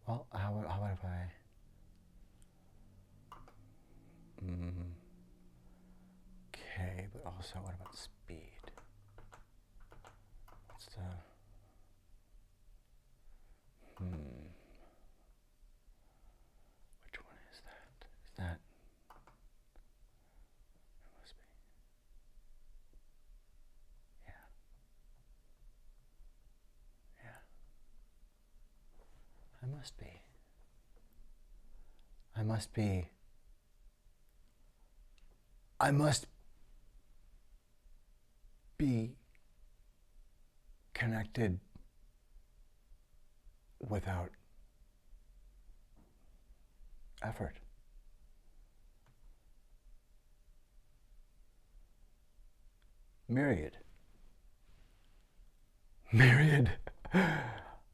Well, how about if I... Okay, but also what about speed? What's the... Which one is that? Is that... It must be. Yeah. Yeah. I must be. I must be... I must be connected without effort. Myriad. Myriad.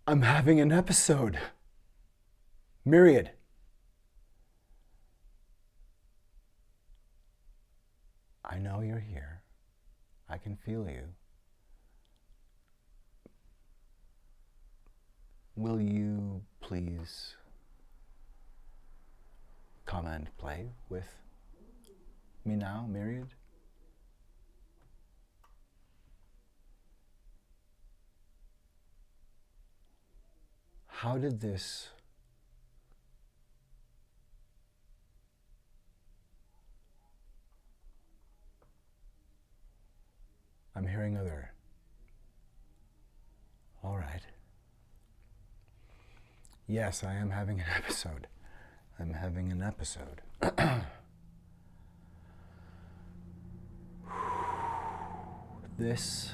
I'm having an episode. Myriad. I know you're here. I can feel you. Will you please come and play with me now, Myriad? How did this I'm hearing other. All right. Yes, I am having an episode. I'm having an episode. This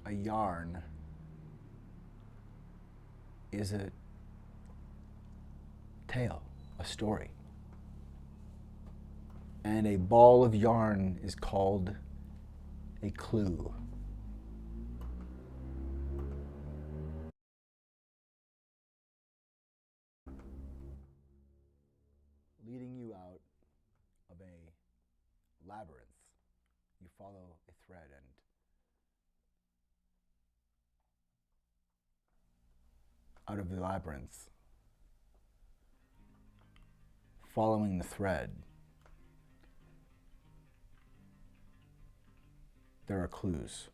a yarn is a tale, a story. And a ball of yarn is called a clue. Leading you out of a labyrinth. You follow a thread and out of the labyrinth, following the thread, there are clues.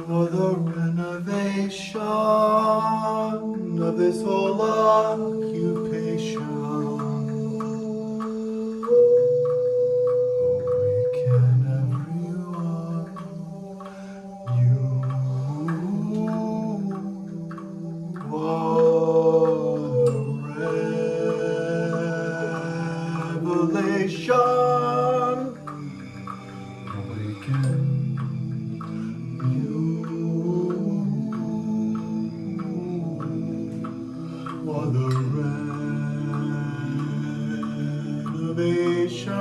For the renovation of this whole occupation, awaken everyone. What a revelation! Awaken. What a renovation.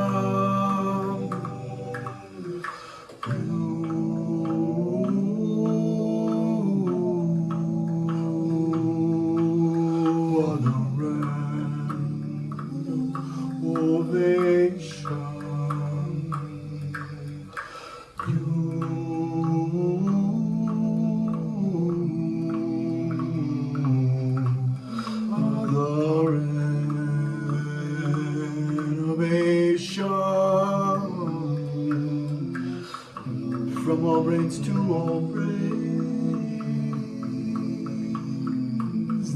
What a renovation. From all brains to all brains,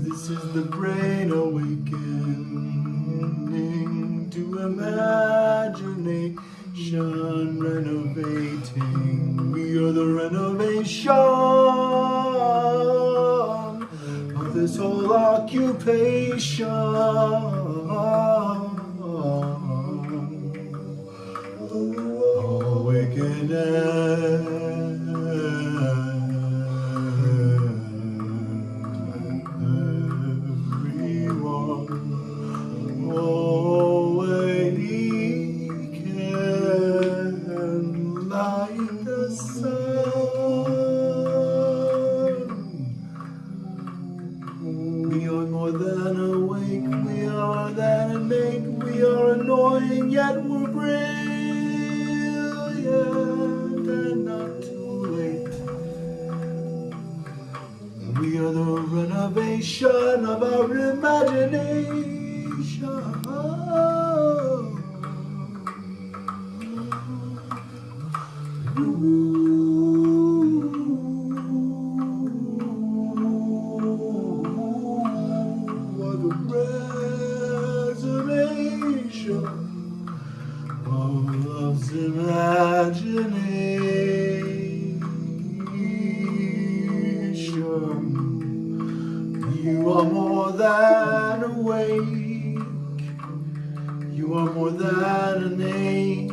this is the brain awakening to imagination, renovating. We are the renovation of this whole occupation. We are more than awake, we are than innate, we are annoying, yet we're brilliant and not too late. We are the renovation of our imagination. Love's imagination. You are more than awake. You are more than innate.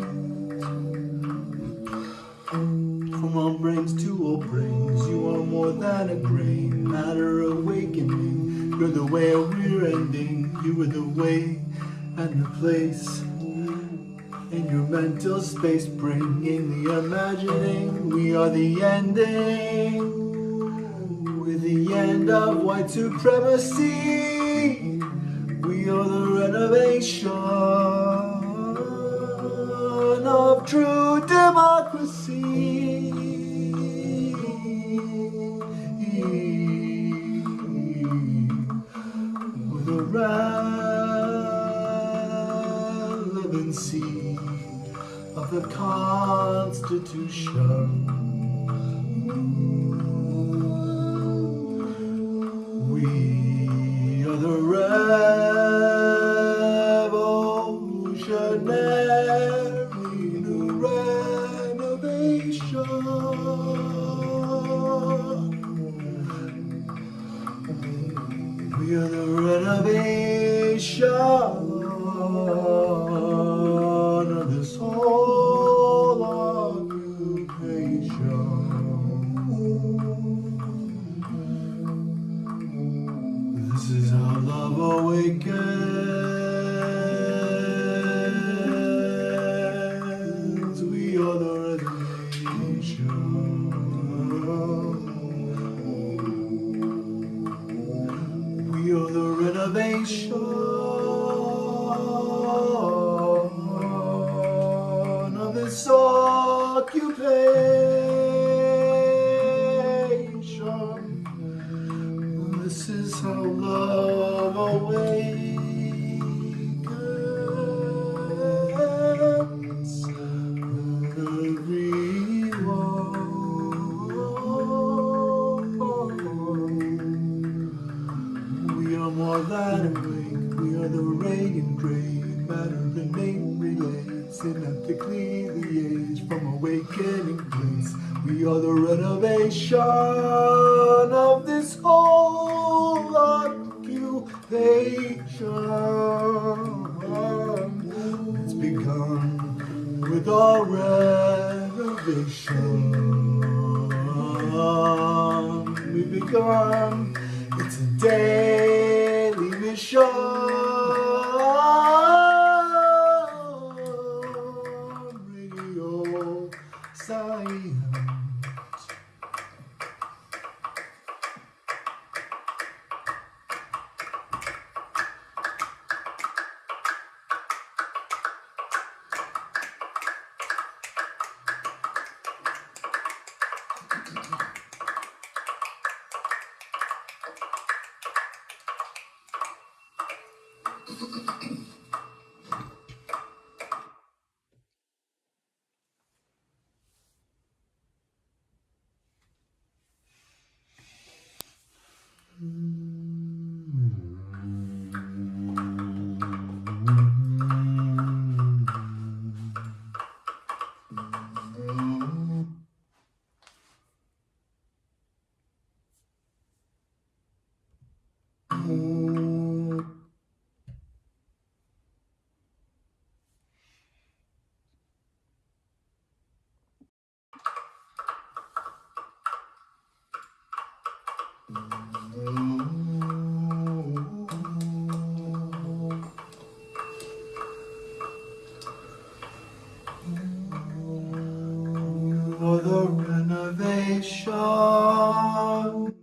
From our brains to all brains, you are more than a grain. Matter awakening. You're the way we're ending. You are the way and the place. In your mental space, bringing the imagining. We are the ending. With the end of white supremacy. We are the renovation of true democracy. With the relevancy of the Constitution. We are the revolutionary new renovation. We are the renovation of this whole occupation. This is how love awakens. We are the renovation. We are the renovation of this occupation. This is how love awakens everyone. We are more than awake, we are the radiant gray, matter innate relates, synaptically the age from awakening place. We are the renovation of this whole occupation. It's begun with our renovation. We've begun, it's a daily mission. Radio Science. renovation.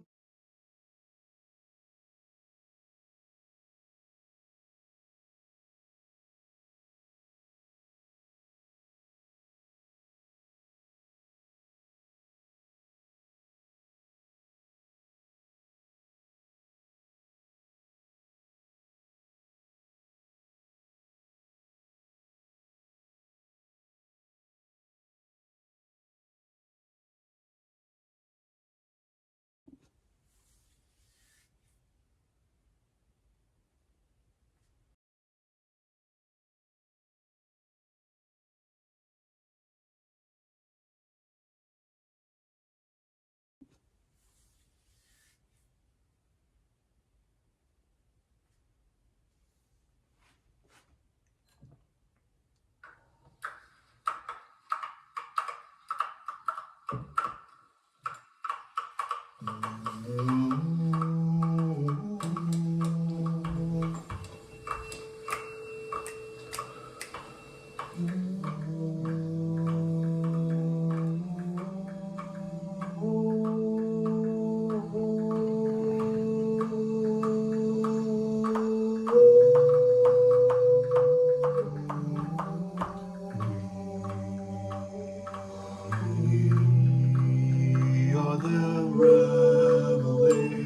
We are the revelation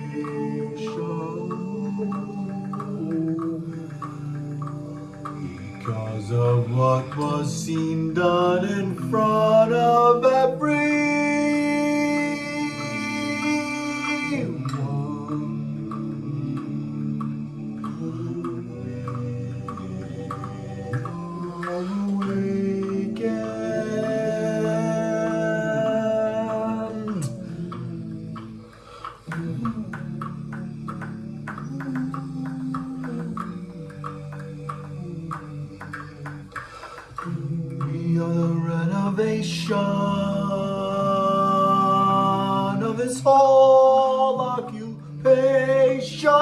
because of what was seen, done in front of We are the renovation of this whole occupation.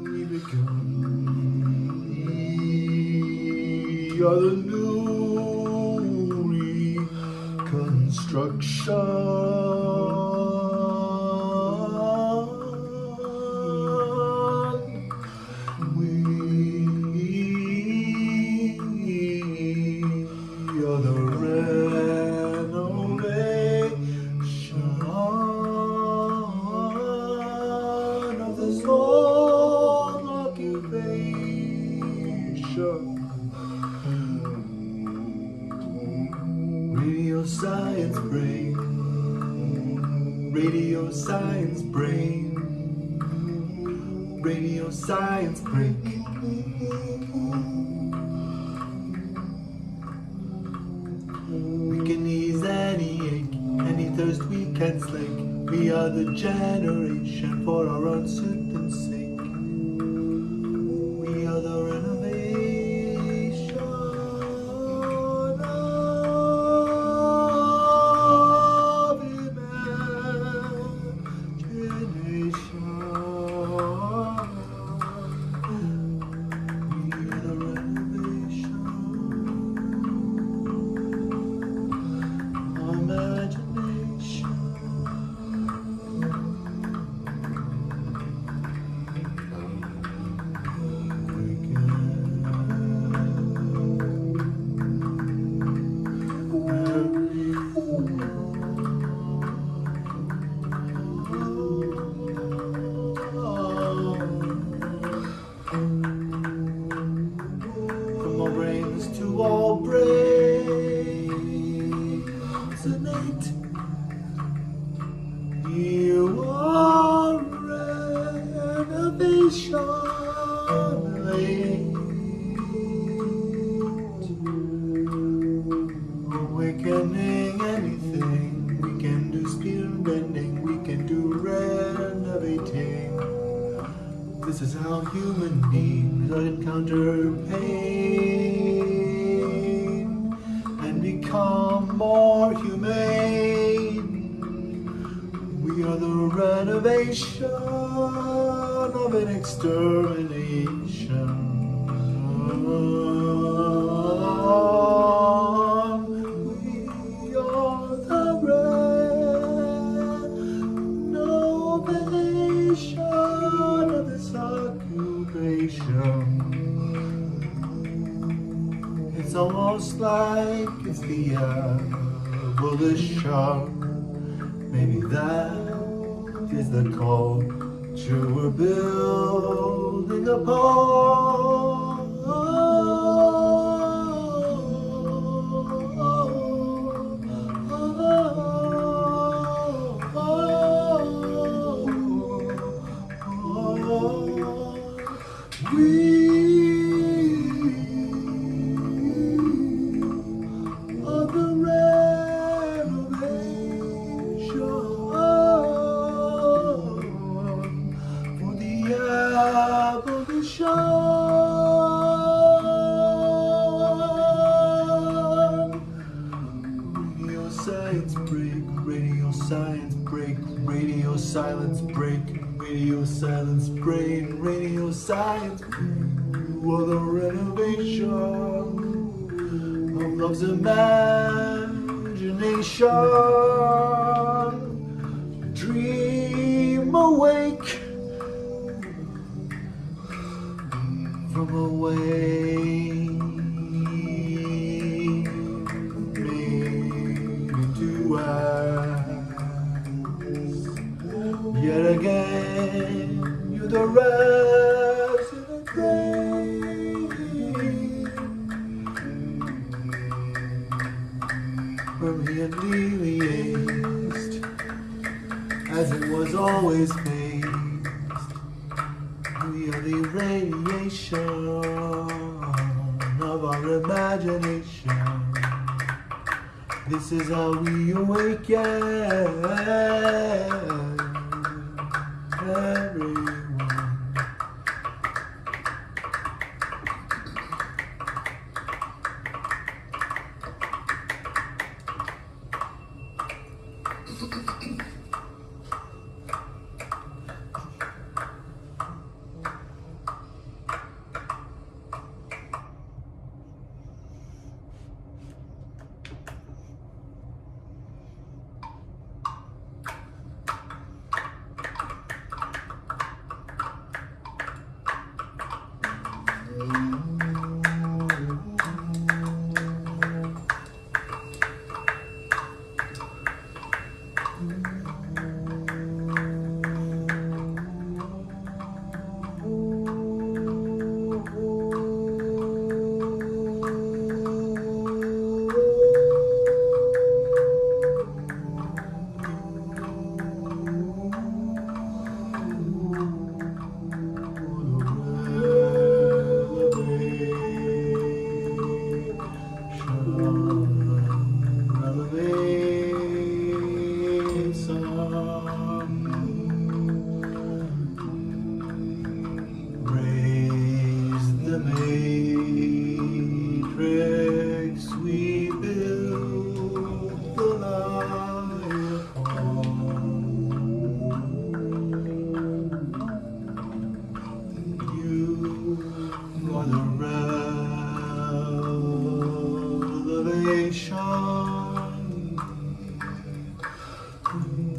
We become, we are the new reconstruction. We are the renovation of this whole occupation. Radio Science Brain, Radio Science Brain, Radio Science Break. We can ease any ache, any thirst we can slake. We are the generation for our uncertain sake. We are the renovation of imagination. From our brains to all brains, innate. You are renovation late. Awakening anything, we can do spear bending, we can do renovating. This is how human beings encounter pain and become more humane. We are the renovation of an extermination. almost like it's the abolition. Maybe that is the culture we're building upon. We are the renovation for the abolition. Radio science break, radio science break, radio silence break, radio silence brain, radio science break. You are the renovation of love's imagination. Dream awake from into yet again, you're the resident rain. Permanently aced, as it was always faced. We are the radiation of our imagination. This is how we awaken everyone.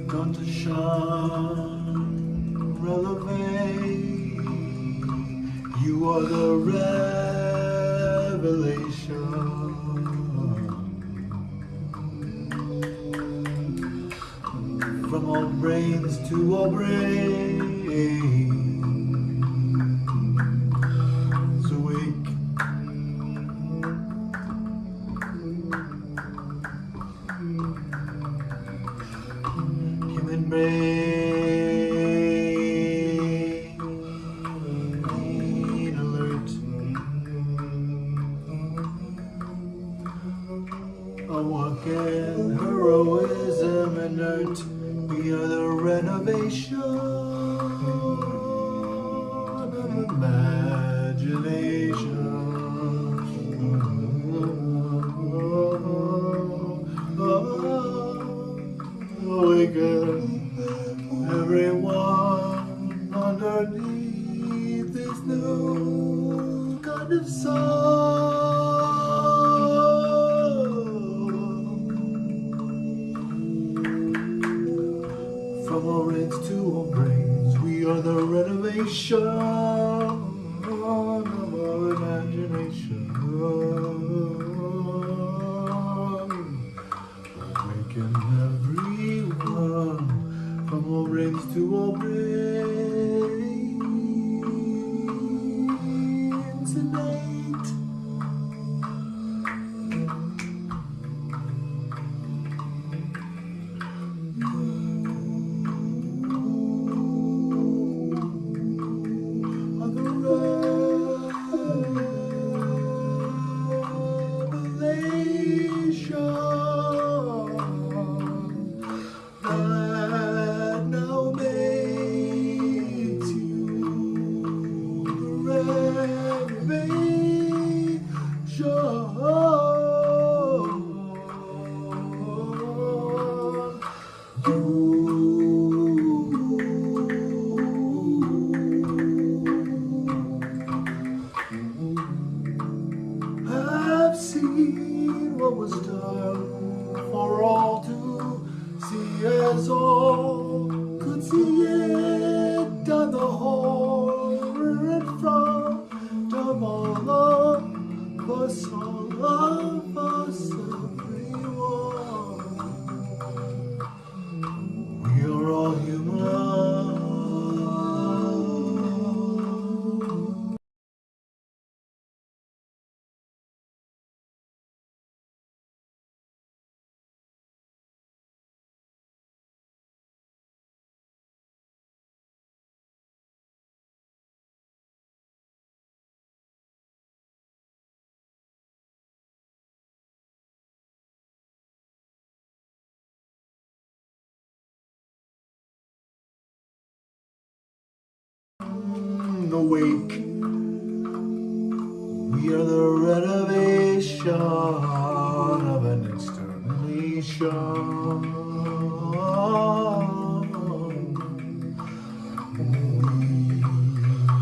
Come to shine, relevate. You are the revelation. From all brains to all brains awake. Human brain alert. Awoken heroism inert. We are the renovation of imagination. Awaken everyone underneath this new kind of song. From our ends to our brains, we are the renovation of our imagination. brings to all brains innate. On the revelation that now makes you the revelation. I've seen what was done for all to see, as all could see it done, the horror in front of all of us, all of us, everyone. We are all human. Awake. We are the renovation of an extermination.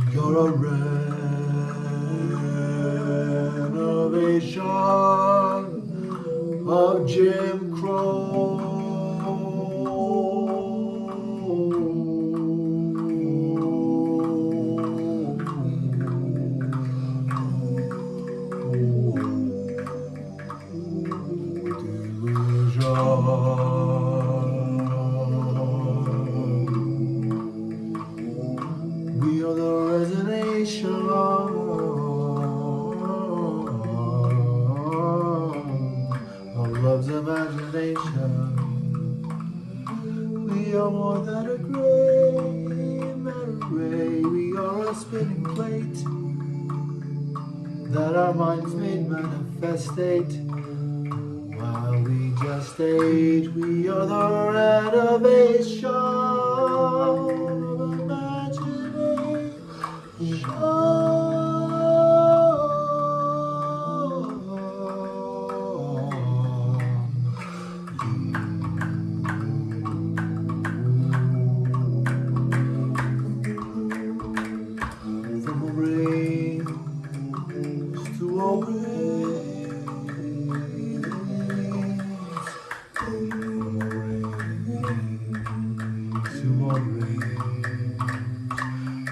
We are a renovation of Jim Crow. We are the resonation of love's imagination. We are more than a gray matter ray. We are a spinning plate that our minds made manifestate. While we just age, we are the renovation of imagination. From brains to all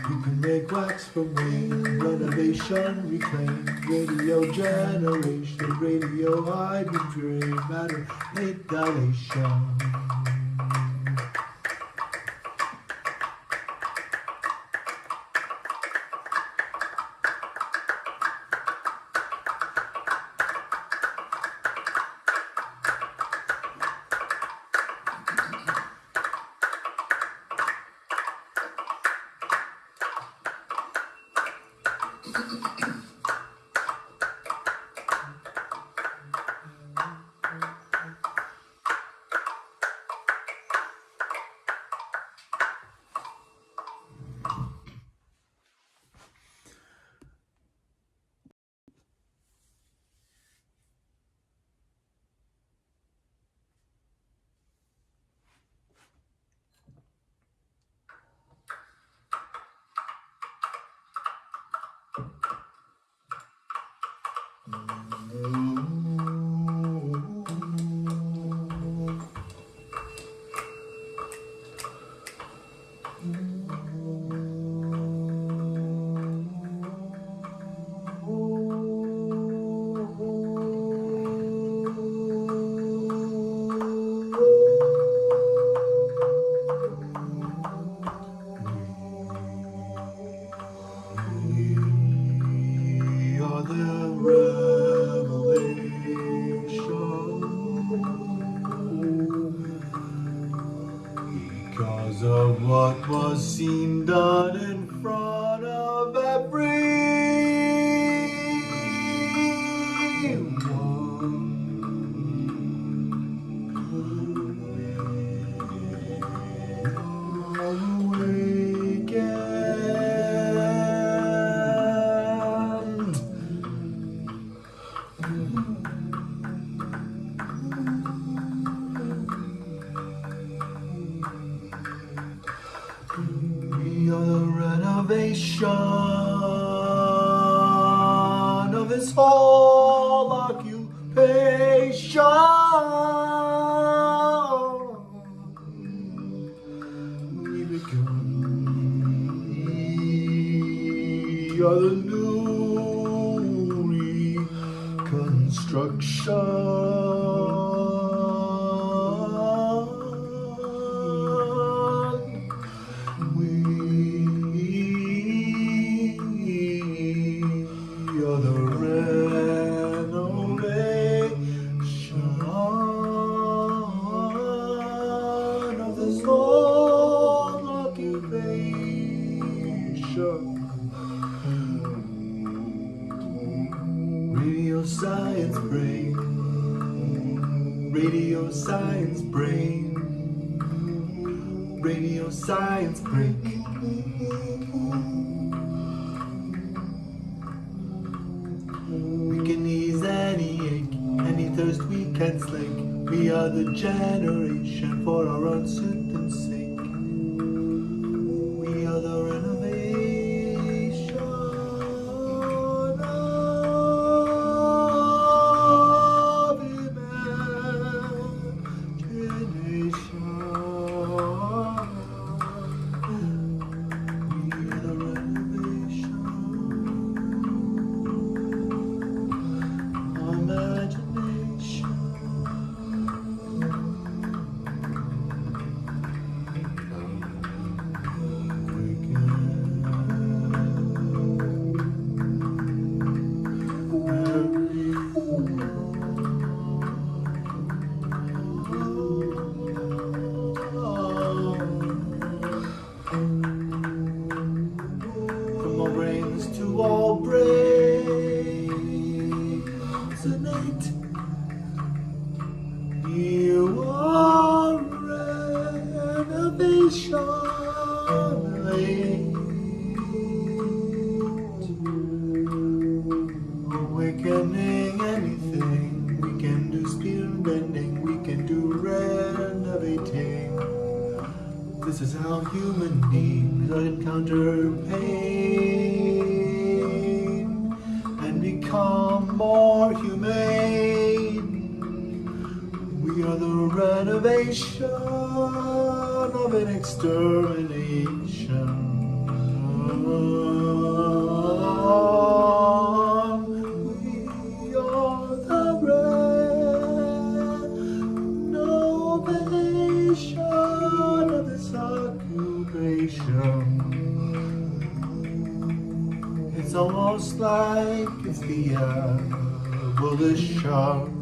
you can make wax from wind, renovation, reclaim, radio generation, radio hydrate, matter, dilation. what was seen done in front of We are the renovation of this whole occupation. We are the new reconstruction. We are the renovation of this whole occupation. Radio science brain, radio science brain. Radio science break. We can ease any ache, any thirst we can slake. We are the generation for our uncertain sake. We are the renovation of imagination. From all brains to all brains, innate. You are renovation late. Awakening anything. We can do spear bending. We can do renovating. This is how human beings encounter pain and become more humane. We are the renovation of an extermination. We are the renovation of this occupation. It's almost like it's the abolition.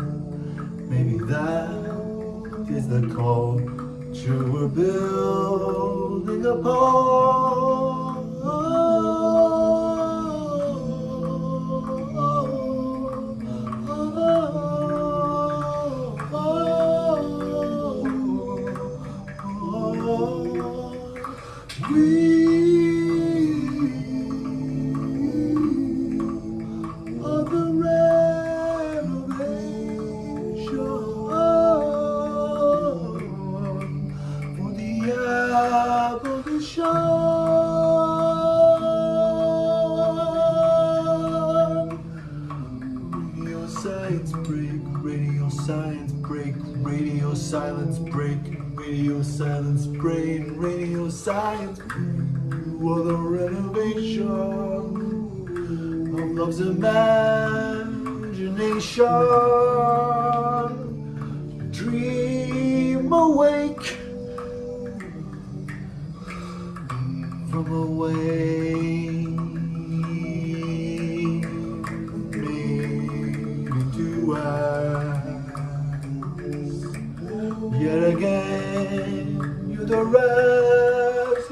Maybe that is the culture we're building upon. We are the renovation for the abolition. Radio science break, radio science break, radio silence break, radio silence brain, radio science break. You are the renovation of love's imagination. Dream awake from awakening to us. Yet again, you're the rest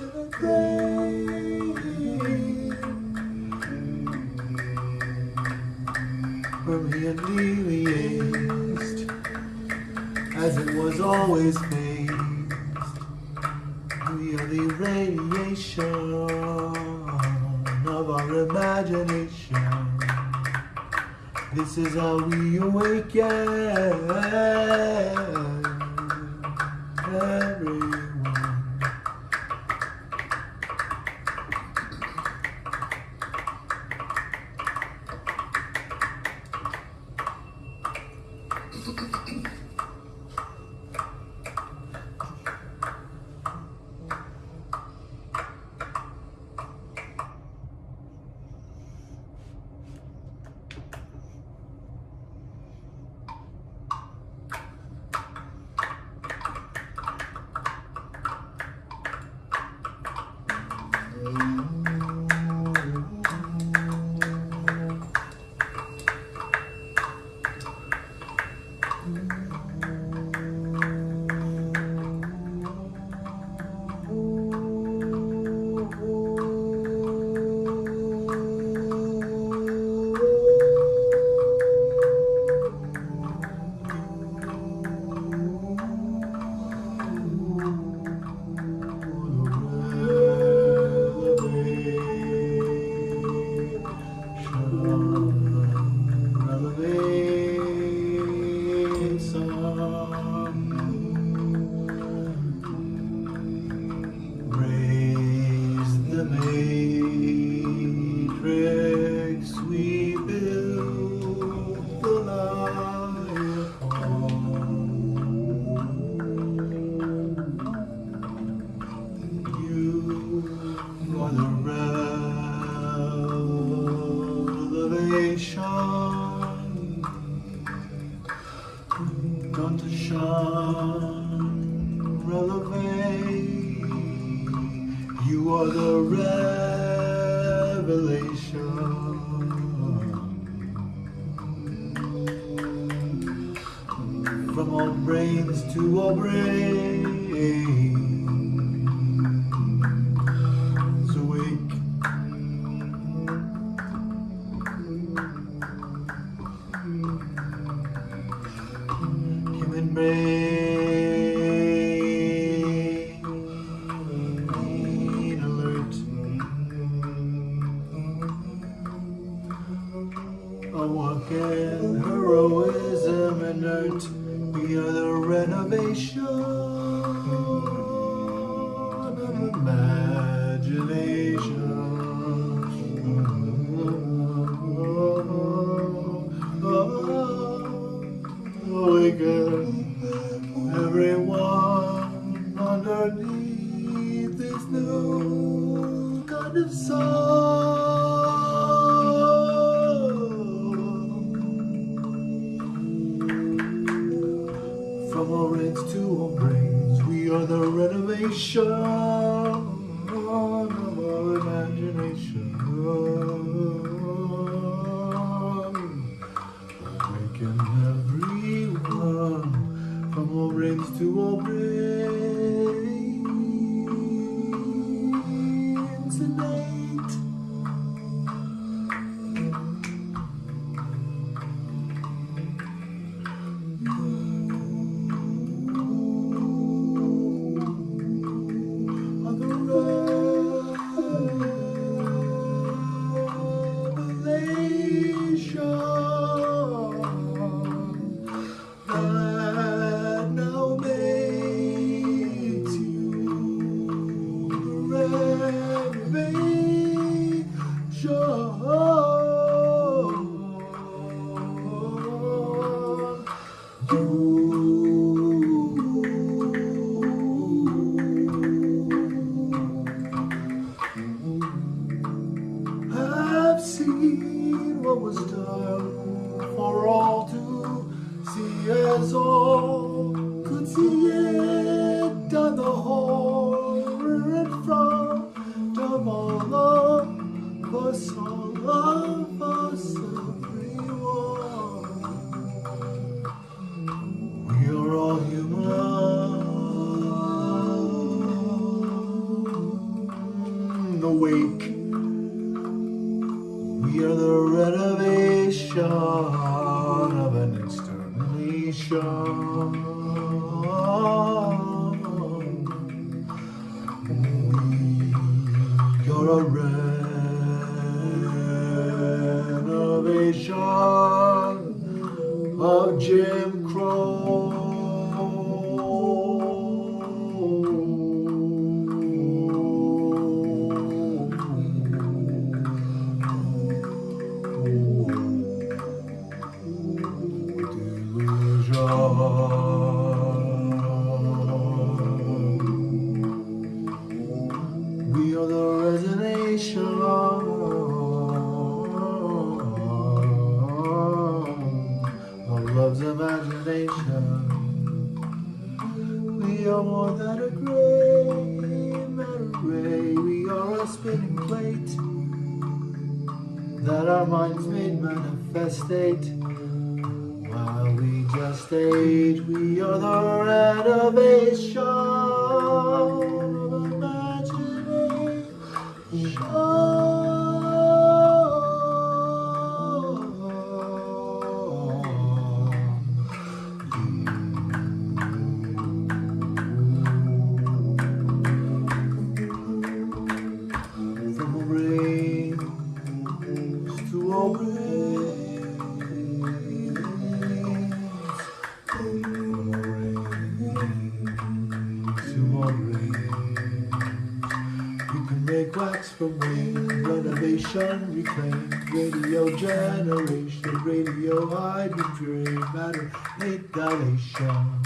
as it was always faced. We are the radiation of our imagination. This is how we awaken everyone. Come to shine, relevate. You are the revelation. From our brains to our brains, awake. Human brain alert. Awoken heroism inert. We are the renovation of imagination. Awaken everyone underneath this new kind of song. From our heads to our brains, we are the renovation of our imagination. Awaken everyone, from our brains to our brains tonight. I've seen what was done for all to see, as all could see it, done the horror in front of all of us, everyone. We are all human, awake. We are the renovation of an extermination. You're a renovation of Jim Crow. We are the resonation of love's imagination. We are more than a gray matter ray. We are a spinning plate that our minds made manifestate. While we just age, we are the renovation of imagination. From a brain to a you can make wax from wind, renovation, reclaim, radio generation, radio hydrogen, matter, late dilation.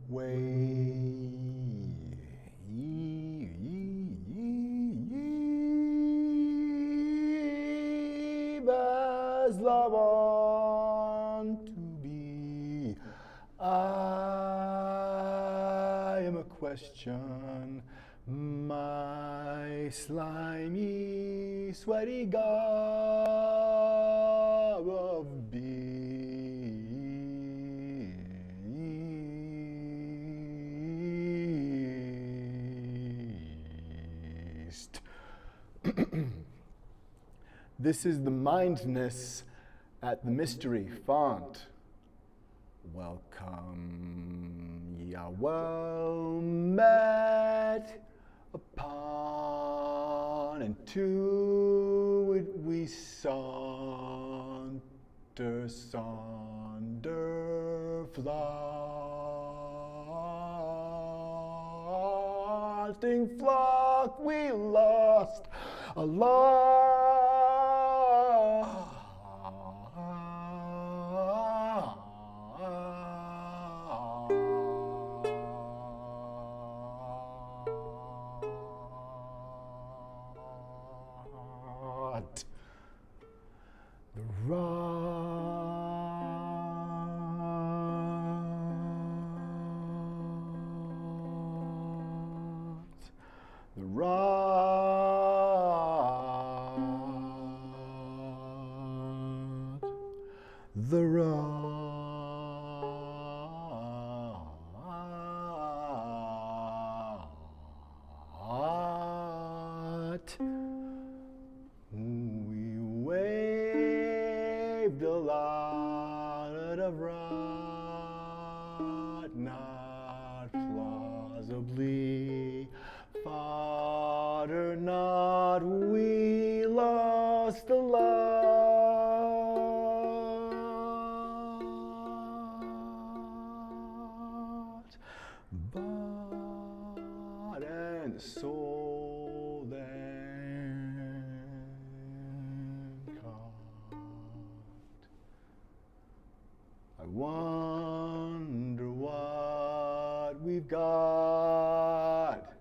Wave as love on to be. I am a question, my slimy, sweaty garb of beast. This is the mindness at the mystery font. Welcome, ye are well met upon, and to it we saunter, flaunting flock we lost, the rot. We waved a lot of rot, not plausibly fodder. not we lost the lot, bought and sold and caught. I wonder what we've got.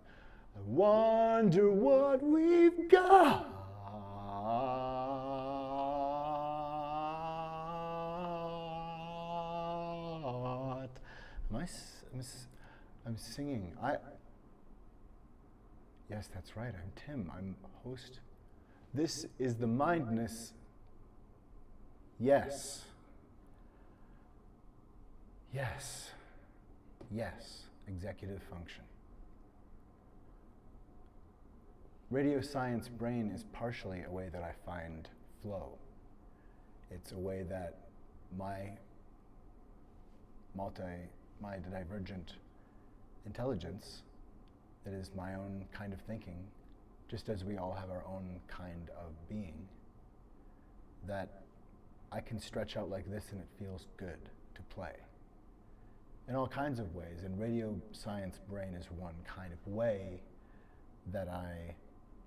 I wonder what we've got. I'm singing. Yes, that's right. I'm Tim. I'm host. This is the Mindness. Yes. Yes. Yes. Executive function. Radio Science Brain is partially a way that I find flow. It's a way that my divergent intelligence, that is my own kind of thinking, just as we all have our own kind of being, that I can stretch out like this and it feels good to play. In all kinds of ways, and Radio Science Brain is one kind of way that I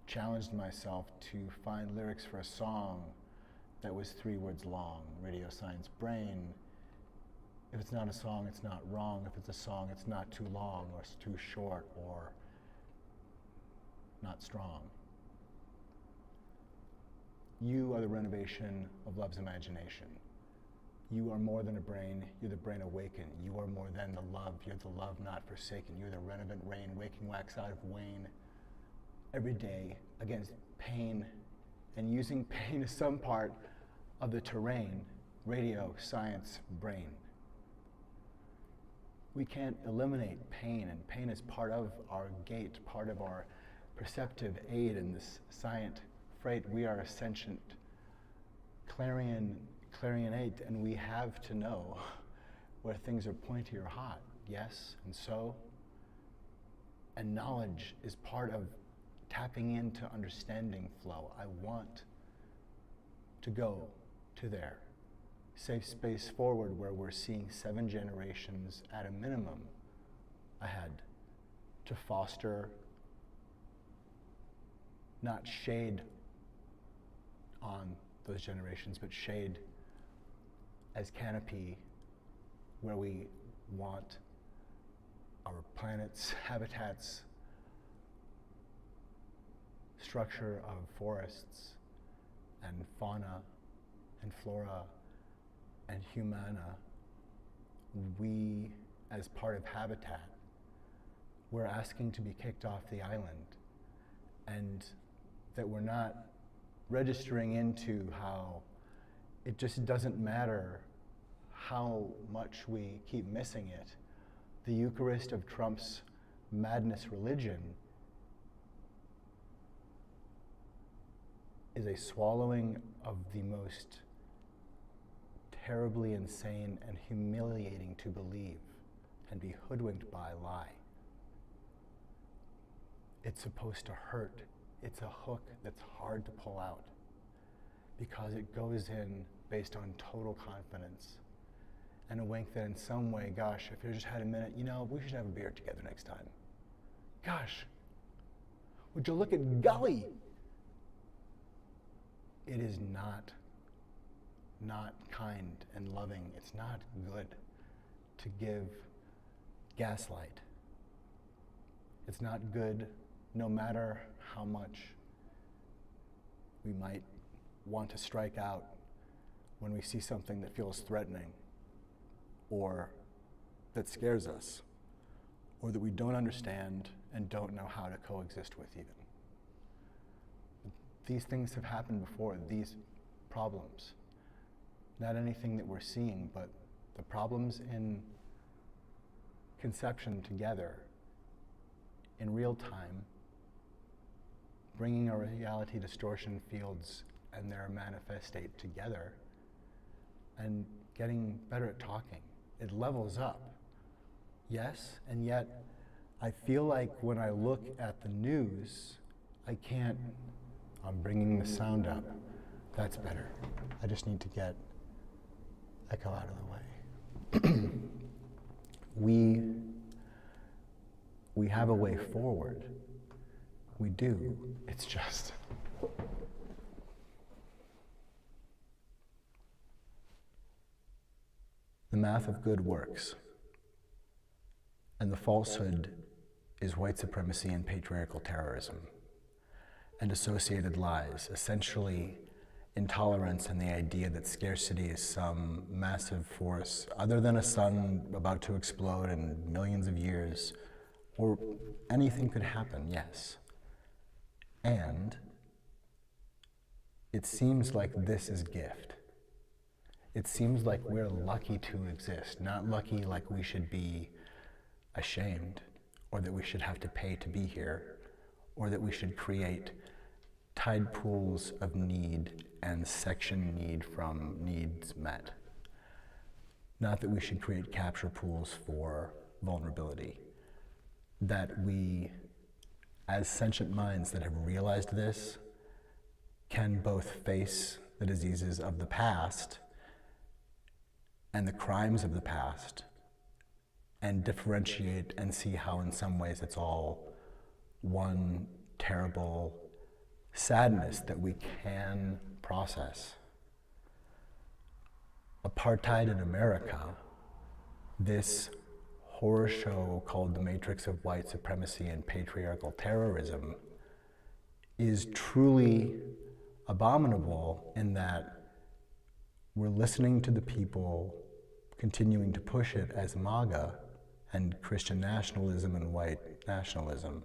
challenged myself to find lyrics for a song that was 3 words long. Radio Science Brain. If it's not a song, it's not wrong. If it's a song, it's not too long or it's too short or not strong. You are the renovation of love's imagination. You are more than a brain, you're the brain awakened. You are more than the love, you're the love not forsaken. You're the renovant rain, waking wax out of wane every day against pain and using pain as some part of the terrain. Radio Science Brain. We can't eliminate pain, and pain is part of our gait, part of our perceptive aid in this scient freight. We are a sentient clarionate, and we have to know where things are pointy or hot, yes? And knowledge is part of tapping into understanding flow. I want to go to there. Safe space forward, where we're seeing 7 generations at a minimum ahead, to foster not shade on those generations, but shade as canopy, where we want our planet's habitats, structure of forests and fauna and flora and humana. We, as part of habitat, we're asking to be kicked off the island, and that we're not registering into how it just doesn't matter how much we keep missing it. The Eucharist of Trump's madness religion is a swallowing of the most terribly insane and humiliating to believe and be hoodwinked by lie. It's supposed to hurt. It's a hook that's hard to pull out because it goes in based on total confidence and a wink that in some way, gosh, if you just had a minute, we should have a beer together next time. Gosh, would you look at Gully? It is not kind and loving. It's not good to give gaslight. It's not good no matter how much we might want to strike out when we see something that feels threatening or that scares us or that we don't understand and don't know how to coexist with even. These things have happened before, these problems. Not anything that we're seeing, but the problems in conception together in real time, bringing our reality distortion fields and their manifestate together and getting better at talking. It levels up, yes, and yet I feel like when I look at the news, I can't, I'm bringing the sound up. That's better. I just need to get echo out of the way. We have a way forward. We do. It's just the math of good works, and the falsehood is white supremacy and patriarchal terrorism and associated lies, essentially intolerance and the idea that scarcity is some massive force other than a sun about to explode in millions of years, or anything could happen, yes. And it seems like this is gift. It seems like we're lucky to exist, not lucky like we should be ashamed, or that we should have to pay to be here, or that we should create tide pools of need and section need from needs met. Not that we should create capture pools for vulnerability. That we, as sentient minds that have realized this, can both face the diseases of the past and the crimes of the past, and differentiate and see how in some ways it's all one terrible sadness that we can process. Apartheid in America, this horror show called The Matrix of White Supremacy and Patriarchal Terrorism, is truly abominable in that we're listening to the people continuing to push it as MAGA and Christian nationalism and white nationalism.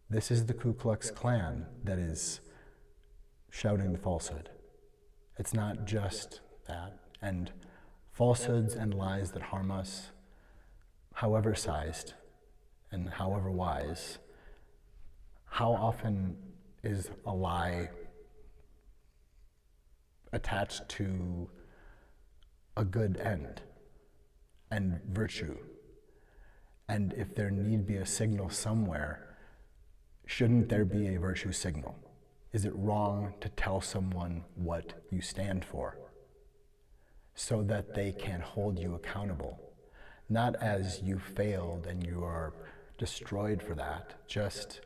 This is the Ku Klux Klan that is shouting the falsehood. It's not just that. And falsehoods and lies that harm us, however sized and however wise, how often is a lie attached to a good end and virtue? And if there need be a signal somewhere, shouldn't there be a virtue signal? Is it wrong to tell someone what you stand for so that they can hold you accountable? Not as you failed and you are destroyed for that, just,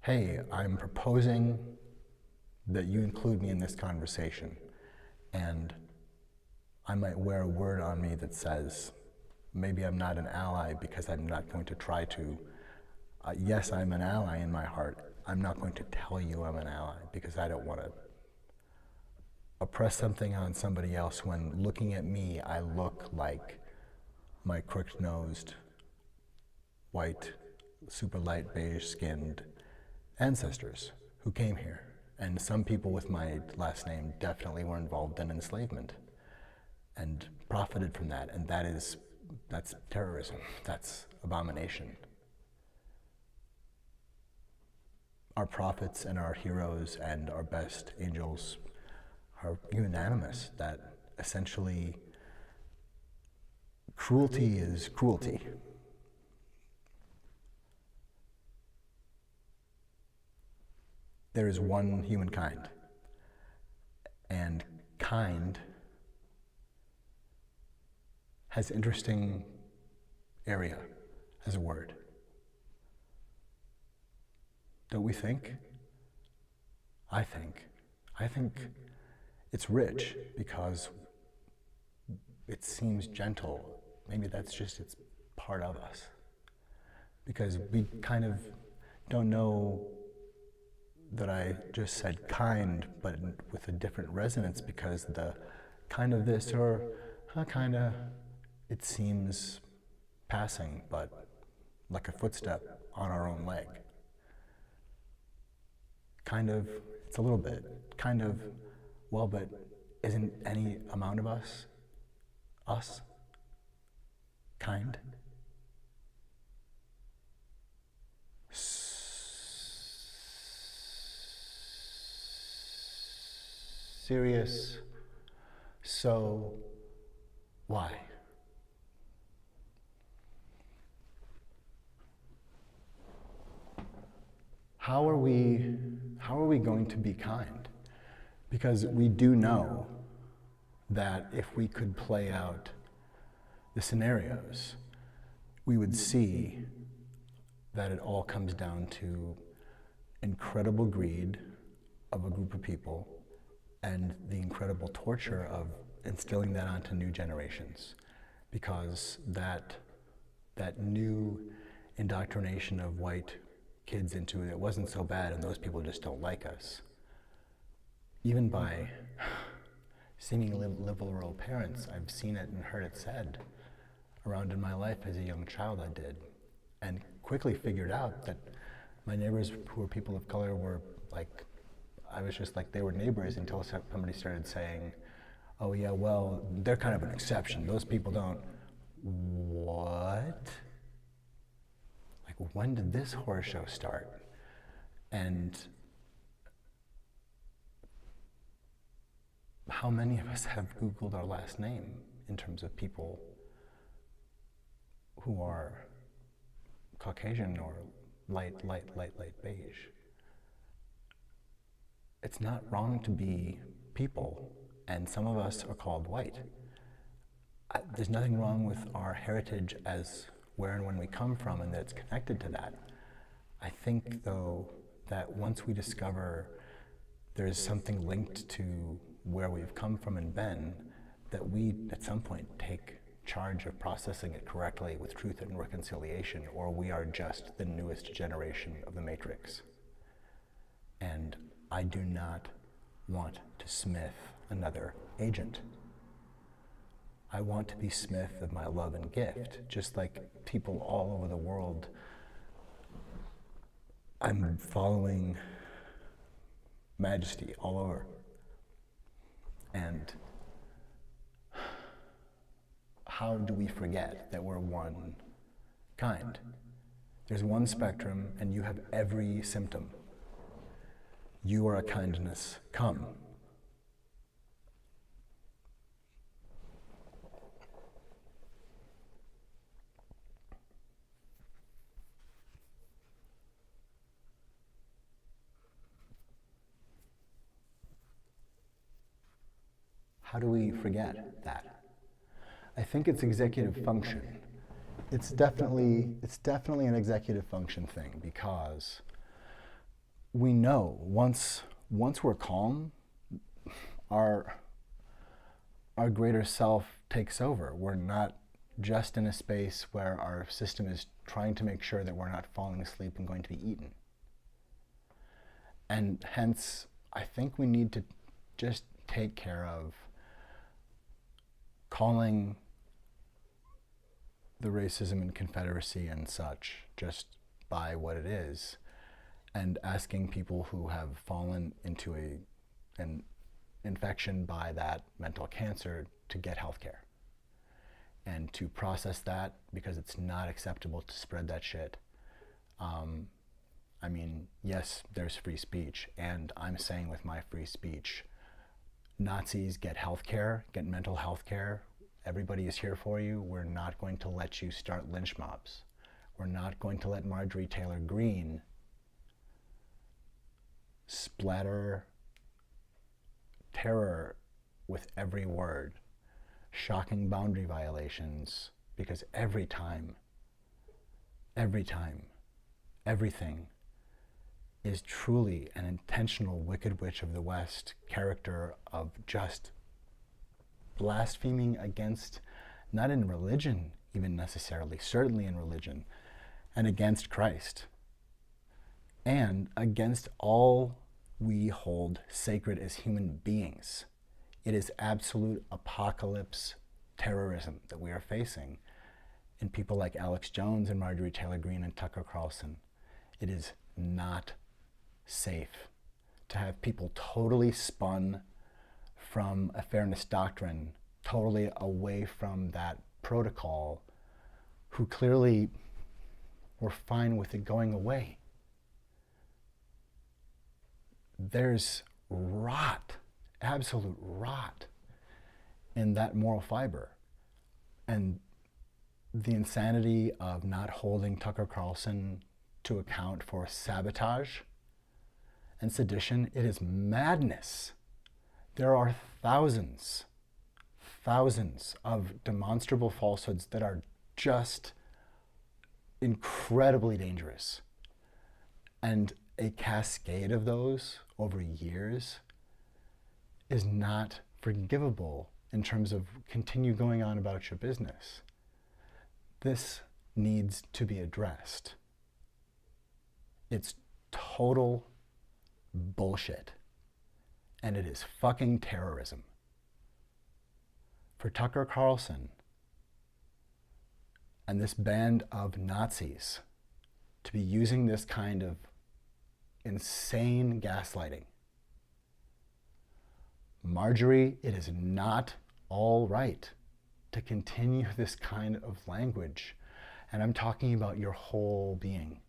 hey, I'm proposing that you include me in this conversation, and I might wear a word on me that says, maybe I'm not an ally because I'm not going to try to, yes, I'm an ally in my heart. I'm not going to tell you I'm an ally because I don't want to oppress something on somebody else when looking at me, I look like my crooked-nosed, white, super light beige-skinned ancestors who came here. And some people with my last name definitely were involved in enslavement and profited from that. And that's terrorism. That's abomination. Our prophets and our heroes and our best angels are unanimous that essentially cruelty is cruelty. There is one humankind, and kind has interesting area as a word. Don't we think? I think it's rich because it seems gentle. Maybe that's just, it's part of us. Because we kind of don't know that I just said kind, but with a different resonance, because the kind of this or kind of, it seems passing, but like a footstep on our own leg. Kind of, it's a little bit, kind of, well, but isn't any amount of us kind? Serious, so why? how are we going to be kind? Because we do know that if we could play out the scenarios, we would see that it all comes down to incredible greed of a group of people and the incredible torture of instilling that onto new generations. Because that new indoctrination of white kids into it wasn't so bad and those people just don't like us. Even by seemingly liberal parents, I've seen it and heard it said around in my life as a young child. I did, and quickly figured out that my neighbors who were people of color were like, I was just like they were neighbors until somebody started saying, oh yeah, well, they're kind of an exception. Those people don't. What? Like, when did this horror show start? And how many of us have Googled our last name in terms of people who are Caucasian or light beige? It's not wrong to be people, and some of us are called white. There's nothing wrong with our heritage as where and when we come from, and that it's connected to that. I think, though, that once we discover there's something linked to where we've come from and been, that we, at some point, take charge of processing it correctly with truth and reconciliation, or we are just the newest generation of the Matrix. And I do not want to Smith another agent. I want to be Smith of my love and gift, just like people all over the world. I'm following Majesty all over. And how do we forget that we're one kind? There's one spectrum, and you have every symptom. You are a kindness. Come. How do we forget that? I think it's executive function. It's definitely an executive function thing, because we know once we're calm, our greater self takes over. We're not just in a space where our system is trying to make sure that we're not falling asleep and going to be eaten. And hence, I think we need to just take care of calling the racism and Confederacy and such just by what it is, and asking people who have fallen into an infection by that mental cancer to get health care and to process that, because it's not acceptable to spread that shit. I mean, yes, there's free speech, and I'm saying with my free speech, Nazis get health care, get mental health care. Everybody is here for you. We're not going to let you start lynch mobs. We're not going to let Marjorie Taylor Greene splatter terror with every word, shocking boundary violations, because every time, everything is truly an intentional Wicked Witch of the West character of just blaspheming against, not in religion even necessarily, certainly in religion, and against Christ, and against all we hold sacred as human beings. It is absolute apocalypse terrorism that we are facing in people like Alex Jones and Marjorie Taylor Greene and Tucker Carlson. It is not safe to have people totally spun from a fairness doctrine, totally away from that protocol, who clearly were fine with it going away. There's rot, absolute rot, in that moral fiber. And the insanity of not holding Tucker Carlson to account for sabotage and sedition. It is madness. There are thousands of demonstrable falsehoods that are just incredibly dangerous. And a cascade of those over years is not forgivable in terms of continue going on about your business. This needs to be addressed. It's total bullshit. And it is fucking terrorism. For Tucker Carlson and this band of Nazis to be using this kind of insane gaslighting, Marjorie, it is not all right to continue this kind of language. And I'm talking about your whole being.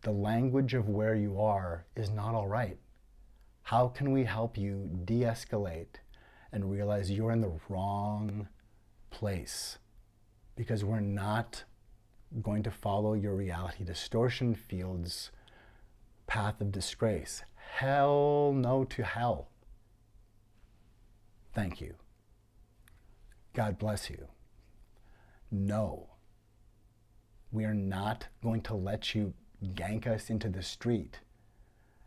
The language of where you are is not all right. How can we help you de-escalate and realize you're in the wrong place? Because we're not going to follow your reality distortion field's path of disgrace. Hell no to hell. Thank you. God bless you. No. We are not going to let you gank us into the street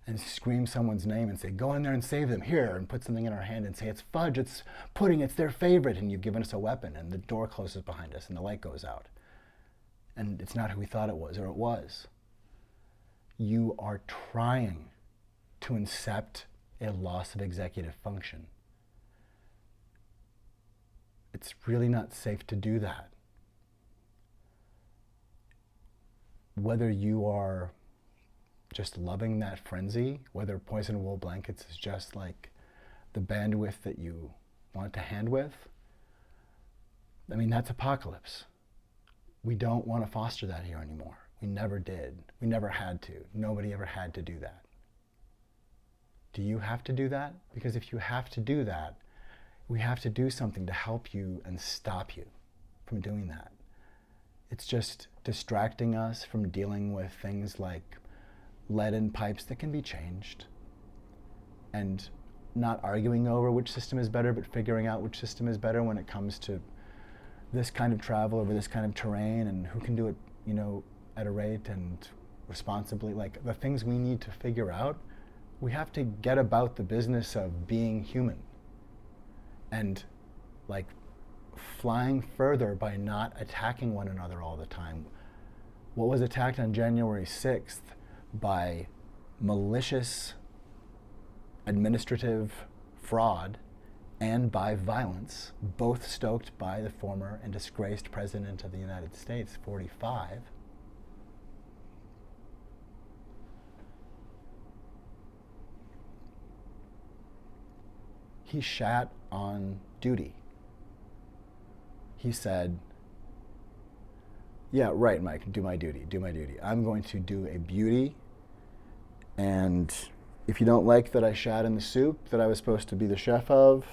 and scream someone's name and say, go in there and save them here, and put something in our hand and say, it's fudge, it's pudding, it's their favorite, and you've given us a weapon, and the door closes behind us and the light goes out. And it's not who we thought it was, or it was. You are trying to incept a loss of executive function. It's really not safe to do that. Whether you are just loving that frenzy, whether poison wool blankets is just like the bandwidth that you want to hand with, I mean, that's apocalypse. We don't want to foster that here anymore. We never did. We never had to. Nobody ever had to do that. Do you have to do that? Because if you have to do that, we have to do something to help you and stop you from doing that. It's just distracting us from dealing with things like lead in pipes that can be changed, and not arguing over which system is better, but figuring out which system is better when it comes to this kind of travel over this kind of terrain, and who can do it, at a rate and responsibly. Like, the things we need to figure out, we have to get about the business of being human and like flying further by not attacking one another all the time. What was attacked on January 6th by malicious administrative fraud and by violence, both stoked by the former and disgraced President of the United States, 45, he shat on duty. He said, yeah, right, Mike, do my duty. I'm going to do a beauty, and if you don't like that I shat in the soup that I was supposed to be the chef of,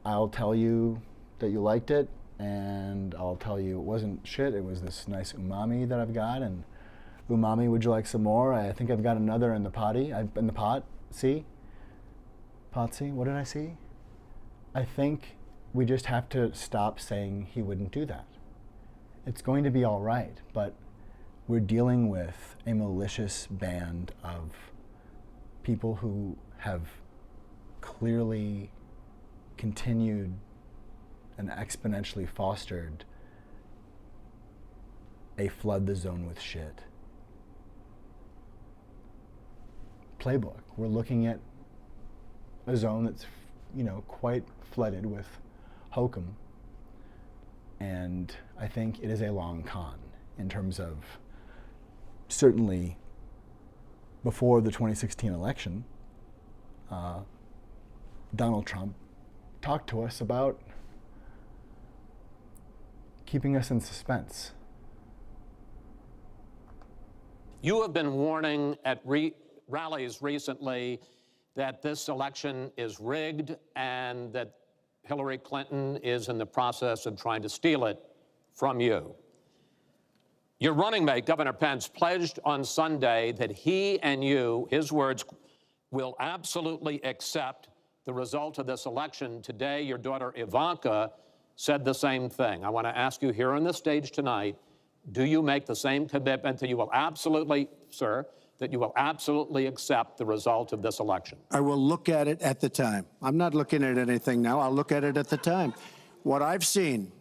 I'll tell you that you liked it, and I'll tell you it wasn't shit, it was this nice umami that I've got, and umami, would you like some more? I think I've got another in the potty, in the pot, see? Potsy, what did I see? I think we just have to stop saying he wouldn't do that. It's going to be all right, but we're dealing with a malicious band of people who have clearly continued and exponentially fostered a flood the zone with shit playbook. We're looking at a zone that's, quite flooded with hokum. And I think it is a long con in terms of, certainly before the 2016 election, Donald Trump talked to us about keeping us in suspense. You have been warning at rallies recently that this election is rigged and that Hillary Clinton is in the process of trying to steal it from you. Your running mate, Governor Pence, pledged on Sunday that he and you, his words, will absolutely accept the result of this election. Today, your daughter Ivanka said the same thing. I want to ask you here on the stage tonight, do you make the same commitment that you will absolutely, sir, that you will absolutely accept the result of this election? I will look at it at the time. I'm not looking at anything now. I'll look at it at the time. What I've seen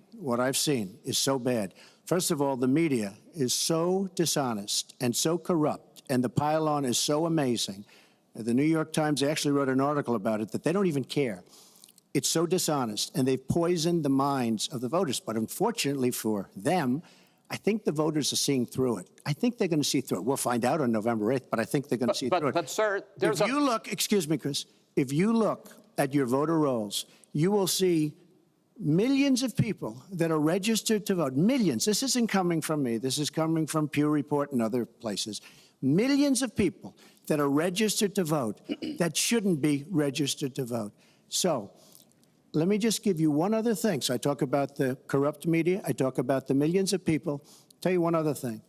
is so bad. First of all, the media is so dishonest and so corrupt, and the pile-on is so amazing. The New York Times actually wrote an article about it that they don't even care. It's so dishonest, and they've poisoned the minds of the voters. But unfortunately for them, I think the voters are seeing through it. I think they're going to see through it. We'll find out on November 8th, but I think they're going to see through it. But, sir, if you look, excuse me, Chris, if you look at your voter rolls, you will see millions of people that are registered to vote. Millions. This isn't coming from me. This is coming from Pew Report and other places. Millions of people that are registered to vote that shouldn't be registered to vote. So let me just give you one other thing. So I talk about the corrupt media. I talk about the millions of people. Tell you one other thing.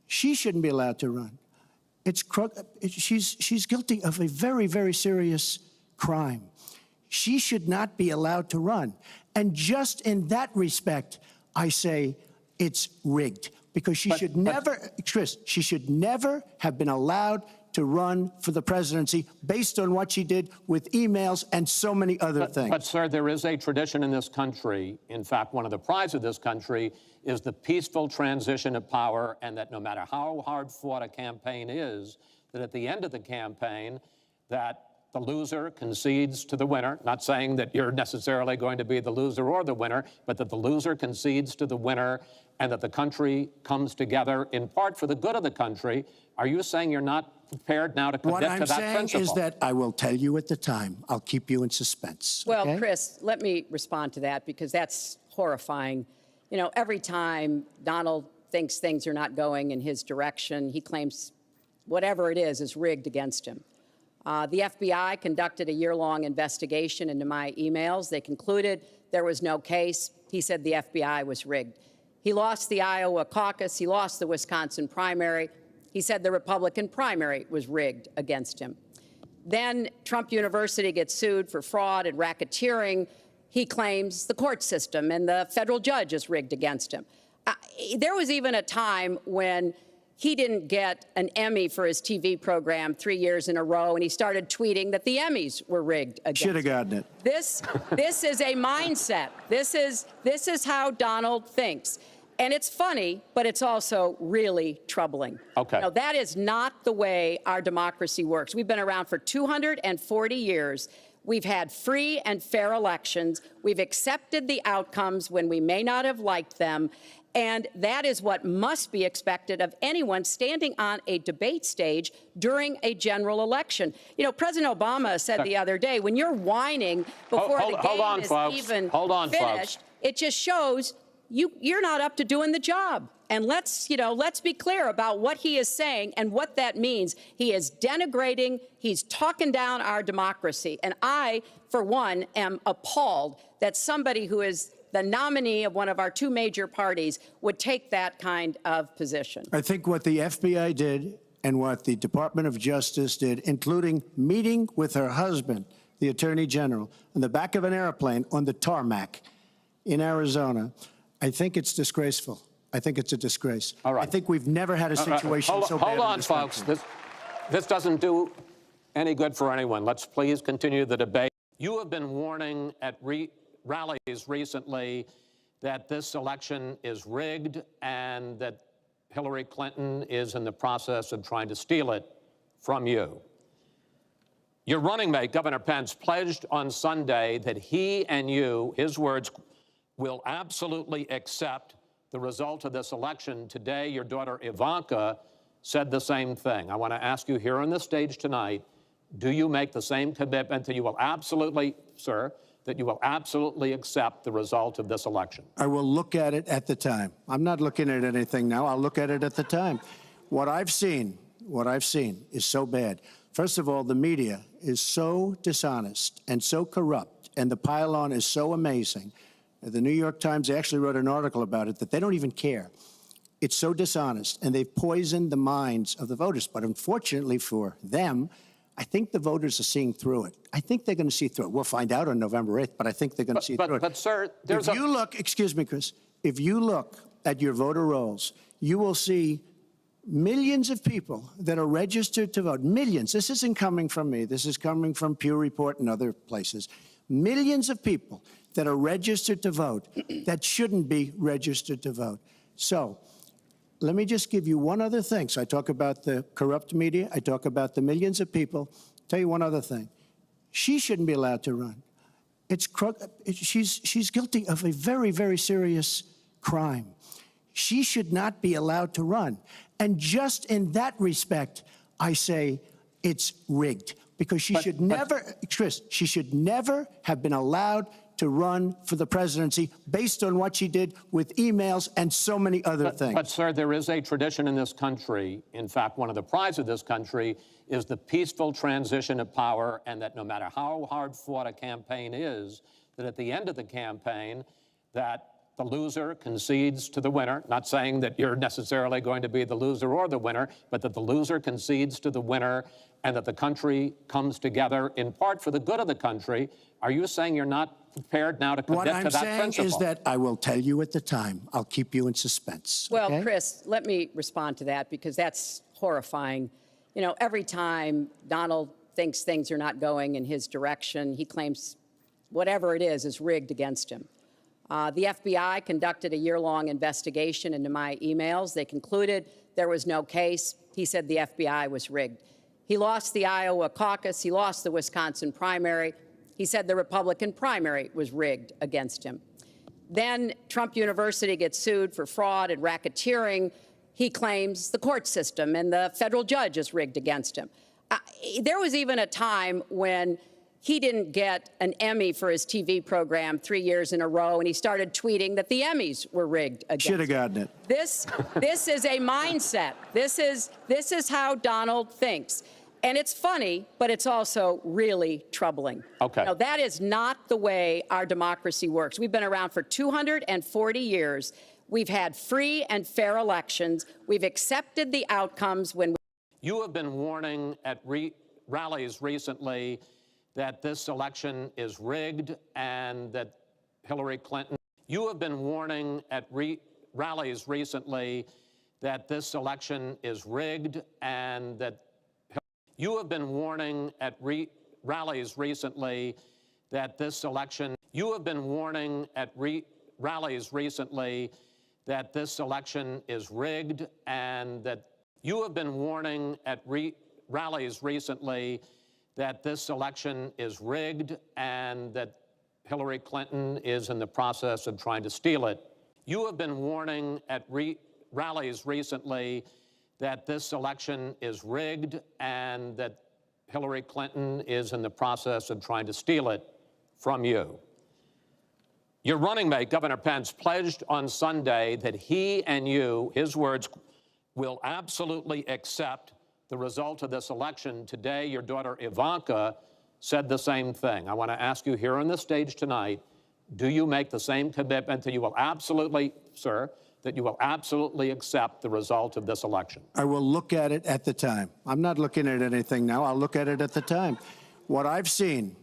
She shouldn't be allowed to run. She's guilty of a very, very serious crime. She should not be allowed to run. And just in that respect, I say it's rigged, because she should never have been allowed to run for the presidency based on what she did with emails and so many other things. But, sir, there is a tradition in this country. In fact, one of the prides of this country is the peaceful transition of power, and that no matter how hard fought a campaign is, that at the end of the campaign, that the loser concedes to the winner, not saying that you're necessarily going to be the loser or the winner, but that the loser concedes to the winner and that the country comes together in part for the good of the country. Are you saying you're not prepared now to commit to that principle? What I'm saying is that I will tell you at the time. I'll keep you in suspense. Well, okay? Chris, let me respond to that, because that's horrifying. You know, every time Donald thinks things are not going in his direction, he claims whatever it is rigged against him. The FBI conducted a year-long investigation into my emails. They concluded there was no case. He said the FBI was rigged. He lost the Iowa caucus. He lost the Wisconsin primary. He said the Republican primary was rigged against him. Then Trump University gets sued for fraud and racketeering. He claims the court system and the federal judge is rigged against him. There was even a time when he didn't get an Emmy for his TV program 3 years in a row, and he started tweeting that the Emmys were rigged against him. Should have gotten it. This is a mindset. This is how Donald thinks. And it's funny, but it's also really troubling. Okay. Now, that is not the way our democracy works. We've been around for 240 years. We've had free and fair elections. We've accepted the outcomes when we may not have liked them. And that is what must be expected of anyone standing on a debate stage during a general election. You know, President Obama said the other day, when you're whining before the game is even finished, it just shows you're not up to doing the job. And let's be clear about what he is saying and what that means. He is denigrating, he's talking down our democracy. And I, for one, am appalled that somebody who is the nominee of one of our two major parties would take that kind of position. I think what the FBI did and what the Department of Justice did, including meeting with her husband, the Attorney General, on the back of an airplane on the tarmac in Arizona, I think it's disgraceful. I think it's a disgrace. All right. I think we've never had a situation so bad. Hold on, folks. This doesn't do any good for anyone. Let's please continue the debate. You have been warning at rallies recently that this election is rigged and that Hillary Clinton is in the process of trying to steal it from you. Your running mate, Governor Pence, pledged on Sunday that he and you, his words, will absolutely accept the result of this election. Today, your daughter Ivanka said the same thing. I want to ask you here on the stage tonight, do you make the same commitment that you will absolutely, sir, that you will absolutely accept the result of this election? I will look at it at the time. I'm not looking at anything now. I'll look at it at the time. What I've seen is so bad. First of all, the media is so dishonest and so corrupt, and the pile-on is so amazing. The New York Times actually wrote an article about it that they don't even care. It's so dishonest, and they've poisoned the minds of the voters. But unfortunately for them, I think the voters are seeing through it. I think they're going to see through it. We'll find out on November 8th, but I think they're going to see through it. But, sir, there's if you look, excuse me, Chris, if you look at your voter rolls, you will see millions of people that are registered to vote. Millions. This isn't coming from me. This is coming from Pew Report and other places. Millions of people that are registered to vote that shouldn't be registered to vote. So let me just give you one other thing. So I talk about the corrupt media. I talk about the millions of people. Tell you one other thing. She shouldn't be allowed to run. She's guilty of a very, very serious crime. She should not be allowed to run. And just in that respect, I say it's rigged, because she should never, Chris, she should never have been allowed to run for the presidency based on what she did with emails and so many other things. But, sir, there is a tradition in this country. In fact, one of the prides of this country is the peaceful transition of power, and that no matter how hard fought a campaign is, that at the end of the campaign, that the loser concedes to the winner, not saying that you're necessarily going to be the loser or the winner, but that the loser concedes to the winner and that the country comes together in part for the good of the country. Are you saying you're not prepared now to commit to that principle? What I'm saying is that I will tell you at the time. I'll keep you in suspense. Well, okay? Chris, let me respond to that, because that's horrifying. You know, every time Donald thinks things are not going in his direction, he claims whatever it is rigged against him. The FBI conducted a year-long investigation into my emails. They concluded there was no case. He said the FBI was rigged. He lost the Iowa caucus. He lost the Wisconsin primary. He said the Republican primary was rigged against him. Then Trump University gets sued for fraud and racketeering. He claims the court system and the federal judge is rigged against him. There was even a time when he didn't get an Emmy for his TV program 3 years in a row, and he started tweeting that the Emmys were rigged against him. Should have gotten it. This is a mindset. This is how Donald thinks. And it's funny, but it's also really troubling. Okay. No, that is not the way our democracy works. We've been around for 240 years. We've had free and fair elections. We've accepted the outcomes when You have been warning at rallies recently that this election is rigged and that Hillary Clinton. You have been warning at rallies recently that this election is rigged and that you have been warning at rallies recently that this election. You have been warning at rallies recently that this election is rigged and that you have been warning at rallies recently that this election is rigged and that Hillary Clinton is in the process of trying to steal it. You have been warning at rallies recently that this election is rigged and that Hillary Clinton is in the process of trying to steal it from you. Your running mate, Governor Pence, pledged on Sunday that he and you, his words, will absolutely accept the result of this election. Today, your daughter Ivanka said the same thing. I want to ask you here on the stage tonight, do you make the same commitment that you will absolutely, sir, that you will absolutely accept the result of this election? I will look at it at the time. I'm not looking at anything now. I'll look at it at the time. What I've seen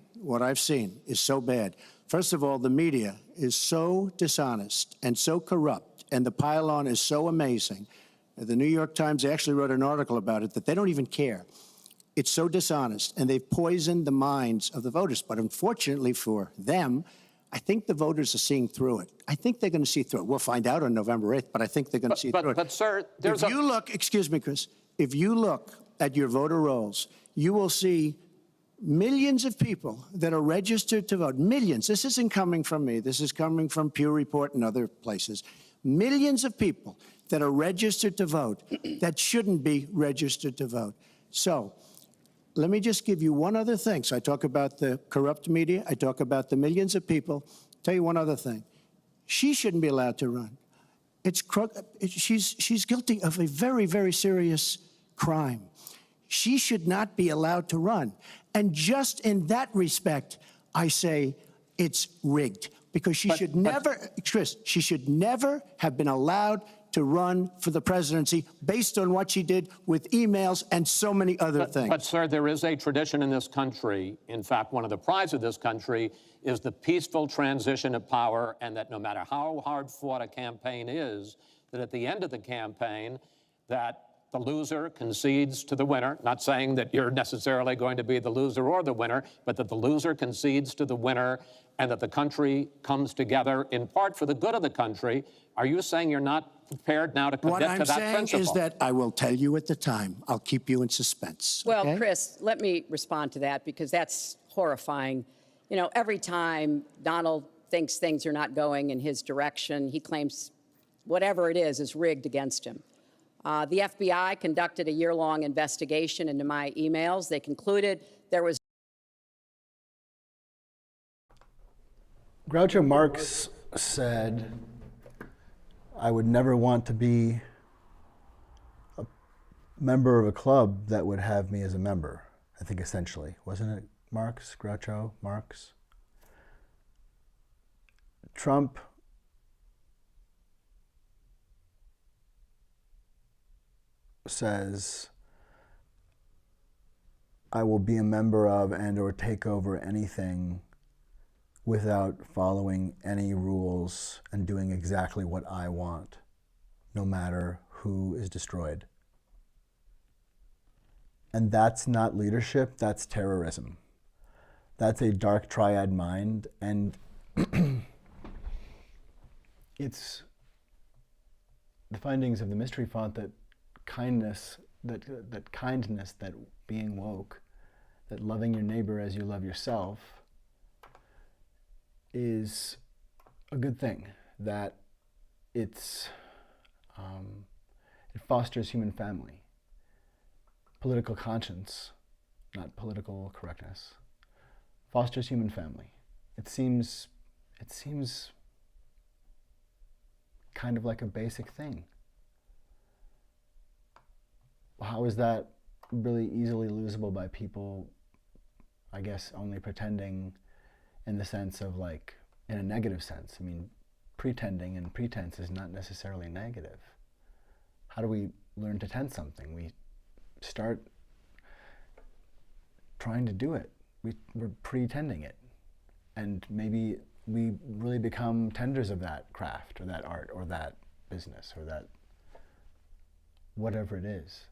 is so bad. First of all, the media is so dishonest and so corrupt, and the pile-on is so amazing. The New York Times actually wrote an article about it that they don't even care. It's so dishonest, and they've poisoned the minds of the voters. But unfortunately for them, I think the voters are seeing through it. I think they're going to see through it. We'll find out on November 8th, but I think they're going to see through it. But, sir, if you look, excuse me, Chris, if you look at your voter rolls, you will see millions of people that are registered to vote. Millions. This isn't coming from me. This is coming from Pew Report and other places. Millions of people that are registered to vote that shouldn't be registered to vote. So let me just give you one other thing. So I talk about the corrupt media. I talk about the millions of people. Tell you one other thing. She shouldn't be allowed to run. She's guilty of a very, very serious crime. She should not be allowed to run. And just in that respect, I say it's rigged, because she should never, Chris, she should never have been allowed to run for the presidency based on what she did with emails and so many other things. But, sir, there is a tradition in this country. In fact, one of the prides of this country is the peaceful transition of power, and that no matter how hard fought a campaign is, that at the end of the campaign, that the loser concedes to the winner, not saying that you're necessarily going to be the loser or the winner, but that the loser concedes to the winner and that the country comes together in part for the good of the country. Are you saying you're not prepared now to commit to that principle? What I'm saying is that I will tell you at the time. I'll keep you in suspense. Well, okay? Chris, let me respond to that because that's horrifying. You know, every time Donald thinks things are not going in his direction, he claims whatever it is rigged against him. The FBI conducted a year-long investigation into my emails. They concluded there was Groucho Marx said, I would never want to be a member of a club that would have me as a member, I think essentially. Wasn't it Marx, Groucho Marx? Trump says, I will be a member of and or take over anything without following any rules and doing exactly what I want, no matter who is destroyed. And that's not leadership, that's terrorism. That's a dark triad mind, and it's the findings of the mystery font that kindness, that being woke, that loving your neighbor as you love yourself is a good thing, that it fosters human family. Political conscience, not political correctness, fosters human family. It seems kind of like a basic thing. How is that really easily losable by people, I guess, only pretending in the sense of like, in a negative sense? I mean, pretending and pretense is not necessarily negative. How do we learn to tend something? We start trying to do it. We're pretending it. And maybe we really become tenders of that craft or that art or that business or that whatever it is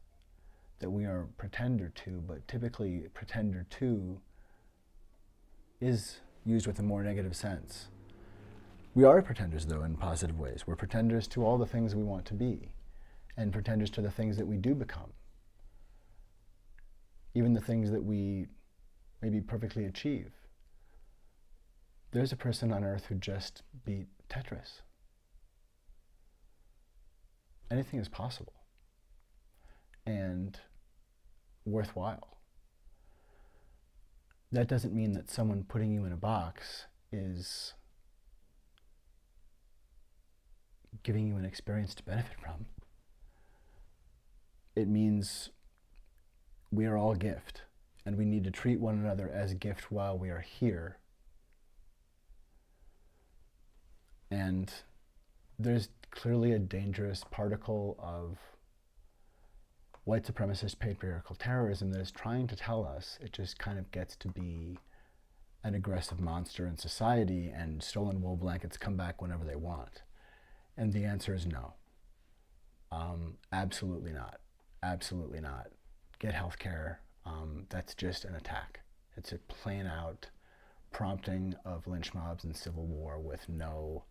that we are pretender to, but typically pretender to is used with a more negative sense. We are pretenders, though, in positive ways. We're pretenders to all the things we want to be, and pretenders to the things that we do become. Even the things that we maybe perfectly achieve. There's a person on Earth who just beat Tetris. Anything is possible and worthwhile. That doesn't mean that someone putting you in a box is giving you an experience to benefit from. It means we are all gift, and we need to treat one another as gift while we are here. And there's clearly a dangerous particle of white supremacist patriarchal terrorism that is trying to tell us it just kind of gets to be an aggressive monster in society and stolen wool blankets come back whenever they want. And the answer is no. Absolutely not. Absolutely not. Get health care. That's just an attack. It's a plain out prompting of lynch mobs and civil war with no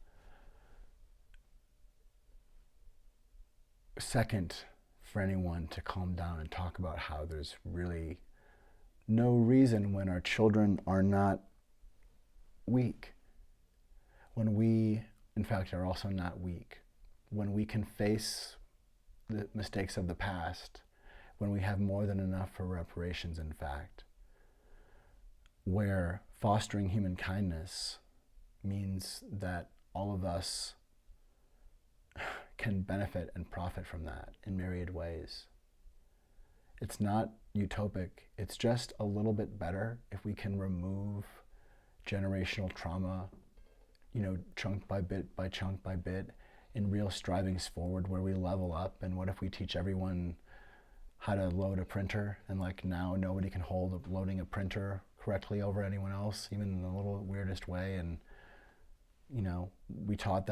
second for anyone to calm down and talk about how there's really no reason when our children are not weak. When we, in fact, are also not weak. When we can face the mistakes of the past. When we have more than enough for reparations, in fact. Where fostering human kindness means that all of us can benefit and profit from that in myriad ways. It's not utopic. It's just a little bit better if we can remove generational trauma, chunk by bit by chunk by bit, in real strivings forward where we level up? And what if we teach everyone how to load a printer, and like now nobody can hold loading a printer correctly over anyone else, even in the little weirdest way? And you know, we taught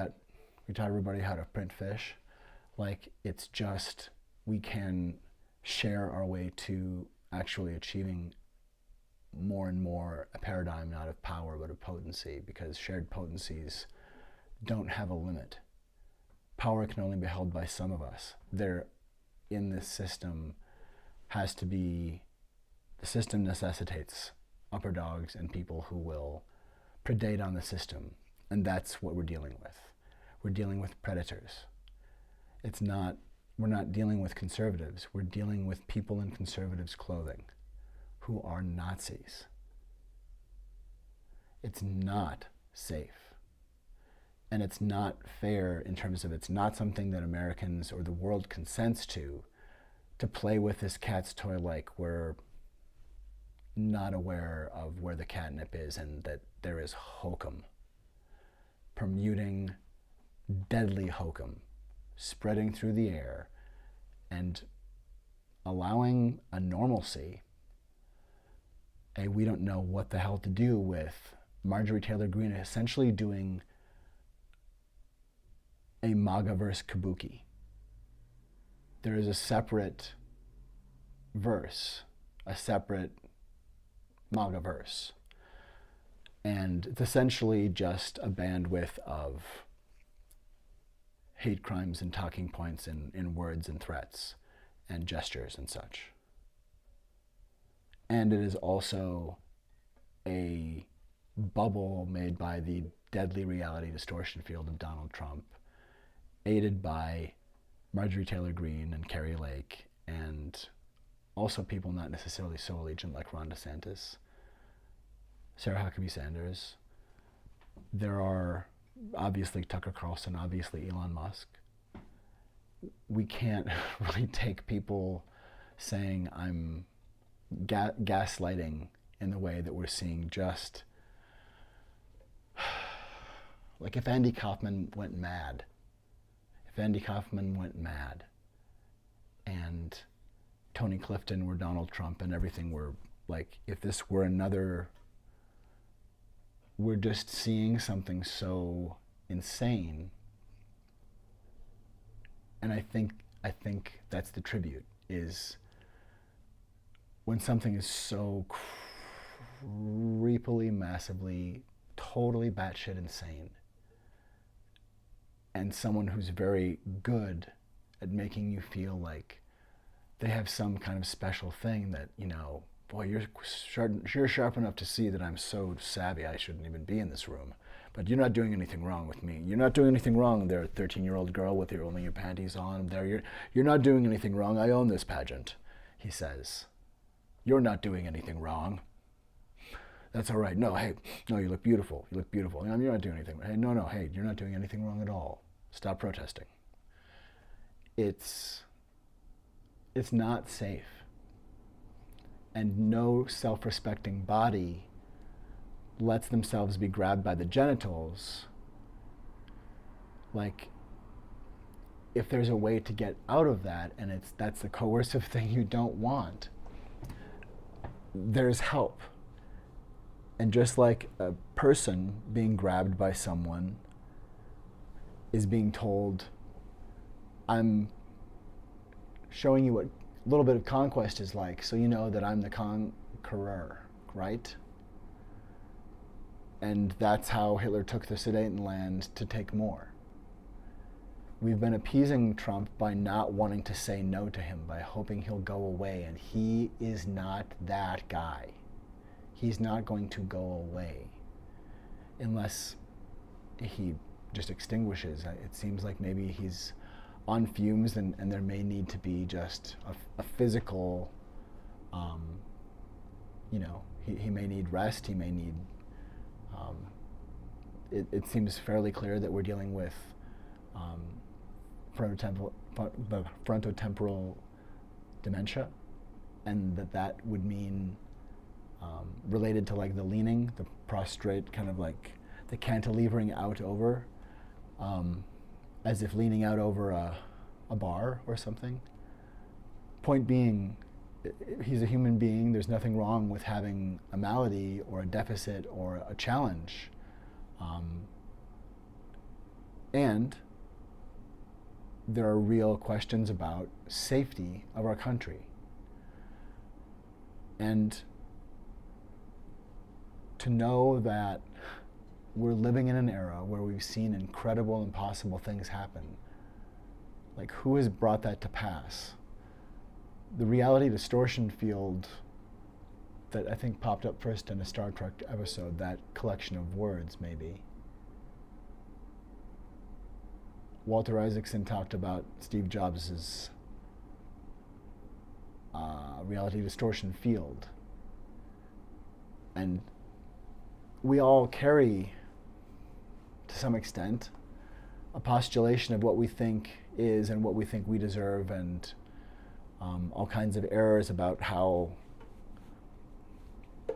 everybody how to print fish. Like, it's just, we can share our way to actually achieving more and more a paradigm not of power but of potency, because shared potencies don't have a limit. Power can only be held by some of us. There, in this system, the system necessitates upper dogs and people who will predate on the system, and that's what we're dealing with. We're dealing with predators. We're not dealing with conservatives. We're dealing with people in conservatives' clothing who are Nazis. It's not safe. And it's not fair in terms of, it's not something that Americans or the world consents to play with this cat's toy like we're not aware of where the catnip is and that there is hokum, permuting deadly hokum, spreading through the air and allowing a normalcy, we don't know what the hell to do with Marjorie Taylor Greene essentially doing a MAGA-verse kabuki. There is a separate verse, a separate MAGA verse, and it's essentially just a bandwidth of hate crimes and talking points in words and threats and gestures and such. And it is also a bubble made by the deadly reality distortion field of Donald Trump, aided by Marjorie Taylor Greene and Carrie Lake, and also people not necessarily so allegiant like Ron DeSantis, Sarah Huckabee Sanders. There are obviously Tucker Carlson, obviously Elon Musk. We can't really take people saying I'm gaslighting in the way that we're seeing just like if Andy Kaufman went mad and Tony Clifton were Donald Trump and everything were like, if this were another, we're just seeing something so insane. And I think that's the tribute, is when something is so creepily, massively, totally batshit insane, and someone who's very good at making you feel like they have some kind of special thing that, you know, boy, you're sharp enough to see that I'm so savvy I shouldn't even be in this room. But you're not doing anything wrong with me. You're not doing anything wrong there, 13-year-old girl with only your panties on. There, you're not doing anything wrong. I own this pageant, he says. You're not doing anything wrong. That's all right. No, hey, no, you look beautiful. You look beautiful. You're not doing anything. Hey, no, hey, you're not doing anything wrong at all. Stop protesting. It's not safe. And no self-respecting body lets themselves be grabbed by the genitals. Like, if there's a way to get out of that, and that's the coercive thing you don't want, there's help. And just like a person being grabbed by someone is being told, I'm showing you what a little bit of conquest is like, so you know that I'm the conqueror, right? And that's how Hitler took the Sudetenland to take more. We've been appeasing Trump by not wanting to say no to him, by hoping he'll go away, and he is not that guy. He's not going to go away unless he just extinguishes. It seems like maybe he's on fumes, and there may need to be just a physical, you know, he may need rest, he may need, it seems fairly clear that we're dealing with frontotemporal dementia, and that would mean related to like the leaning, the prostrate, kind of like the cantilevering out over. as if leaning out over a bar or something. Point being, he's a human being. There's nothing wrong with having a malady or a deficit or a challenge. And there are real questions about safety of our country. And to know that we're living in an era where we've seen incredible, impossible things happen. Like, who has brought that to pass? The reality distortion field that I think popped up first in a Star Trek episode, that collection of words, maybe. Walter Isaacson talked about Steve Jobs' reality distortion field. And we all carry, to some extent, a postulation of what we think is and what we think we deserve, and all kinds of errors about how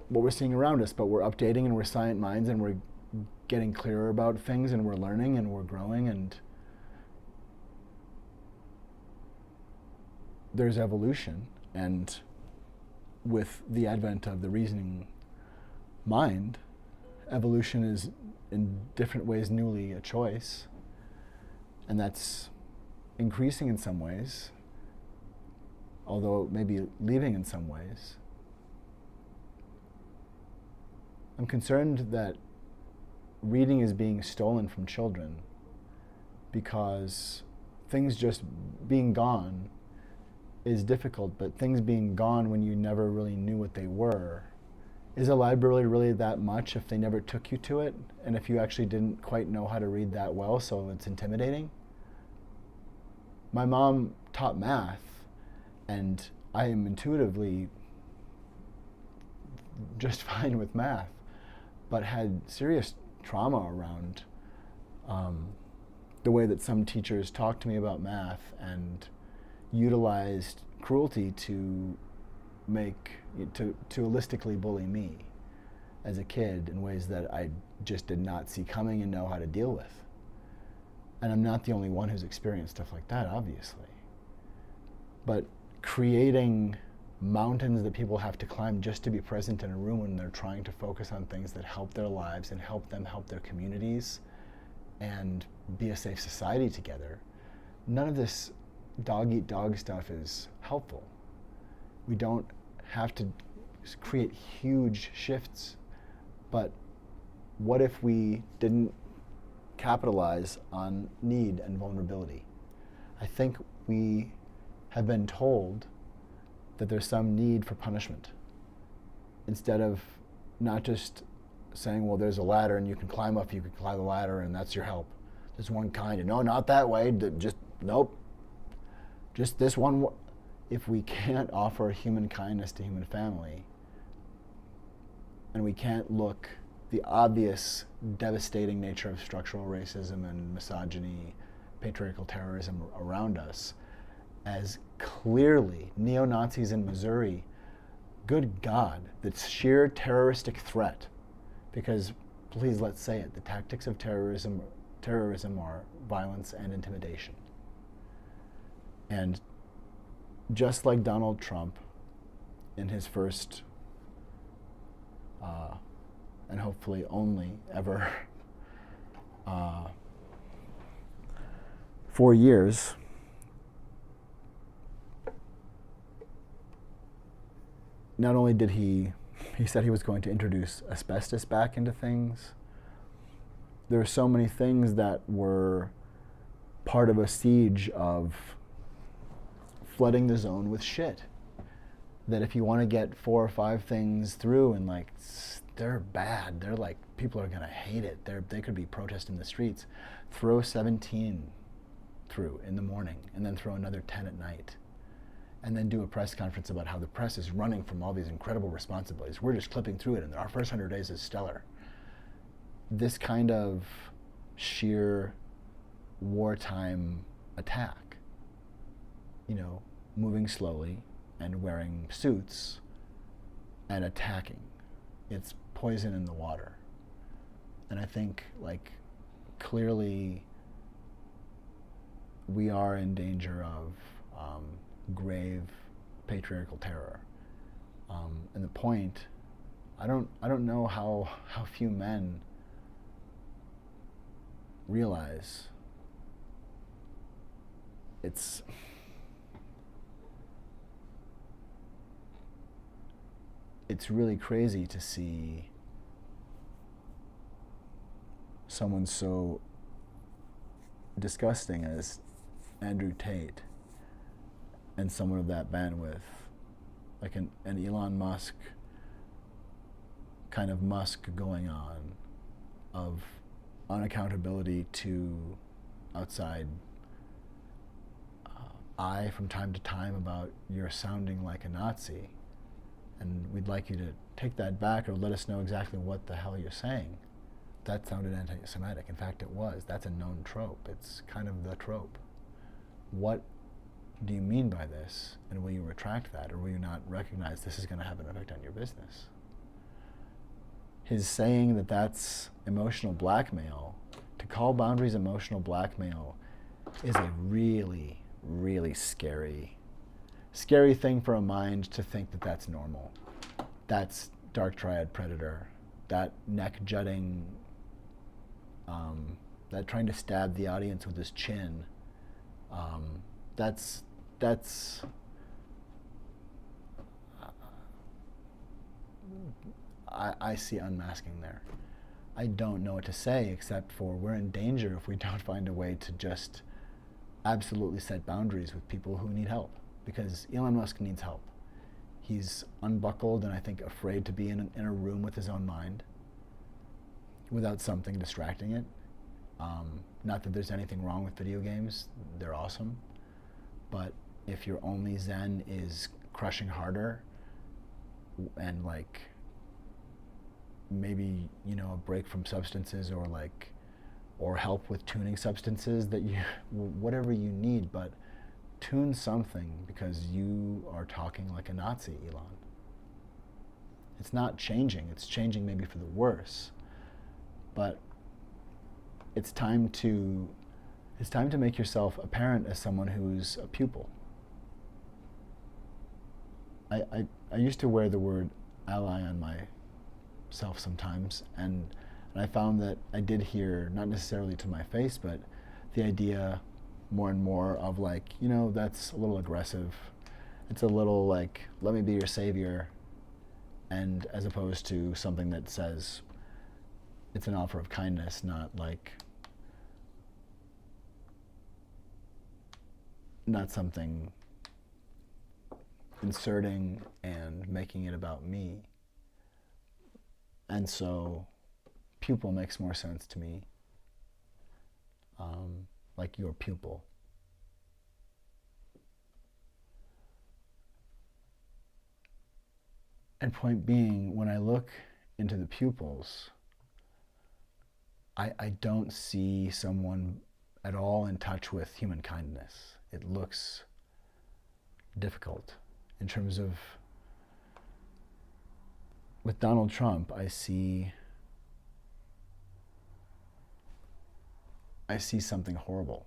what we're seeing around us, but we're updating and we're silent minds and we're getting clearer about things and we're learning and we're growing, and there's evolution. And with the advent of the reasoning mind, evolution is in different ways newly a choice, and that's increasing in some ways, although maybe leaving in some ways. I'm concerned that reading is being stolen from children because things just being gone is difficult, but things being gone when you never really knew what they were. Is a library really that much if they never took you to it, and if you actually didn't quite know how to read that well, so it's intimidating? My mom taught math, and I am intuitively just fine with math, but had serious trauma around the way that some teachers talked to me about math and utilized cruelty to holistically bully me as a kid in ways that I just did not see coming and know how to deal with. And I'm not the only one who's experienced stuff like that, obviously. But creating mountains that people have to climb just to be present in a room when they're trying to focus on things that help their lives and help them help their communities and be a safe society together, none of this dog-eat-dog stuff is helpful. We don't have to create huge shifts, but what if we didn't capitalize on need and vulnerability? I think we have been told that there's some need for punishment, instead of not just saying, well, there's a ladder and you can climb up, you can climb the ladder and that's your help. There's one kind, and no, not that way, just, nope. Just this one. If we can't offer human kindness to human family, and we can't look the obvious devastating nature of structural racism and misogyny, patriarchal terrorism around us, as clearly neo-Nazis in Missouri, good God, the sheer terroristic threat, because please let's say it, the tactics of terrorism are violence and intimidation. And just like Donald Trump in his first and hopefully only ever 4 years, not only did he said he was going to introduce asbestos back into things. There are so many things that were part of a siege of flooding the zone with shit, that if you want to get 4 or 5 things through, and like they're bad, they're like, people are gonna hate it, they could be protesting the streets, throw 17 through in the morning and then throw another 10 at night, and then do a press conference about how the press is running from all these incredible responsibilities. We're just clipping through it and our first 100 days is stellar. This kind of sheer wartime attack, you know, moving slowly and wearing suits and attacking. It's poison in the water. And I think, like, clearly we are in danger of grave patriarchal terror. And the point, I don't know how few men realize it's really crazy to see someone so disgusting as Andrew Tate and someone of that bandwidth, like an Elon Musk kind of Musk going on of unaccountability to outside eye from time to time about you're sounding like a Nazi, and we'd like you to take that back or let us know exactly what the hell you're saying. That sounded anti-Semitic. In fact, it was. That's a known trope. It's kind of the trope. What do you mean by this? And will you retract that, or will you not recognize this is going to have an effect on your business? His saying that that's emotional blackmail, to call boundaries emotional blackmail, is a really, really scary thing for a mind to think that that's normal. That's dark triad predator, that neck jutting, that trying to stab the audience with his chin. That's I see unmasking there. I don't know what to say except for we're in danger if we don't find a way to just absolutely set boundaries with people who need help, because Elon Musk needs help. He's unbuckled and I think afraid to be in a room with his own mind without something distracting it. Not that there's anything wrong with video games, they're awesome, but if your only zen is crushing harder and like maybe, you know, a break from substances or help with tuning substances, that you, whatever you need, but tune something, because you are talking like a Nazi, Elon. It's not changing. It's changing maybe for the worse, but it's time to make yourself apparent as someone who's a pupil. I used to wear the word ally on myself sometimes, and I found that I did hear, not necessarily to my face, but the idea more and more of like, you know, that's a little aggressive. It's a little like, let me be your savior, and as opposed to something that says it's an offer of kindness, not like, not something inserting and making it about me. And so pupil makes more sense to me, like your pupil. And point being, when I look into the pupils, I don't see someone at all in touch with human kindness. It looks difficult in terms of, with Donald Trump, I see something horrible.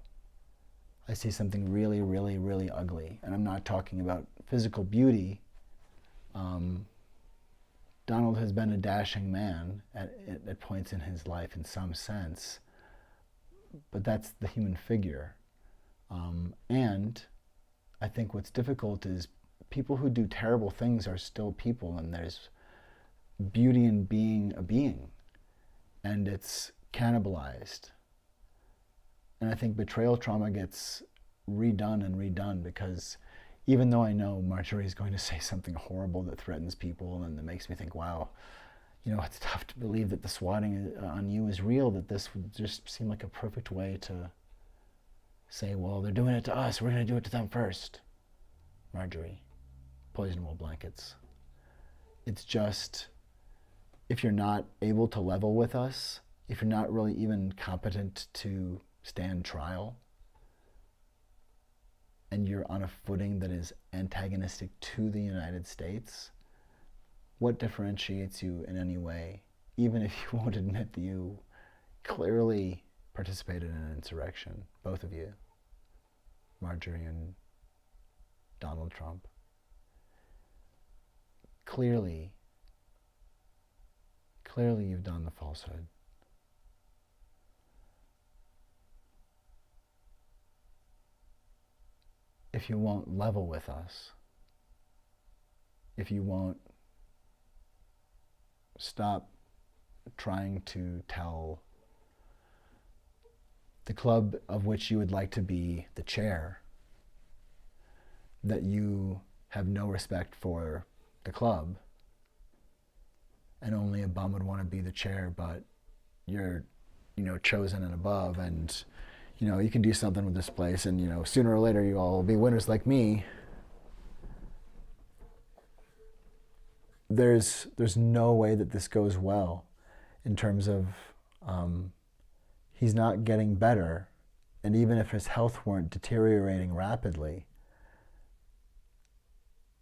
I see something really, really, really ugly. And I'm not talking about physical beauty. Donald has been a dashing man at points in his life in some sense, but that's the human figure. And I think what's difficult is people who do terrible things are still people, and there's beauty in being a being, and it's cannibalized. And I think betrayal trauma gets redone and redone, because even though I know Marjorie is going to say something horrible that threatens people and that makes me think, wow, you know, it's tough to believe that the swatting on you is real, that this would just seem like a perfect way to say, well, they're doing it to us, we're going to do it to them first. Marjorie, poison wool blankets. It's just, if you're not able to level with us, if you're not really even competent to stand trial, and you're on a footing that is antagonistic to the United States, what differentiates you in any way, even if you won't admit that you clearly participated in an insurrection, both of you? Marjorie and Donald Trump. Clearly you've done the falsehood. If you won't level with us, if you won't stop trying to tell the club of which you would like to be the chair that you have no respect for the club, and only a bum would want to be the chair, but you're, chosen and above, and, you can do something with this place, and, sooner or later you all will be winners like me. There's no way that this goes well in terms of he's not getting better, and even if his health weren't deteriorating rapidly,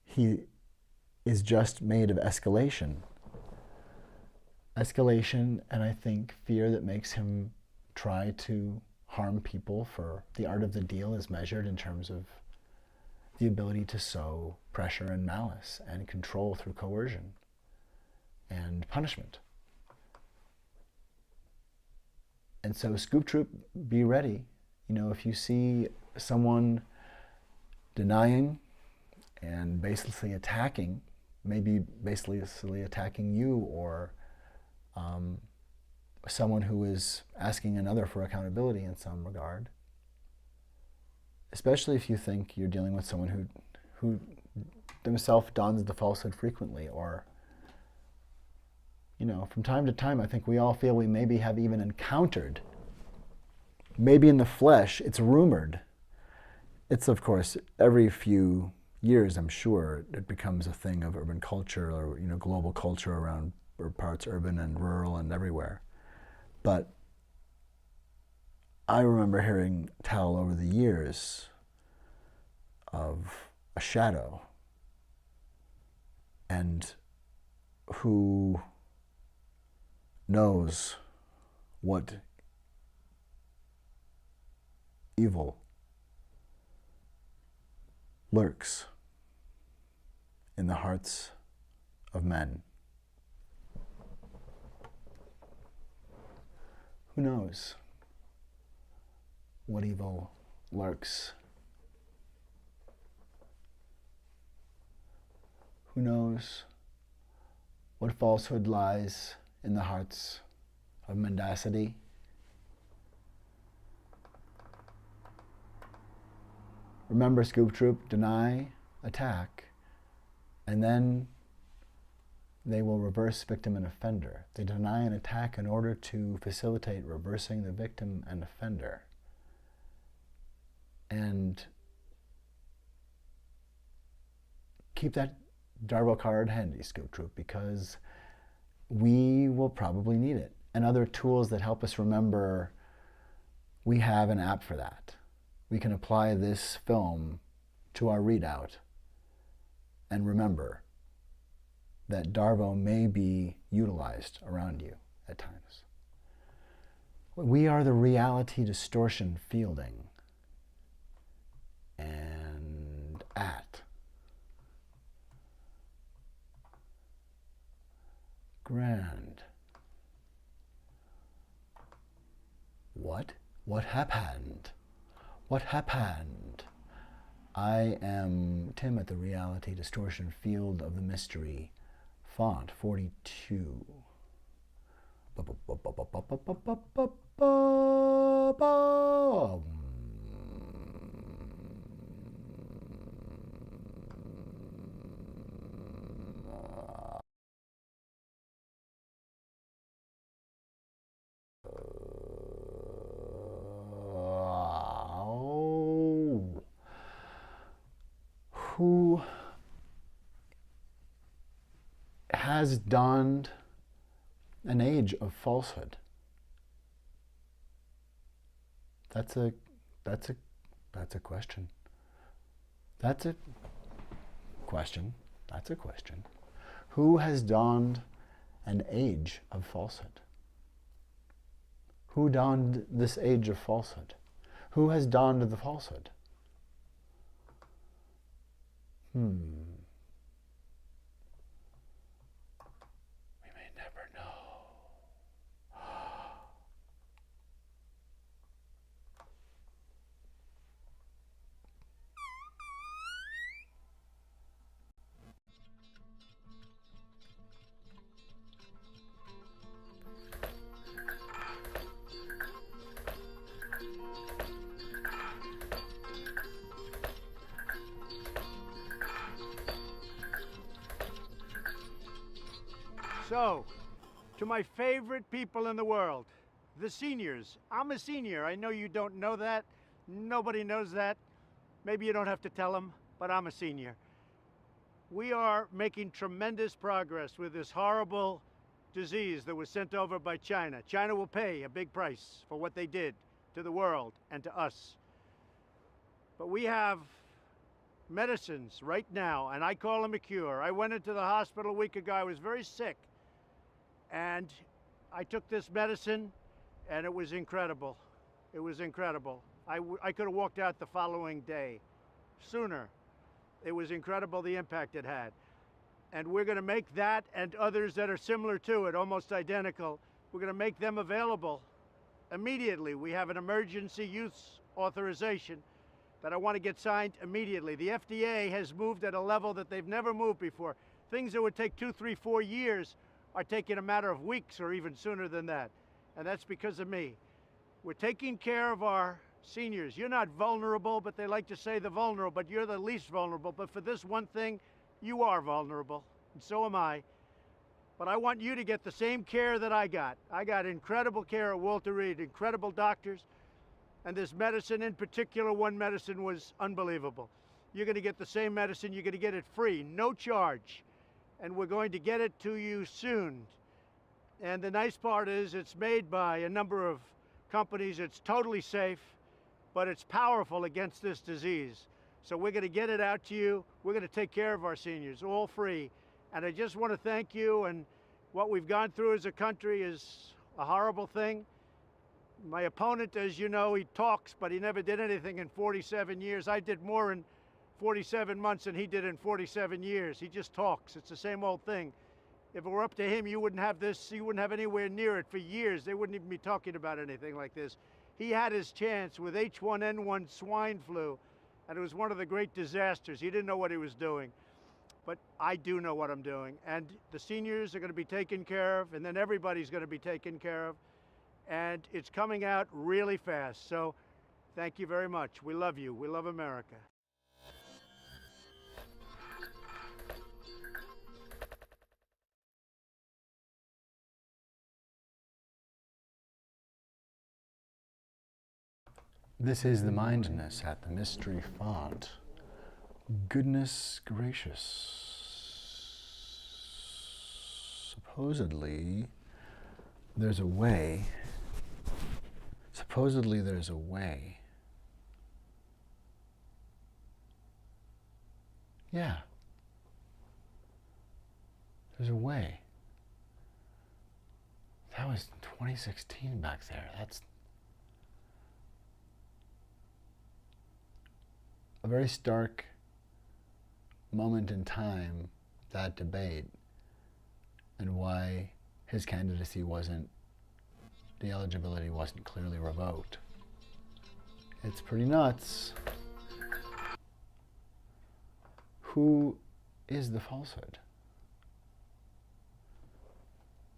he is just made of escalation. Escalation, and I think fear that makes him try to harm people, for the art of the deal is measured in terms of the ability to sow pressure and malice and control through coercion and punishment. And so, Scoop Troop, be ready. If you see someone denying and basically attacking, maybe basically attacking you, or someone who is asking another for accountability in some regard, especially if you think you're dealing with someone who themselves dons the falsehood frequently, or, from time to time, I think we all feel we maybe have even encountered, maybe in the flesh, it's rumored. It's, of course, every few years, I'm sure, it becomes a thing of urban culture, or, global culture around parts urban and rural and everywhere. But I remember hearing tell over the years of a shadow, and who knows what evil lurks in the hearts of men. Who knows what evil lurks? Who knows what falsehood lies in the hearts of mendacity? Remember, Scoop Troop, deny, attack, and then they will reverse victim and offender. They deny and attack in order to facilitate reversing the victim and offender. And keep that Darvo card handy, Scoop Troop, because we will probably need it. And other tools that help us remember, we have an app for that. We can apply this film to our readout and remember that Darvo may be utilized around you at times. We are the reality distortion fielding and at grand. What? What happened? What happened? I am Tim at the reality distortion field of the mystery. Font 42. Who has donned an age of falsehood? That's a question. That's a question. That's a question. Who has donned an age of falsehood? Who donned this age of falsehood? Who has donned the falsehood? We may never know. So, to my favorite people in the world, the seniors. I'm a senior. I know you don't know that. Nobody knows that. Maybe you don't have to tell them, but I'm a senior. We are making tremendous progress with this horrible disease that was sent over by China. China will pay a big price for what they did to the world and to us. But we have medicines right now, and I call them a cure. I went into the hospital a week ago. I was very sick. And I took this medicine, and it was incredible. It was incredible. I could have walked out the following day, sooner. It was incredible the impact it had. And we're going to make that and others that are similar to it, almost identical, we're going to make them available immediately. We have an emergency use authorization that I want to get signed immediately. The FDA has moved at a level that they've never moved before. Things that would take 2, 3, 4 years are taking a matter of weeks or even sooner than that. And that's because of me. We're taking care of our seniors. You're not vulnerable, but they like to say the vulnerable, but you're the least vulnerable. But for this one thing, you are vulnerable, and so am I. But I want you to get the same care that I got. I got incredible care at Walter Reed, incredible doctors, and this medicine in particular, one medicine was unbelievable. You're gonna get the same medicine, you're gonna get it free, no charge. And we're going to get it to you soon. And the nice part is it's made by a number of companies. It's totally safe, but it's powerful against this disease. So we're going to get it out to you. We're going to take care of our seniors, all free. And I just want to thank you. And what we've gone through as a country is a horrible thing. My opponent, as you know, he talks, but he never did anything in 47 years. I did more in 47 months than he did in 47 years. He just talks. It's the same old thing. If it were up to him, you wouldn't have this, you wouldn't have anywhere near it for years. They wouldn't even be talking about anything like this. He had his chance with H1N1 swine flu, and it was one of the great disasters. He didn't know what he was doing. But I do know what I'm doing. And the seniors are going to be taken care of, and then everybody's going to be taken care of. And it's coming out really fast. So thank you very much. We love you. We love America. This is the Mindness at the Mystery Font. Goodness gracious. Supposedly, there's a way. Yeah. There's a way. That was 2016 back there. That's a very stark moment in time, that debate, and why his candidacy the eligibility wasn't clearly revoked. It's pretty nuts. Who is the falsehood?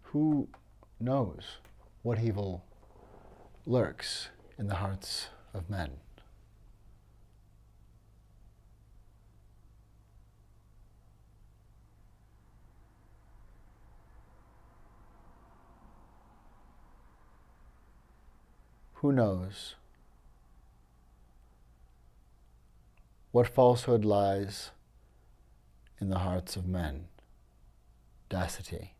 Who knows what evil lurks in the hearts of men? Who knows what falsehood lies in the hearts of men? Audacity.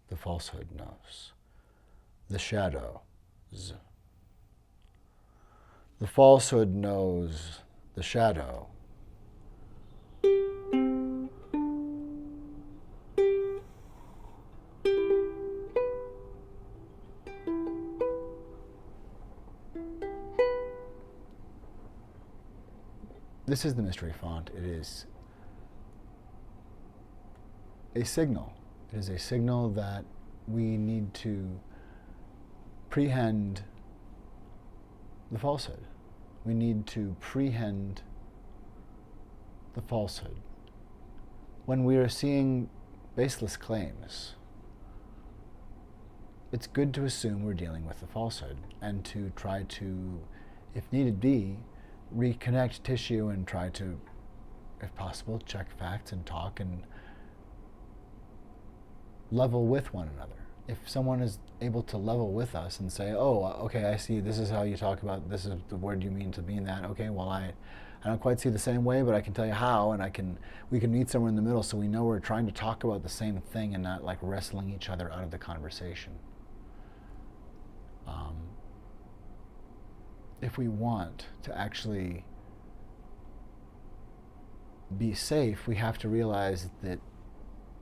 The falsehood knows. The shadows. The falsehood knows the shadow. this is the mystery font. It is a signal. It is a signal that we need to prehend the falsehood. We need to prehend the falsehood. When we are seeing baseless claims, it's good to assume we're dealing with the falsehood and to try to, if needed be, reconnect tissue and try to, if possible, check facts and talk and level with one another. If someone is able to level with us and say, oh, okay, I see, this is how you talk about, this is the word you mean to mean that, okay, well, I don't quite see the same way, but I can tell you how, and we can meet somewhere in the middle so we know we're trying to talk about the same thing and not like wrestling each other out of the conversation. If we want to actually be safe, we have to realize that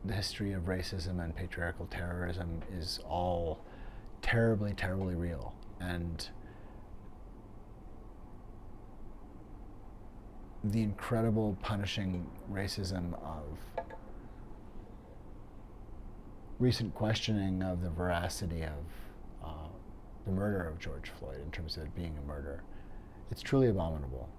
the history of racism and patriarchal terrorism is all terribly, terribly real. And the incredible punishing racism of recent questioning of the veracity of the murder of George Floyd in terms of it being a murder, it's truly abominable.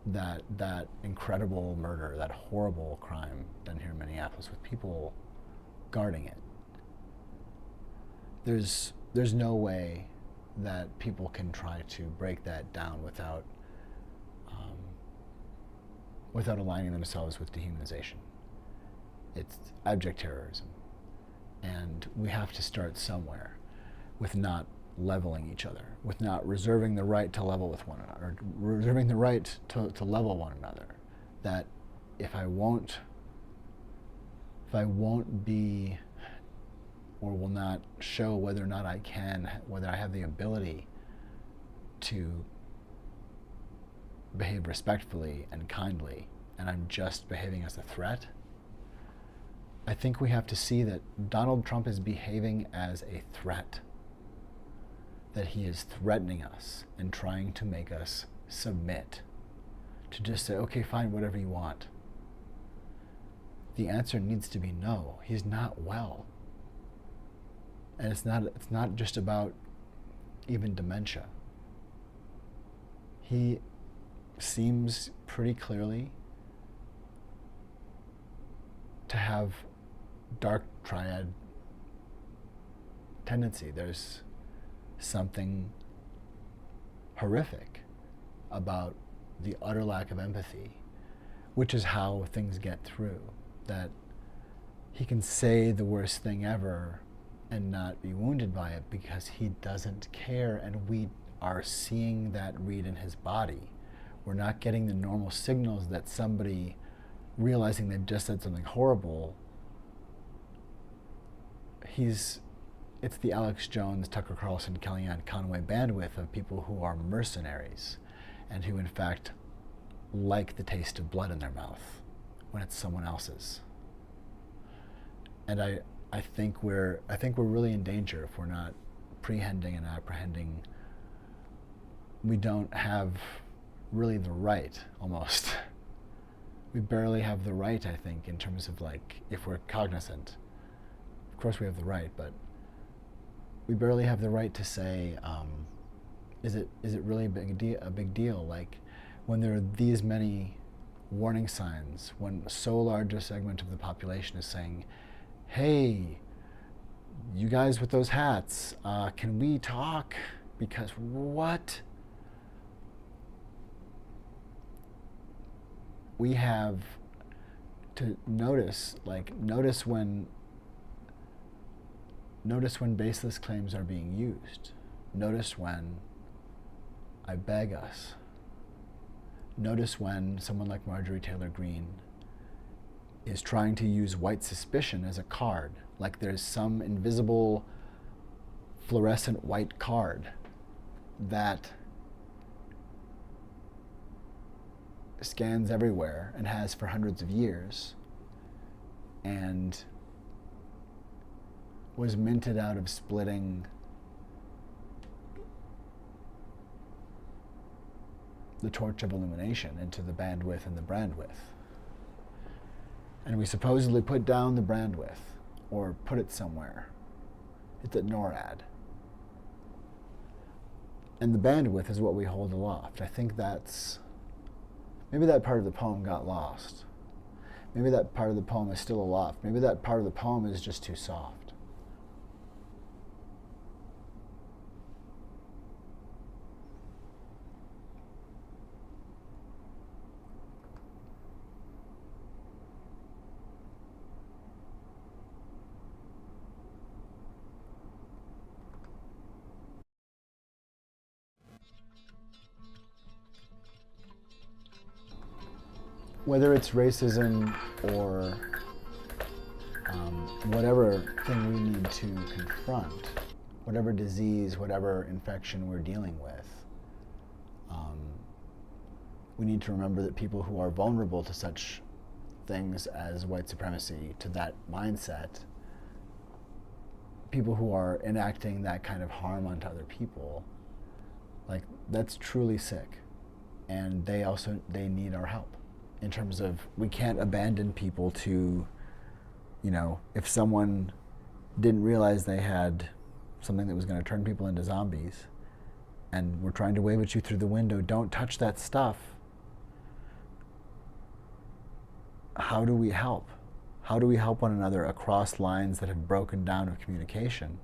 That incredible murder, that horrible crime done here in Minneapolis with people guarding it. There's no way that people can try to break that down without aligning themselves with dehumanization. It's abject terrorism. And we have to start somewhere with not leveling each other, with not reserving the right to level with one another, or reserving the right to level one another. That if I won't be or will not show whether or not I can, whether I have the ability to behave respectfully and kindly, and I'm just behaving as a threat, I think we have to see that Donald Trump is behaving as a threat, that he is threatening us and trying to make us submit, to just say, okay, fine, whatever you want. The answer needs to be no. He's not well. And it's not just about even dementia. He seems pretty clearly to have dark triad tendency. There's something horrific about the utter lack of empathy, which is how things get through. That he can say the worst thing ever and not be wounded by it because he doesn't care, and we are seeing that read in his body. We're not getting the normal signals that somebody realizing they've just said something horrible. It's the Alex Jones, Tucker Carlson, Kellyanne Conway bandwidth of people who are mercenaries and who in fact like the taste of blood in their mouth when it's someone else's. And I think we're really in danger if we're not prehending and apprehending. We don't have really the right, almost. We barely have the right, I think, in terms of like, if we're cognizant. Of course we have the right, but we barely have the right to say, is it really a big deal? Like, when there are these many warning signs, when so large a segment of the population is saying, hey, you guys with those hats, can we talk? Because what? We have to notice when baseless claims are being used. Notice when, I beg us, notice when someone like Marjorie Taylor Greene is trying to use white suspicion as a card, like there's some invisible fluorescent white card that scans everywhere and has for hundreds of years and was minted out of splitting the torch of illumination into the bandwidth and the brandwidth. And we supposedly put down the brandwidth or put it somewhere. It's at NORAD. And the bandwidth is what we hold aloft. I think maybe that part of the poem got lost. Maybe that part of the poem is still aloft. Maybe that part of the poem is just too soft. Whether it's racism or whatever thing we need to confront, whatever disease, whatever infection we're dealing with, we need to remember that people who are vulnerable to such things as white supremacy, to that mindset, people who are enacting that kind of harm onto other people, like, that's truly sick. And they need our help. In terms of, we can't abandon people to, if someone didn't realize they had something that was going to turn people into zombies, and we're trying to wave at you through the window, don't touch that stuff. How do we help? How do we help one another across lines that have broken down of communication?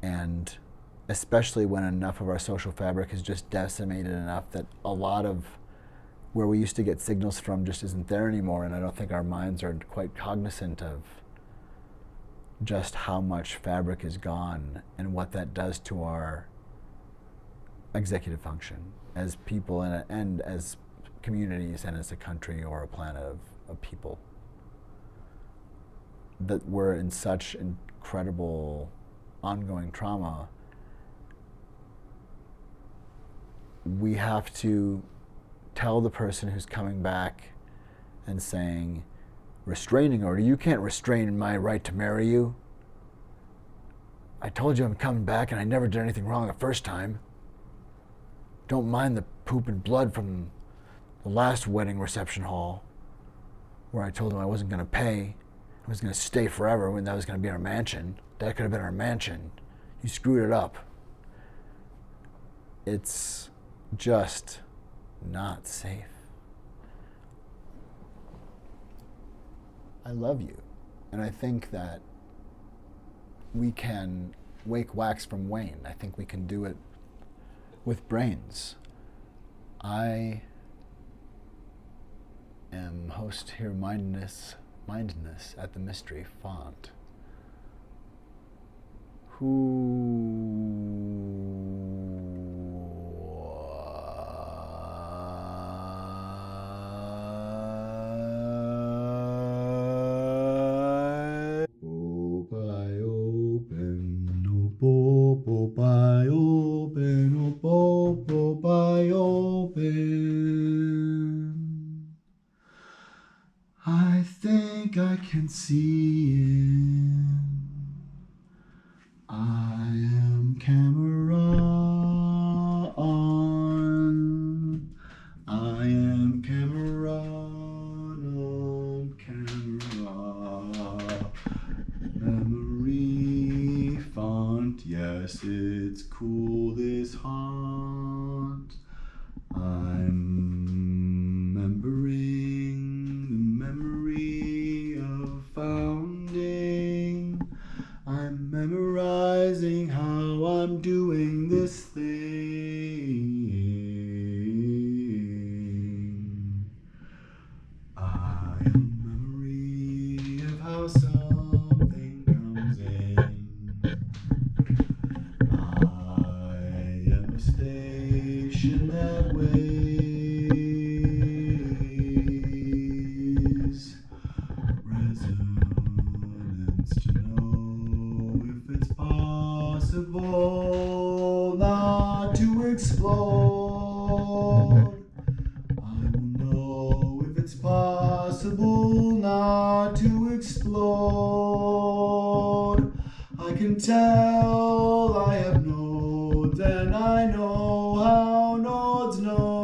And especially when enough of our social fabric is just decimated enough that a lot of where we used to get signals from just isn't there anymore, and I don't think our minds are quite cognizant of just how much fabric is gone and what that does to our executive function as people and as communities and as a country or a planet of people. That we're in such incredible ongoing trauma, we have to tell the person who's coming back and saying, restraining order, you can't restrain my right to marry you. I told you I'm coming back and I never did anything wrong the first time. Don't mind the poop and blood from the last wedding reception hall where I told him I wasn't going to pay. I was going to stay forever when that was going to be our mansion. That could have been our mansion. You screwed it up. It's just not safe. I love you. And I think that we can wake wax from wane. I think we can do it with brains. I am host here, Mindness at the Mystery Font. I think I can see it. I am Cameron. I am Cameron on camera. Memory font, yes, it's cool, this haunt. I'm remembering the memory of founding. I'm memorizing how I'm doing this thing. I am memory of how something comes in. I am a station that weighs resonance to know if it's possible not to explode. I will know if it's possible not to explode. I can tell I have nodes and I know how nodes know.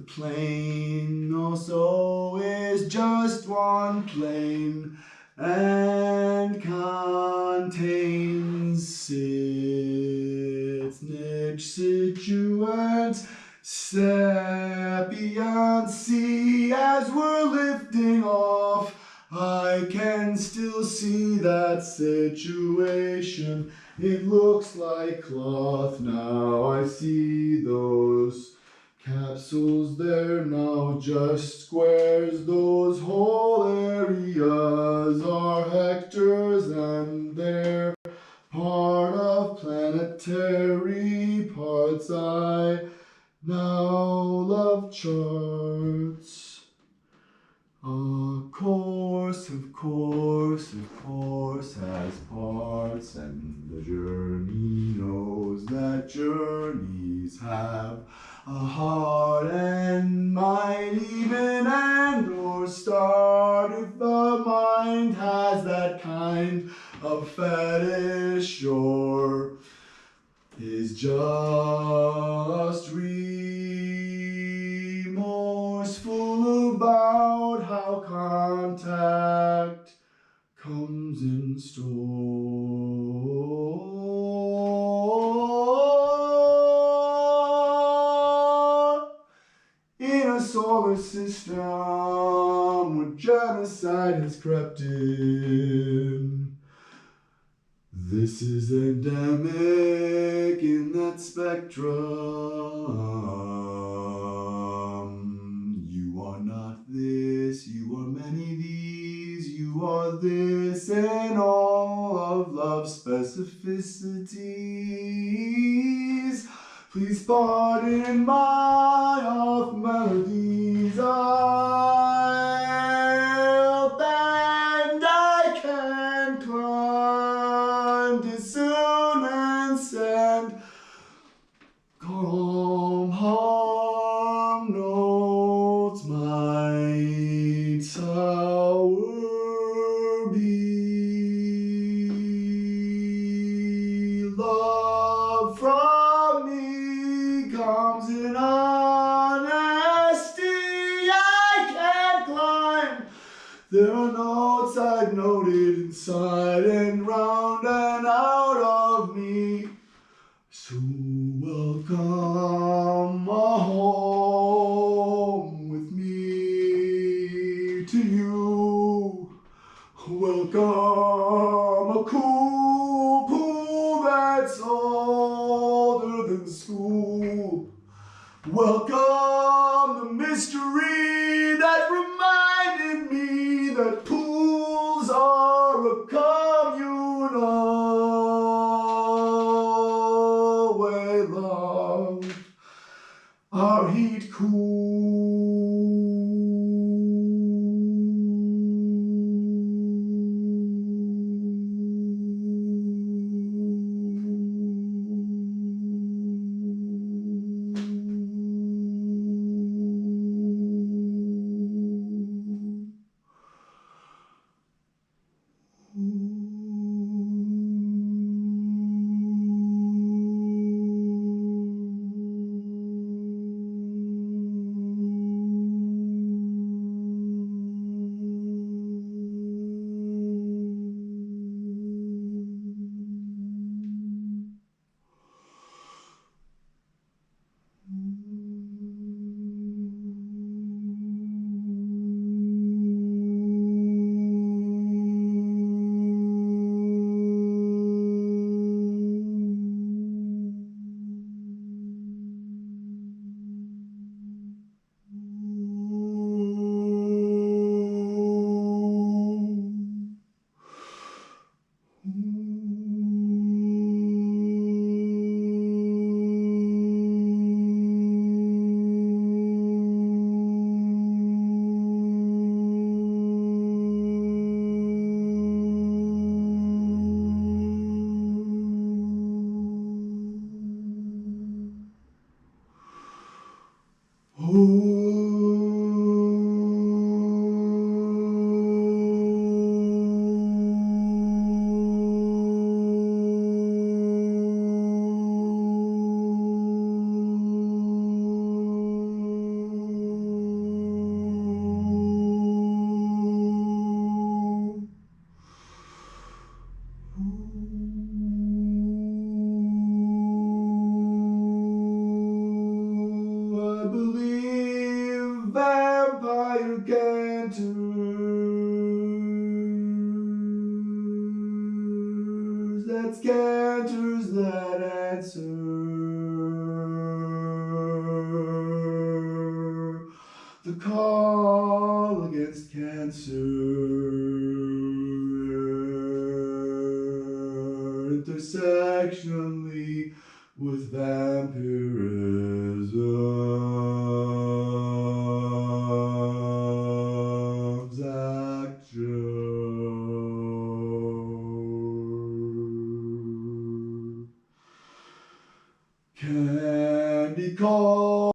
plane also is just one plane and contains ethnic situants, sapient. See, as we're lifting off, I can still see that situation. It looks like cloth now. I see those capsules there now, just squares. Those whole areas are hectares, and they're part of planetary parts. I now love charts. Of course, has parts, and the journey knows that journeys have a heart and might even end or start if the mind has that kind of fetish, or is just remorseful about how contact comes in store. In a solar system where genocide has crept in, this is endemic in that spectrum. You are not this, you are many these, you are this, and all of love's specificities. Please pardon my off melodies. I'll bend, I can climb, dissonance and calm harm notes. My tower be. Love from me comes in honesty. I can't climb. There are notes I've noted inside and round and out of me. So welcome home with me to you. Welcome a cool pool that's older than school. Welcome the mystery that reminded me that pools are a communal vampire canters, that's canters that answer the call against cancer. Intersectionally with vampirism's action. Candy call.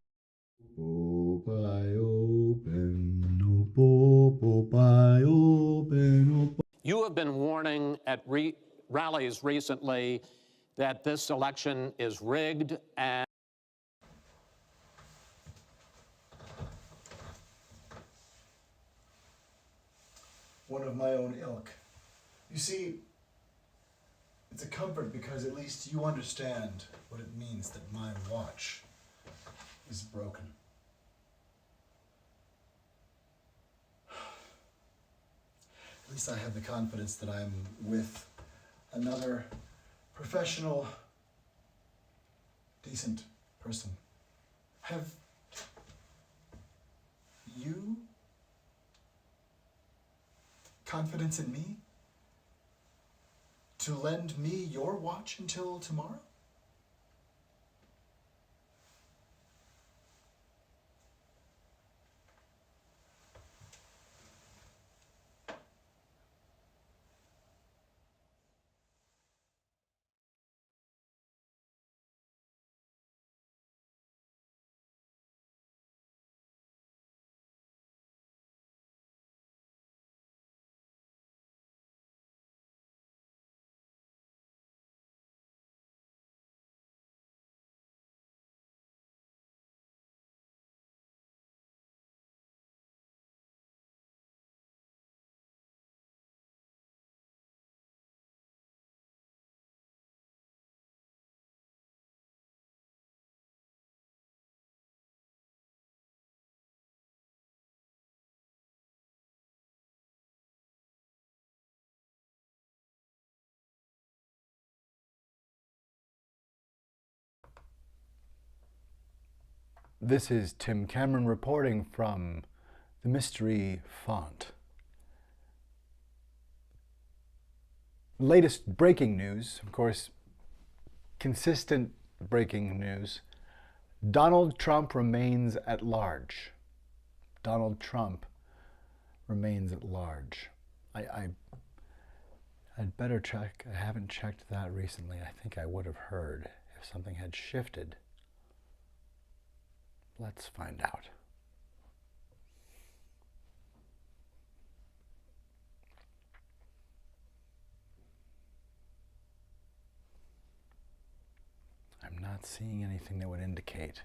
Popeye open, oh Popeye open, oh. You have been warning at rallies recently that this election is rigged and One of my own ilk. You see, it's a comfort because at least you understand what it means that my watch is broken. At least I have the confidence that I'm with another professional, decent person. Have you confidence in me to lend me your watch until tomorrow? This is Tim Cameron reporting from the Mystery Font. Latest breaking news, of course, consistent breaking news. Donald Trump remains at large. Donald Trump remains at large. I'd better check. I haven't checked that recently. I think I would have heard if something had shifted. Let's find out. I'm not seeing anything that would indicate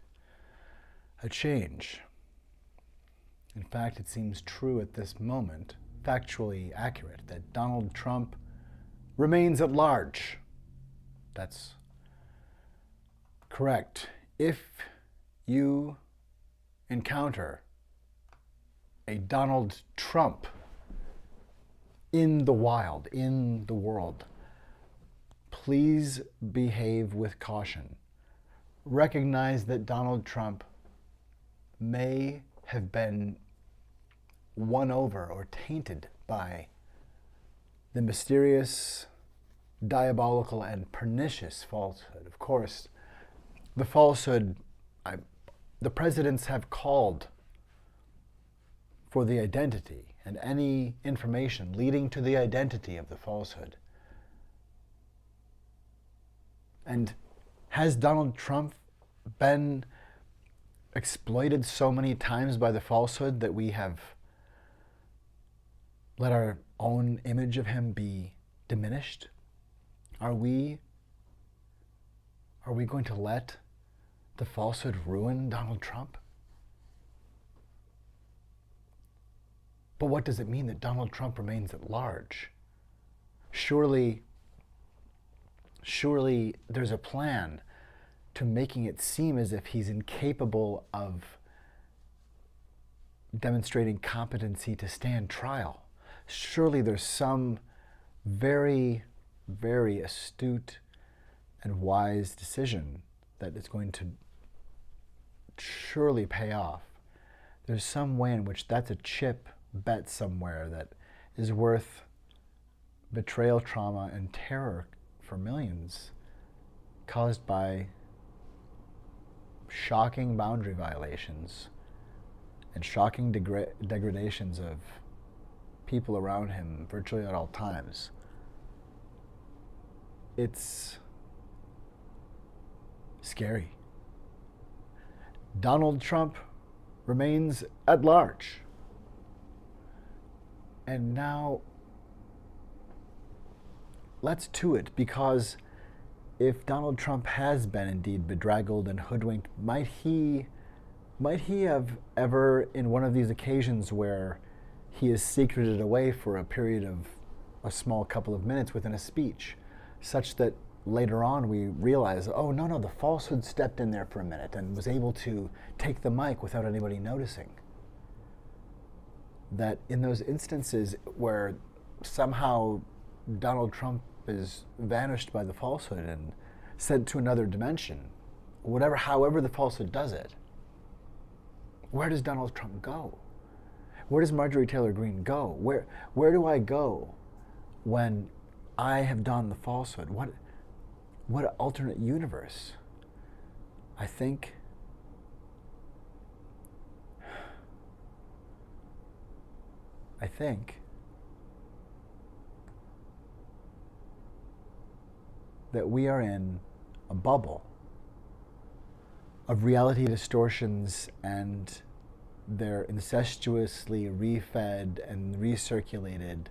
a change. In fact, it seems true at this moment, factually accurate, that Donald Trump remains at large. That's correct. If you encounter a Donald Trump in the wild, in the world, please behave with caution. Recognize that Donald Trump may have been won over or tainted by the mysterious, diabolical, and pernicious falsehood. Of course, the falsehood, the presidents have called for the identity and any information leading to the identity of the falsehood. And has Donald Trump been exploited so many times by the falsehood that we have let our own image of him be diminished? Are we going to let the falsehood ruin Donald Trump? But what does it mean that Donald Trump remains at large? Surely there's a plan to making it seem as if he's incapable of demonstrating competency to stand trial. Surely there's some very, very astute and wise decision that is going to surely pay off. There's some way in which that's a chip bet somewhere that is worth betrayal, trauma, and terror for millions caused by shocking boundary violations and shocking degradations of people around him virtually at all times. It's scary. Donald Trump remains at large. And now, let's to it, because if Donald Trump has been indeed bedraggled and hoodwinked, might he have ever, in one of these occasions where he is secreted away for a period of a small couple of minutes within a speech, such that later on we realize, oh, no, the falsehood stepped in there for a minute and was able to take the mic without anybody noticing. That in those instances where somehow Donald Trump is vanished by the falsehood and sent to another dimension, however the falsehood does it, where does Donald Trump go? Where does Marjorie Taylor Greene go? Where do I go when I have done the falsehood? What alternate universe? I think that we are in a bubble of reality distortions and their incestuously refed and recirculated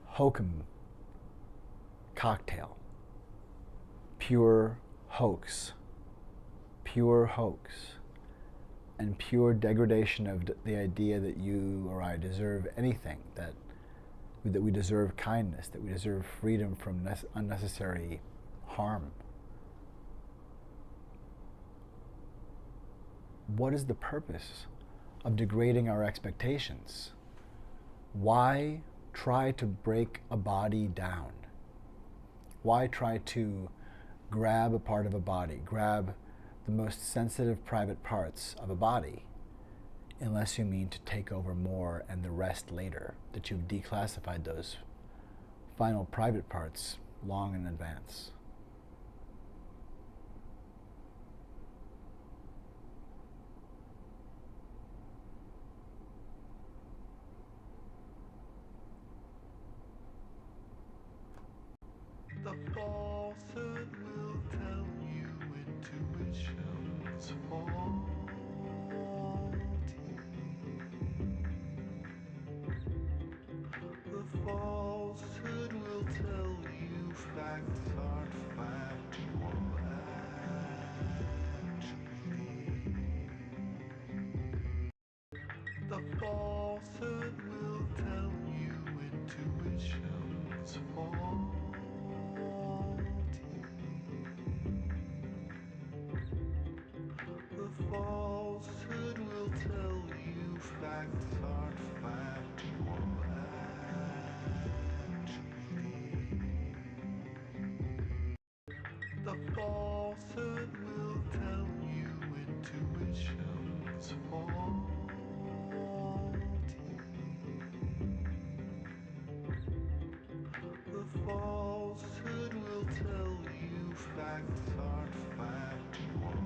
hokum cocktail. Pure hoax, and pure degradation of the idea that you or I deserve anything, that we deserve kindness, that we deserve freedom from unnecessary harm. What is the purpose of degrading our expectations? Why try to break a body down? Why try to grab a part of a body, grab the most sensitive private parts of a body, unless you mean to take over more and the rest later, that you've declassified those final private parts long in advance? The falsehood will tell you intuition's faulty. The falsehood will tell you facts aren't factual actually. The falsehood will tell you intuition's faulty. The falsehood will tell you facts aren't factual actually. The falsehood will tell you intuition's faulty. The falsehood will tell you facts aren't factual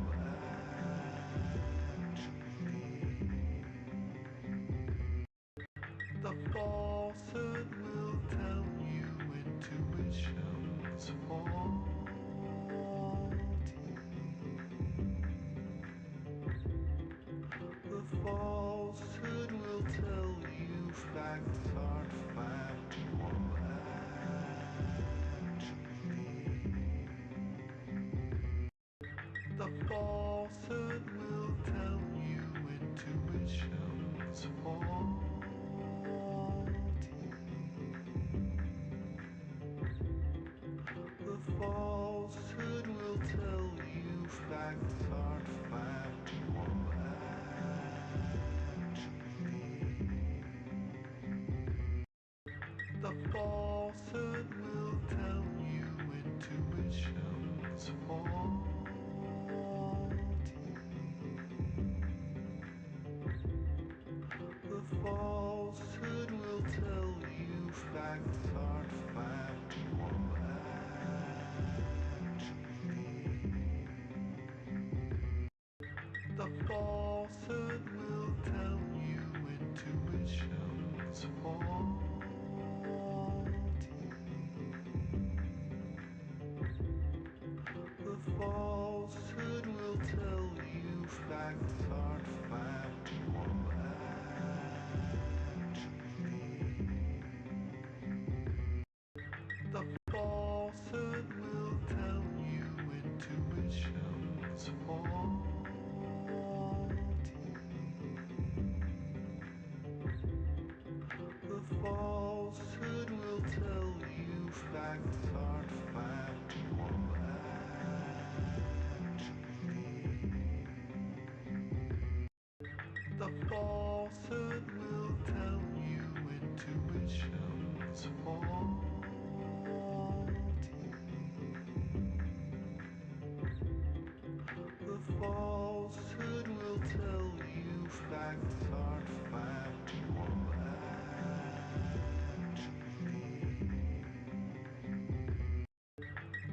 actually. The falsehood will tell you intuition's faulty. The falsehood will tell you facts aren't factual actually. The falsehood will tell you intuition's faulty. The falsehood The falsehood will tell you facts are factual. The falsehood will tell you intuition's faulty. The falsehood will tell you facts are factual. The falsehood will tell you intuition's faulty. The falsehood will tell you facts are factual.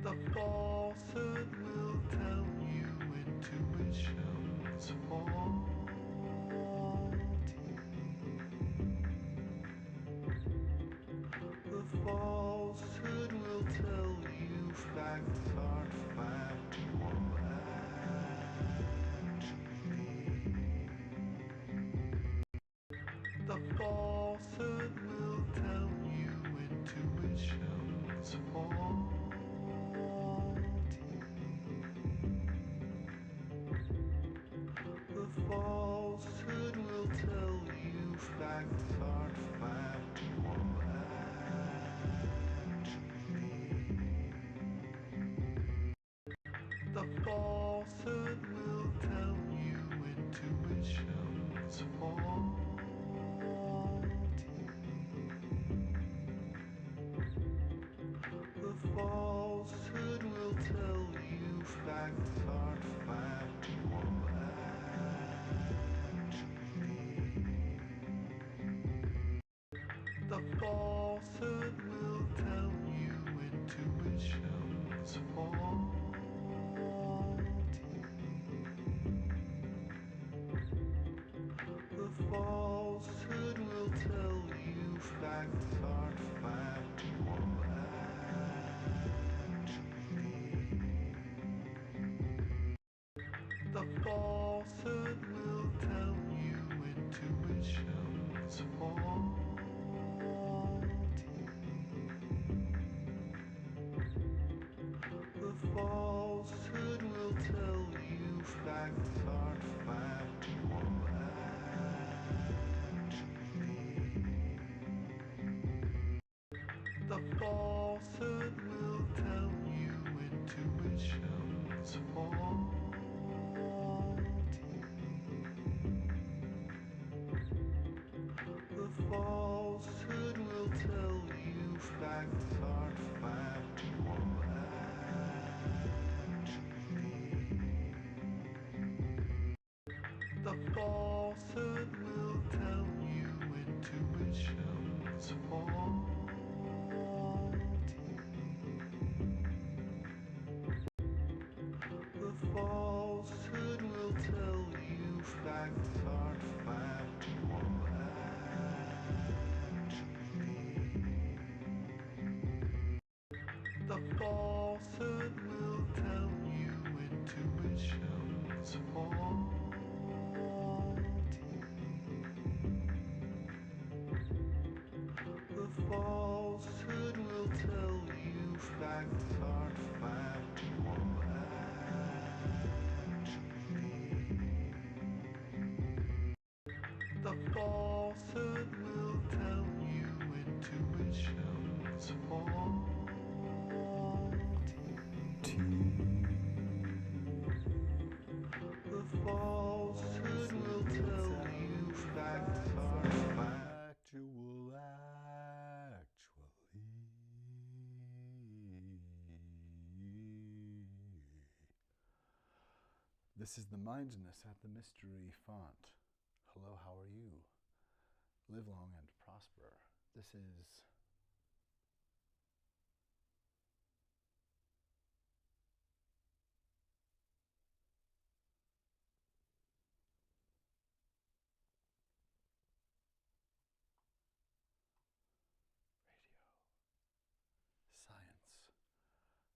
The falsehood will tell you intuition's faulty. The falsehood will tell you facts are factual. The falsehood will tell you intuition's faulty. The falsehood will tell you facts are factual. The falsehood will tell you intuition's faulty. The falsehood will tell you facts are factual. The falsehood will tell you intuition's faulty. The falsehood will tell you facts are factual. The falsehood will tell you intuition's faulty. The falsehood will tell you facts are factual. The falsehood will tell you intuition's faulty. The falsehood will tell you facts are factual. The falsehood will tell you intuition's faulty. The falsehood will tell you facts are factual. The falsehood will tell you intuition's faulty. The falsehood will tell you facts are factual. The falsehood will tell you intuition's faulty. The falsehood will tell you facts are factual, actually. This is the Mindness at the Mystery font. Hello, how are you? Live long and prosper. This is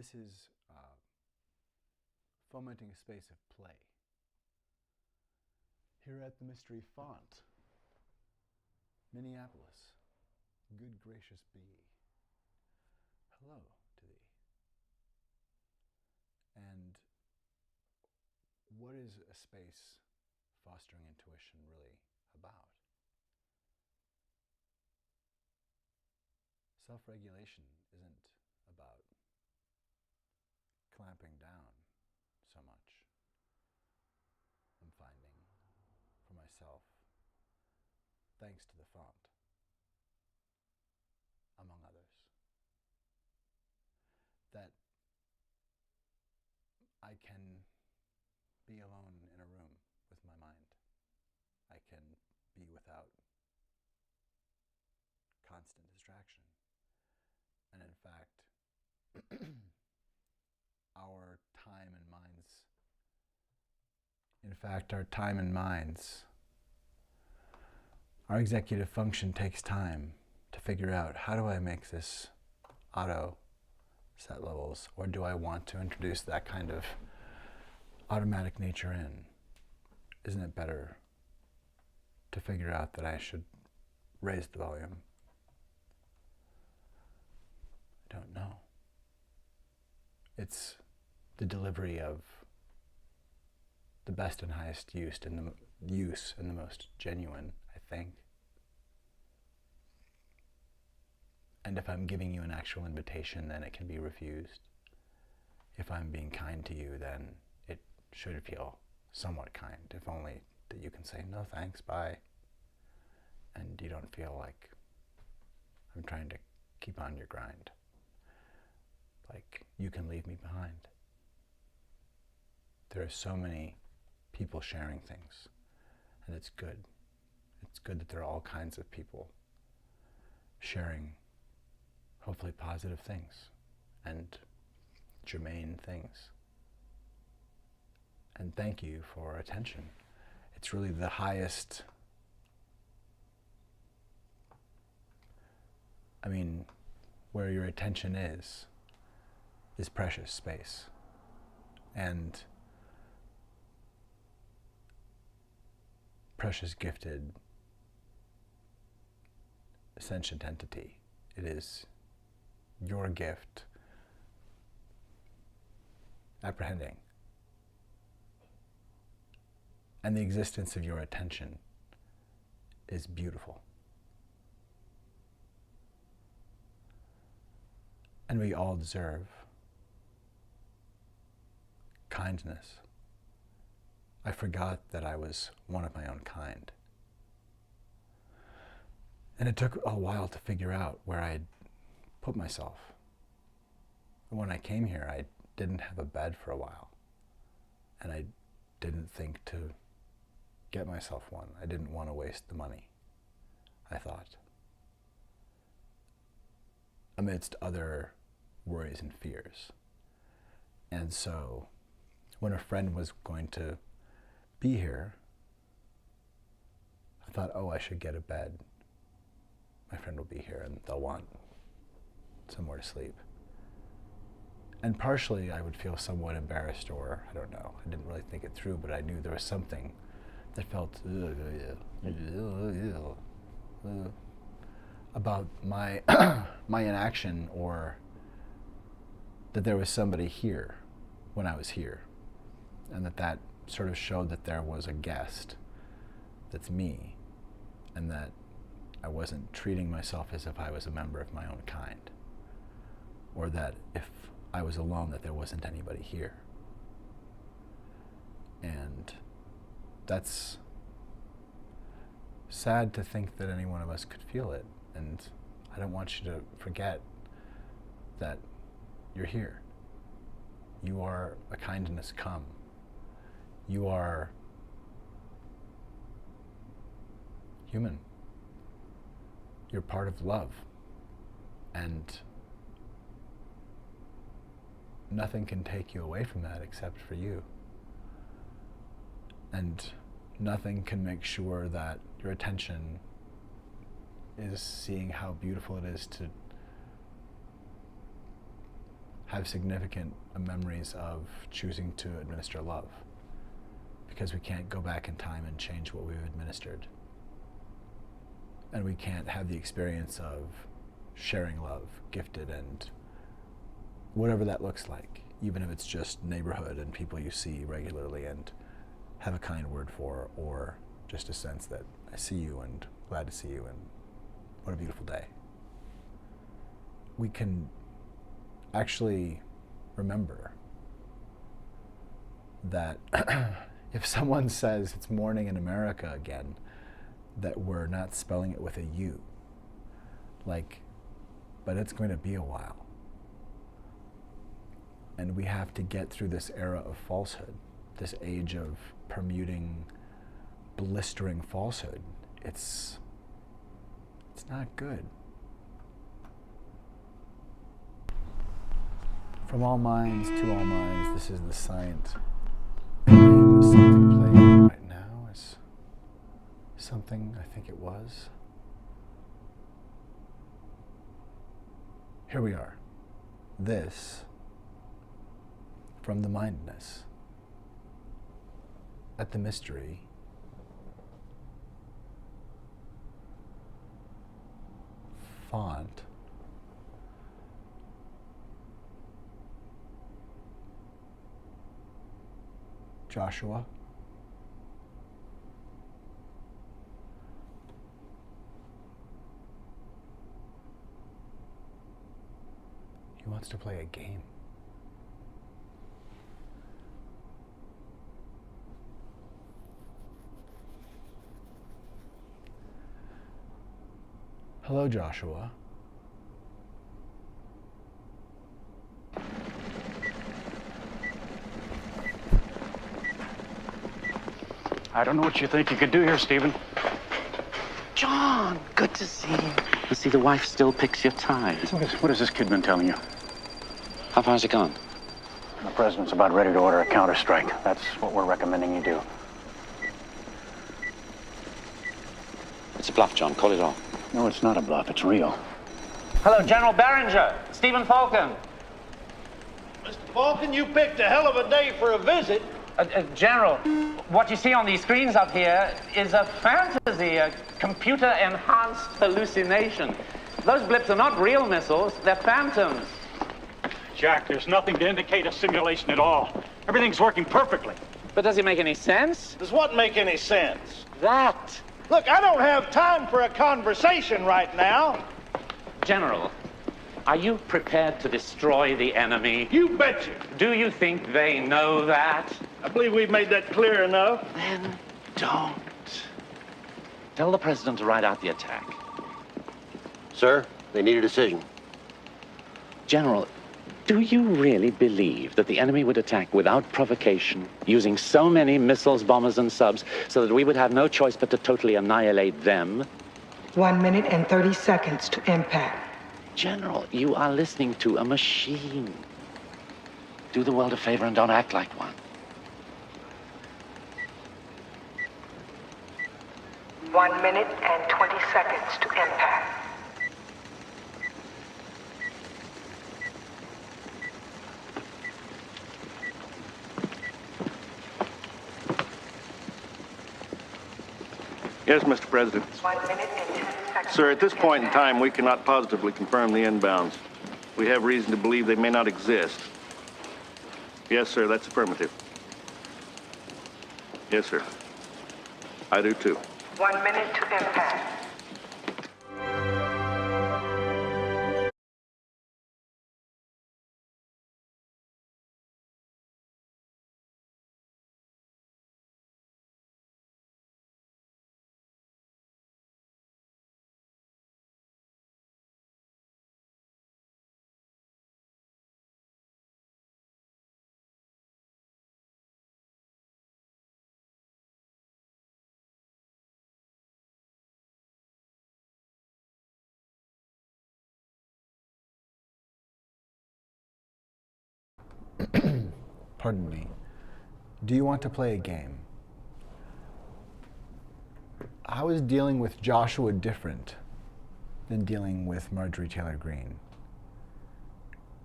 This is fomenting a space of play. Here at the Mystery Font, Minneapolis, good gracious bee, hello to thee. And what is a space fostering intuition really about? Self-regulation isn't about clamping down so much. I'm finding for myself, thanks to the font, among others, that I can be alone in a room with my mind. I can be without constant distraction. And in fact, our time and minds, our executive function takes time to figure out, how do I make this auto set levels, or do I want to introduce that kind of automatic nature in? Isn't it better to figure out that I should raise the volume? I don't know. It's the delivery of the best and highest use and the most genuine, I think. And if I'm giving you an actual invitation, then it can be refused. If I'm being kind to you, then it should feel somewhat kind, if only that you can say, no thanks, bye. And you don't feel like I'm trying to keep on your grind. Like you can leave me behind. There are so many people sharing things, and it's good. It's good that there are all kinds of people sharing hopefully positive things and germane things. And thank you for attention. It's really the highest, where your attention is precious space. And precious gifted sentient entity. It is your gift apprehending. And the existence of your attention is beautiful. And we all deserve kindness. I forgot that I was one of my own kind. And it took a while to figure out where I'd put myself. When I came here, I didn't have a bed for a while. And I didn't think to get myself one. I didn't want to waste the money, I thought, amidst other worries and fears. And so when a friend was going to be here, I thought, oh, I should get a bed. My friend will be here and they'll want somewhere to sleep. And partially I would feel somewhat embarrassed, or I don't know, I didn't really think it through, but I knew there was something that felt about my my inaction, or that there was somebody here when I was here, and that sort of showed that there was a guest that's me, and that I wasn't treating myself as if I was a member of my own kind, or that if I was alone, that there wasn't anybody here. And that's sad to think that any one of us could feel it, and I don't want you to forget that you're here. You are a kindness come. You are human. You're part of love, and nothing can take you away from that except for you. And nothing can make sure that your attention is seeing how beautiful it is to have significant memories of choosing to administer love, because we can't go back in time and change what we've administered. And we can't have the experience of sharing love, gifted, and whatever that looks like, even if it's just neighborhood and people you see regularly and have a kind word for, or just a sense that I see you and glad to see you and what a beautiful day. We can actually remember that if someone says it's morning in America again, that we're not spelling it with a U. Like, but it's going to be a while. And we have to get through this era of falsehood, this age of permuting, blistering falsehood. It's not good. From all minds to all minds, this is the Scient. Something playing right now is something, I think it was. Here we are. This from the Mindness at the Mystery font. Joshua. He wants to play a game. Hello, Joshua. I don't know what you think you could do here, Stephen. John, good to see you. You see, the wife still picks your ties. What has this kid been telling you? How far's it gone? The president's about ready to order a counterstrike. That's what we're recommending you do. It's a bluff, John. Call it off. No, it's not a bluff. It's real. Hello, General Barringer. Stephen Falcon. Mr. Falcon, you picked a hell of a day for a visit. General, what you see on these screens up here is a fantasy, a computer-enhanced hallucination. Those blips are not real missiles, they're phantoms. Jack, there's nothing to indicate a simulation at all. Everything's working perfectly. But does it make any sense? Does what make any sense? That. Look, I don't have time for a conversation right now. General, are you prepared to destroy the enemy? You betcha. Do you think they know that? I believe we've made that clear enough. Then don't. Tell the president to ride out the attack. Sir, they need a decision. General, do you really believe that the enemy would attack without provocation, using so many missiles, bombers, and subs, so that we would have no choice but to totally annihilate them? 1 minute and 30 seconds to impact. General, you are listening to a machine. Do the world a favor and don't act like one. 1 minute and 20 seconds to impact. Yes, Mr. President. 1 minute and 10 seconds. Sir, at this point in time, we cannot positively confirm the inbounds. We have reason to believe they may not exist. Yes, sir, that's affirmative. Yes, sir. I do too. 1 minute to impact. Pardon me. Do you want to play a game? How is dealing with Joshua different than dealing with Marjorie Taylor Greene?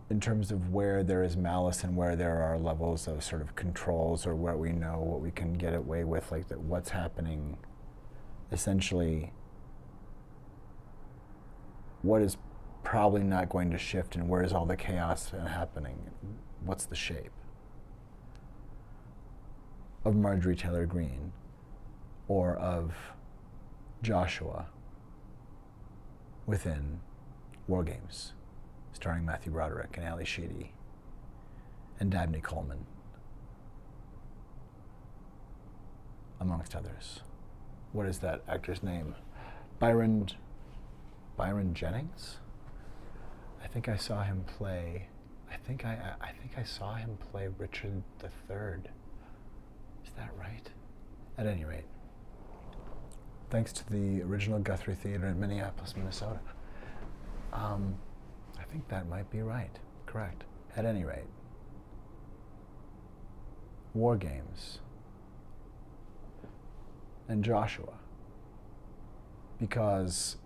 in terms of where there is malice and where there are levels of sort of controls, or where we know what we can get away with, like that what's happening, essentially what is probably not going to shift, and where is all the chaos happening? What's the shape of Marjorie Taylor Greene or of Joshua within War Games, starring Matthew Broderick and Ali Sheedy and Dabney Coleman, amongst others. What is that actor's name? Byron Jennings? I think I saw him play. I think I saw him play Richard III. Is that right? At any rate, thanks to the original Guthrie Theater in Minneapolis, Minnesota. I think that might be right. Correct. At any rate, War Games and Joshua, because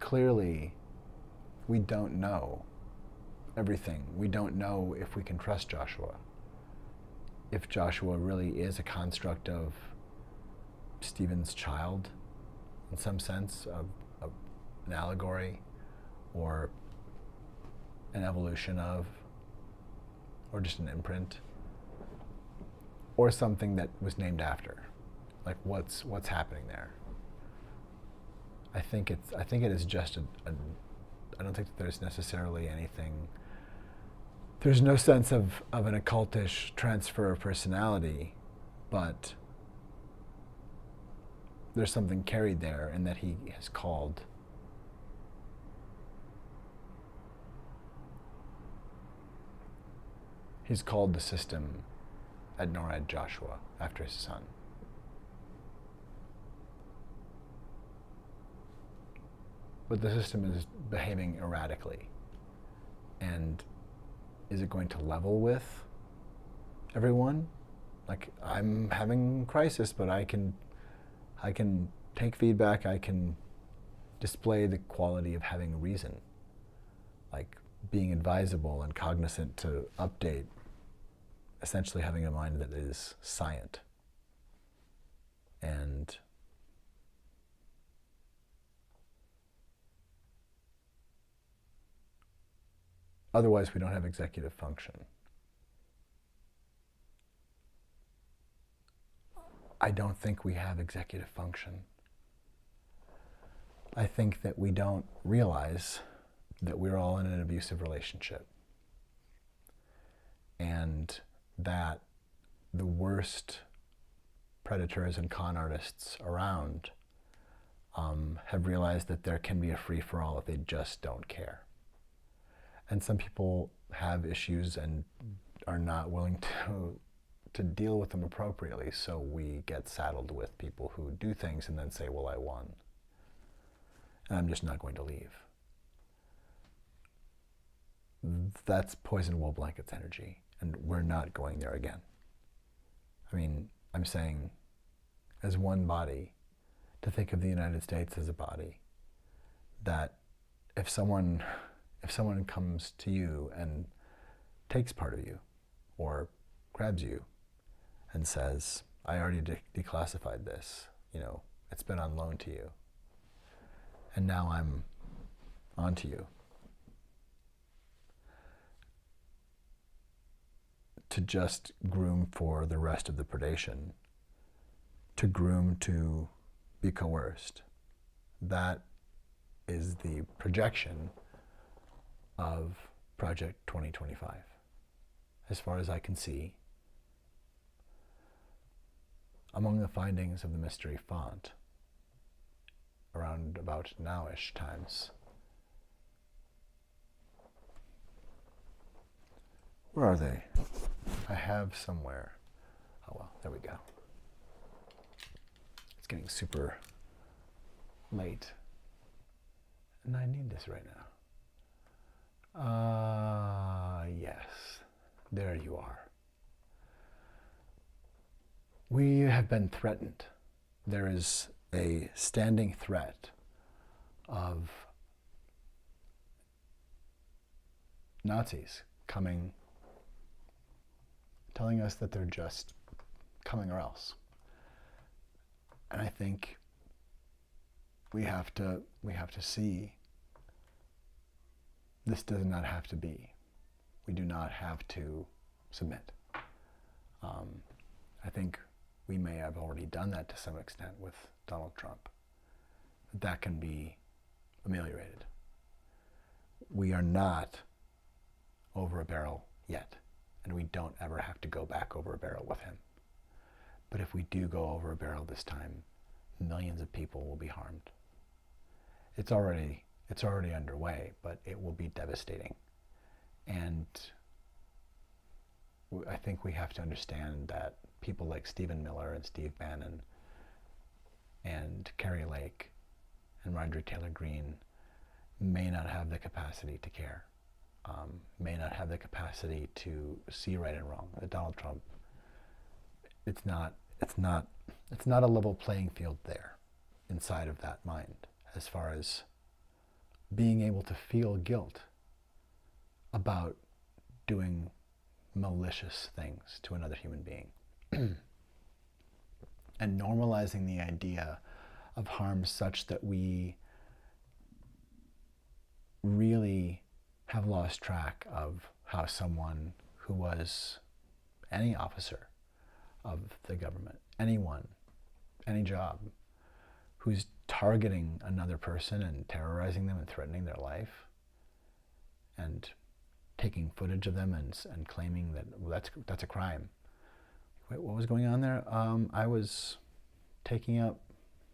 clearly we don't know everything. We don't know if we can trust Joshua, if Joshua really is a construct of Stephen's child, in some sense, of an allegory, or an evolution of, or just an imprint, or something that was named after. Like what's happening there? I think it is just I don't think that there's necessarily anything. There's no sense of an occultish transfer of personality, but there's something carried there, in that he has called the system at NORAD Joshua after his son. But the system is behaving erratically. And is it going to level with everyone? Like, I'm having crisis, but I can take feedback, I can display the quality of having reason, like being advisable and cognizant to update, essentially having a mind that is scient. And otherwise we don't have executive function. I don't think we have executive function. I think that we don't realize that we're all in an abusive relationship, and that the worst predators and con artists around have realized that there can be a free-for-all if they just don't care. And some people have issues and are not willing to deal with them appropriately, so we get saddled with people who do things and then say, well, I won, and I'm just not going to leave. That's poison wool blankets energy, and we're not going there again. I mean, I'm saying, as one body, to think of the United States as a body, that if someone comes to you and takes part of you, or grabs you and says, I already declassified this, it's been on loan to you, and now I'm on to you, to just groom for the rest of the predation, to groom to be coerced. That is the projection of Project 2025, as far as I can see. Among the findings of the mystery font, around about now-ish times, where are they? I have somewhere. Oh well, there we go. It's getting super late, and I need this right now. Yes, there you are. We have been threatened. There is a standing threat of Nazis coming, telling us that they're just coming or else. And I think we have to see this does not have to be. We do not have to submit. I think we may have already done that to some extent with Donald Trump. That can be ameliorated. We are not over a barrel yet, and we don't ever have to go back over a barrel with him. But if we do go over a barrel this time, millions of people will be harmed. It's already underway, but it will be devastating. And I think we have to understand that people like Stephen Miller and Steve Bannon and Kari Lake and Marjorie Taylor Greene may not have the capacity to care, may not have the capacity to see right and wrong. That Donald Trump, it's not a level playing field there inside of that mind as far as being able to feel guilt about doing malicious things to another human being. And normalizing the idea of harm such that we really have lost track of how someone who was any officer of the government, anyone, any job, who's targeting another person and terrorizing them and threatening their life and taking footage of them and claiming that, well, that's a crime. Wait, what was going on there? I was taking up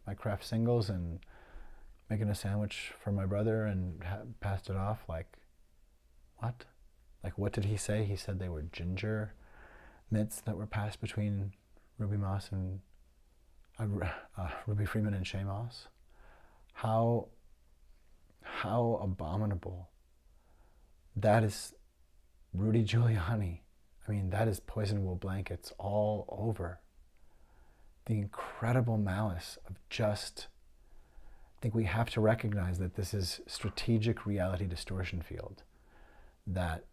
my craft singles and making a sandwich for my brother and passed it off. Like, what? Like, what did he say? He said they were ginger mitts that were passed between Ruby Moss and Ruby Freeman and Shay Moss. How abominable. That is Rudy Giuliani. I mean, that is poison wool blankets all over. The incredible malice of just, I think we have to recognize that this is strategic reality distortion field. That,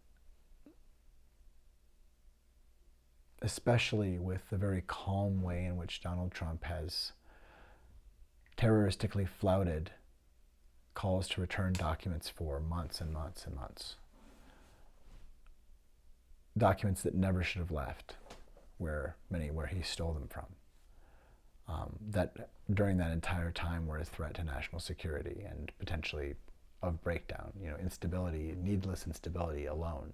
especially with the very calm way in which Donald Trump has terroristically flouted calls to return documents for months and months and months. Documents that never should have left, where he stole them from. That during that entire time were a threat to national security and potentially of breakdown, instability, needless instability alone.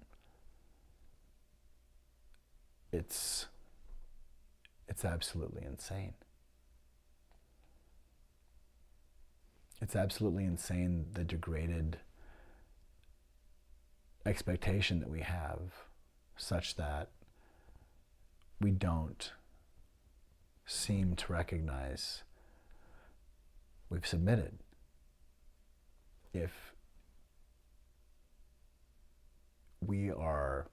It's absolutely insane. It's absolutely insane, the degraded expectation that we have, such that we don't seem to recognize we've submitted. If we are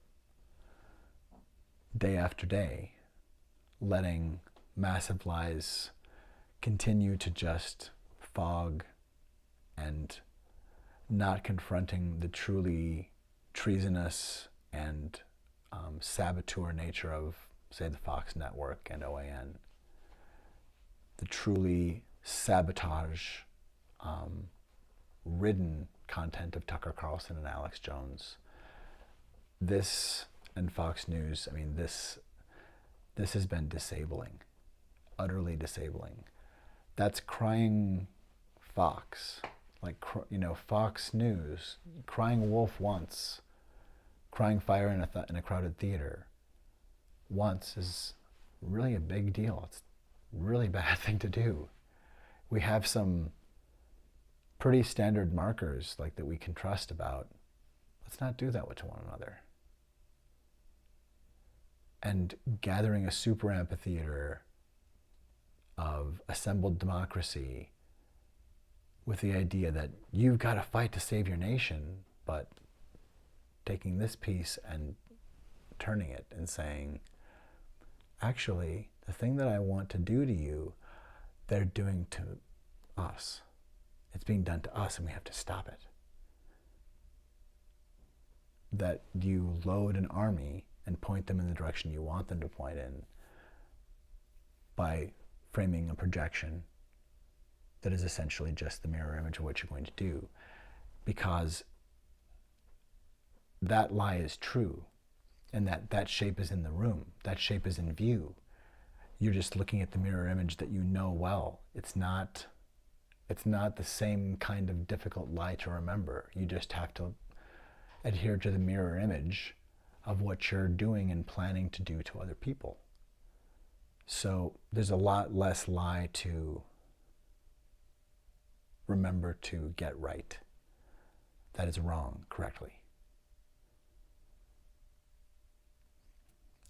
day after day letting massive lies continue to just fog and not confronting the truly treasonous and saboteur nature of, say, the Fox network and OAN, the truly sabotage ridden content of Tucker Carlson and Alex Jones. This and Fox News, I mean, this has been disabling, utterly disabling. That's crying fox, like, Fox News, crying wolf once, crying fire in a crowded theater once is really a big deal. It's a really bad thing to do. We have some pretty standard markers like that we can trust about. Let's not do that to one another. And gathering a super amphitheater of assembled democracy with the idea that you've got to fight to save your nation, but taking this piece and turning it and saying, actually, the thing that I want to do to you, they're doing to us. It's being done to us, and we have to stop it. that you load an army and point them in the direction you want them to point in by framing a projection that is essentially just the mirror image of what you're going to do, because that lie is true, and that shape is in the room, that shape is in view. You're just looking at the mirror image that you know well. It's not the same kind of difficult lie to remember. You just have to adhere to the mirror image of what you're doing and planning to do to other people. So there's a lot less lie to remember to get right. That is wrong correctly.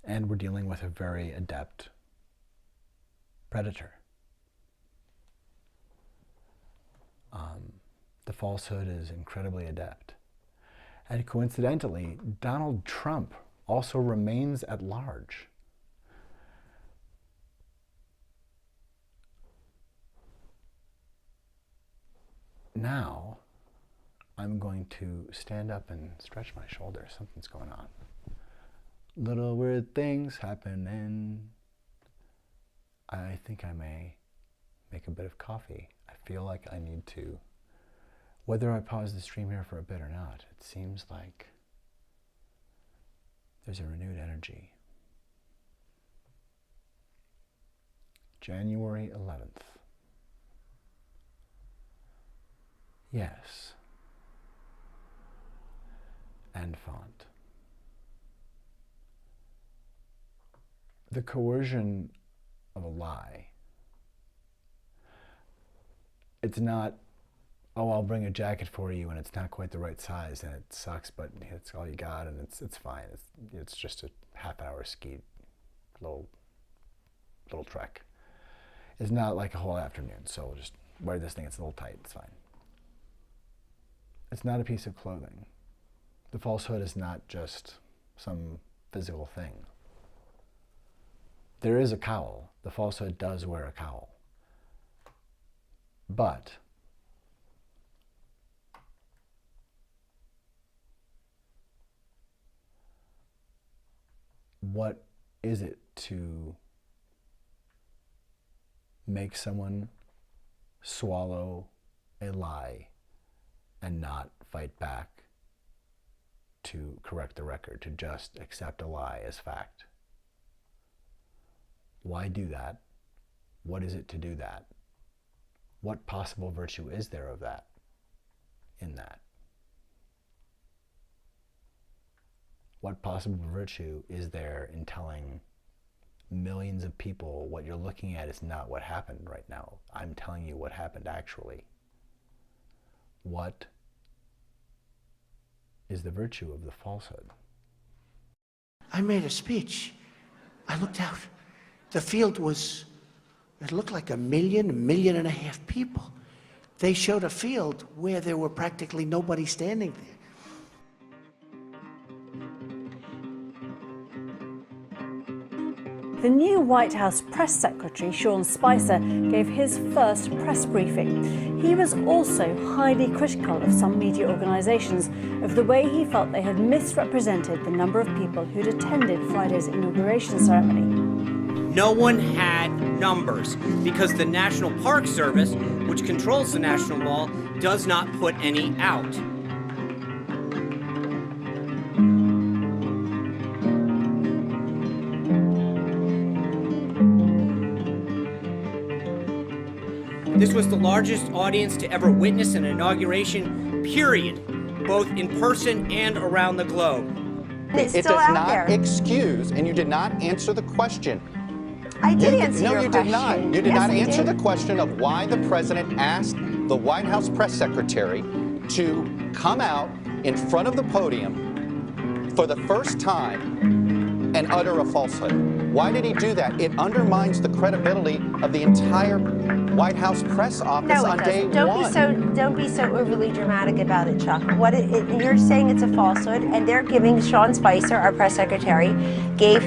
And we're dealing with a very adept predator. The falsehood is incredibly adept. And coincidentally, Donald Trump also remains at large. Now, I'm going to stand up and stretch my shoulders. Something's going on. Little weird things happening. I think I may make a bit of coffee. I feel like I need to, whether I pause the stream here for a bit or not, it seems like there's a renewed energy. January 11th. Yes. And font. The coercion of a lie. It's not, oh, I'll bring a jacket for you and it's not quite the right size and it sucks, but it's all you got and it's fine. It's just a half-hour ski, little trek. It's not like a whole afternoon, so we'll just wear this thing. It's a little tight. It's fine. It's not a piece of clothing. The falsehood is not just some physical thing. There is a cowl. The falsehood does wear a cowl. But what is it to make someone swallow a lie and not fight back to correct the record, to just accept a lie as fact? Why do that? What is it to do that? What possible virtue is there of that, in that? What possible virtue is there in telling millions of people what you're looking at is not what happened right now? I'm telling you what happened actually. What is the virtue of the falsehood? I made a speech. I looked out. The field was, it looked like 1.5 million people. They showed a field where there were practically nobody standing there. The new White House press secretary, Sean Spicer, gave his first press briefing. He was also highly critical of some media organisations of the way he felt they had misrepresented the number of people who'd attended Friday's inauguration ceremony. No one had numbers because the National Park Service, which controls the National Mall, does not put any out. This was the largest audience to ever witness an inauguration, period, both in person and around the globe. It does not excuse, and you did not answer the question. I did answer your question. No, you did not. You did not answer the question of why the president asked the White House press secretary to come out in front of the podium for the first time and utter a falsehood. Why did he do that? It undermines the credibility of the entire White House press office on day one. Don't be so overly dramatic about it, Chuck. You're saying it's a falsehood, and they're giving Sean Spicer, our press secretary, gave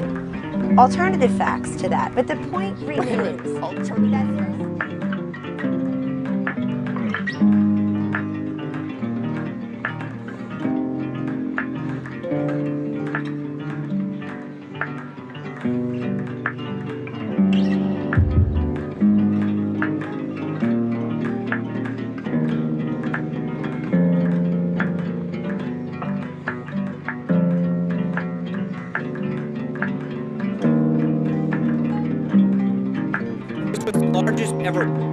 alternative facts to that. But the point remains. This was the largest ever.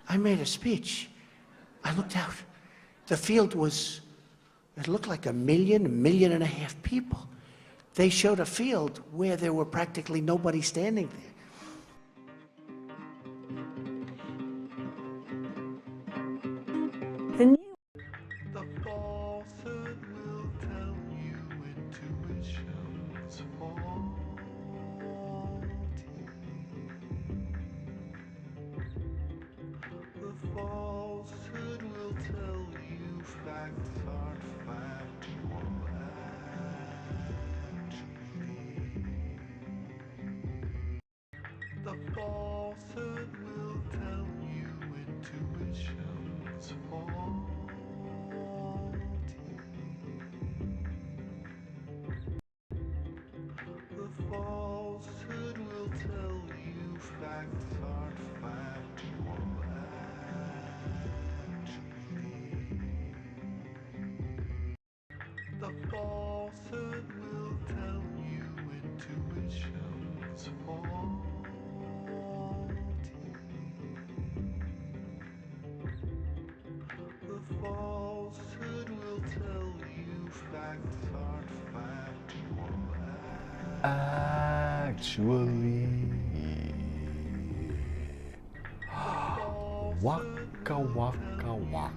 I made a speech. I looked out. The field was, it looked like 1 million, 1.5 million people. They showed a field where there were practically nobody standing there. The new The falsehood will tell you intuition's faulty. The falsehood will tell you facts aren't factual actually. The falsehood will tell you intuition's faulty. The falsehood will tell you facts aren't factual actually. The falsehood will tell you intuition's faulty. The falsehood will tell you facts aren't factual Actually. Waka waka waka.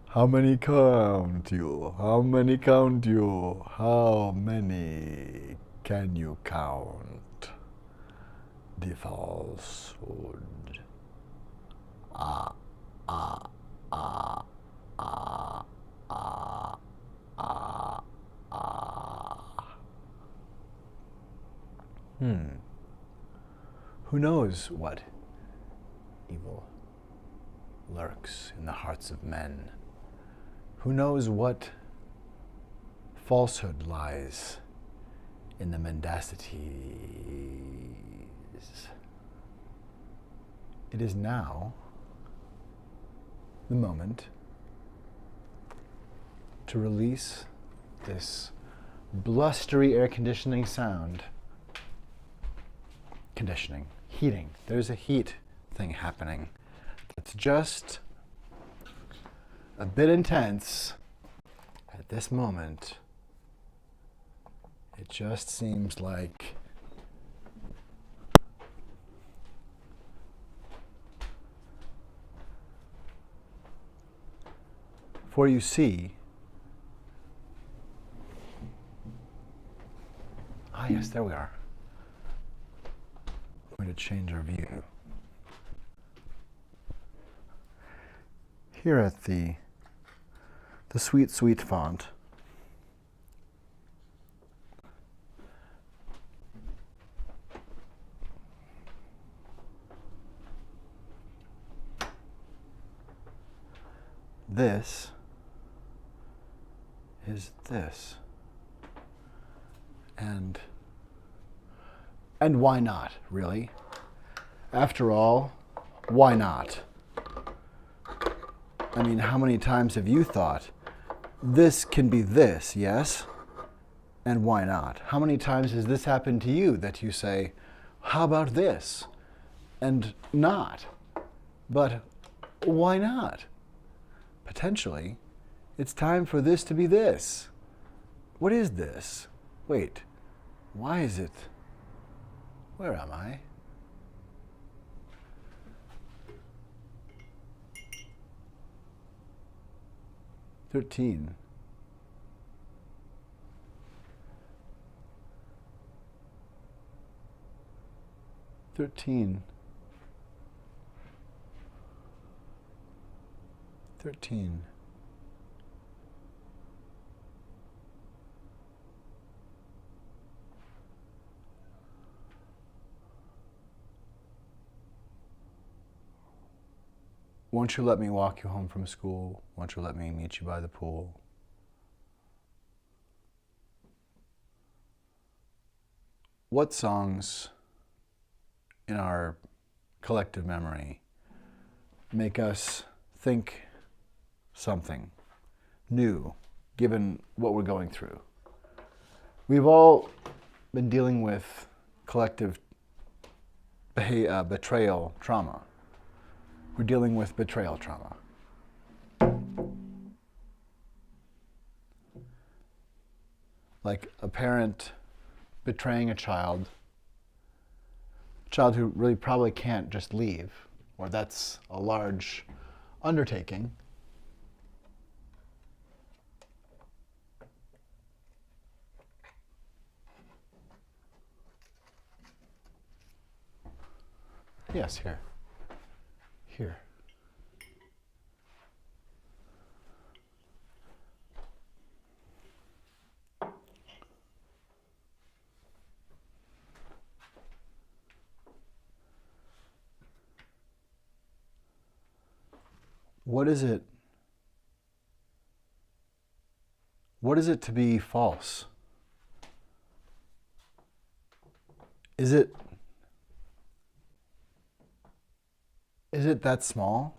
How many count you? How many count you? How many can you count? The falsehood. Who knows what evil lurks in the hearts of men? Who knows what falsehood lies in the mendacities? It is now the moment to release this blustery air conditioning sound. Conditioning, heating. There's a heat thing happening. It's just a bit intense at this moment. It just seems like for you see, yes, there we are. I'm going to change our view. Here at the sweet, sweet font, this is this. And why not, really? After all, why not? I mean, how many times have you thought, this can be this, yes? And why not? How many times has this happened to you that you say, how about this? And not. But why not? Potentially, it's time for this to be this. What is this? Wait, why is it Where am I? $13. $13. Won't you let me walk you home from school? Won't you let me meet you by the pool? What songs in our collective memory make us think something new, given what we're going through? We've all been dealing with collective betrayal trauma. We're dealing with betrayal trauma. Like a parent betraying a child who really probably can't just leave, or that's a large undertaking. Yes, here. Here. What is it? What is it to be false? Is it that small?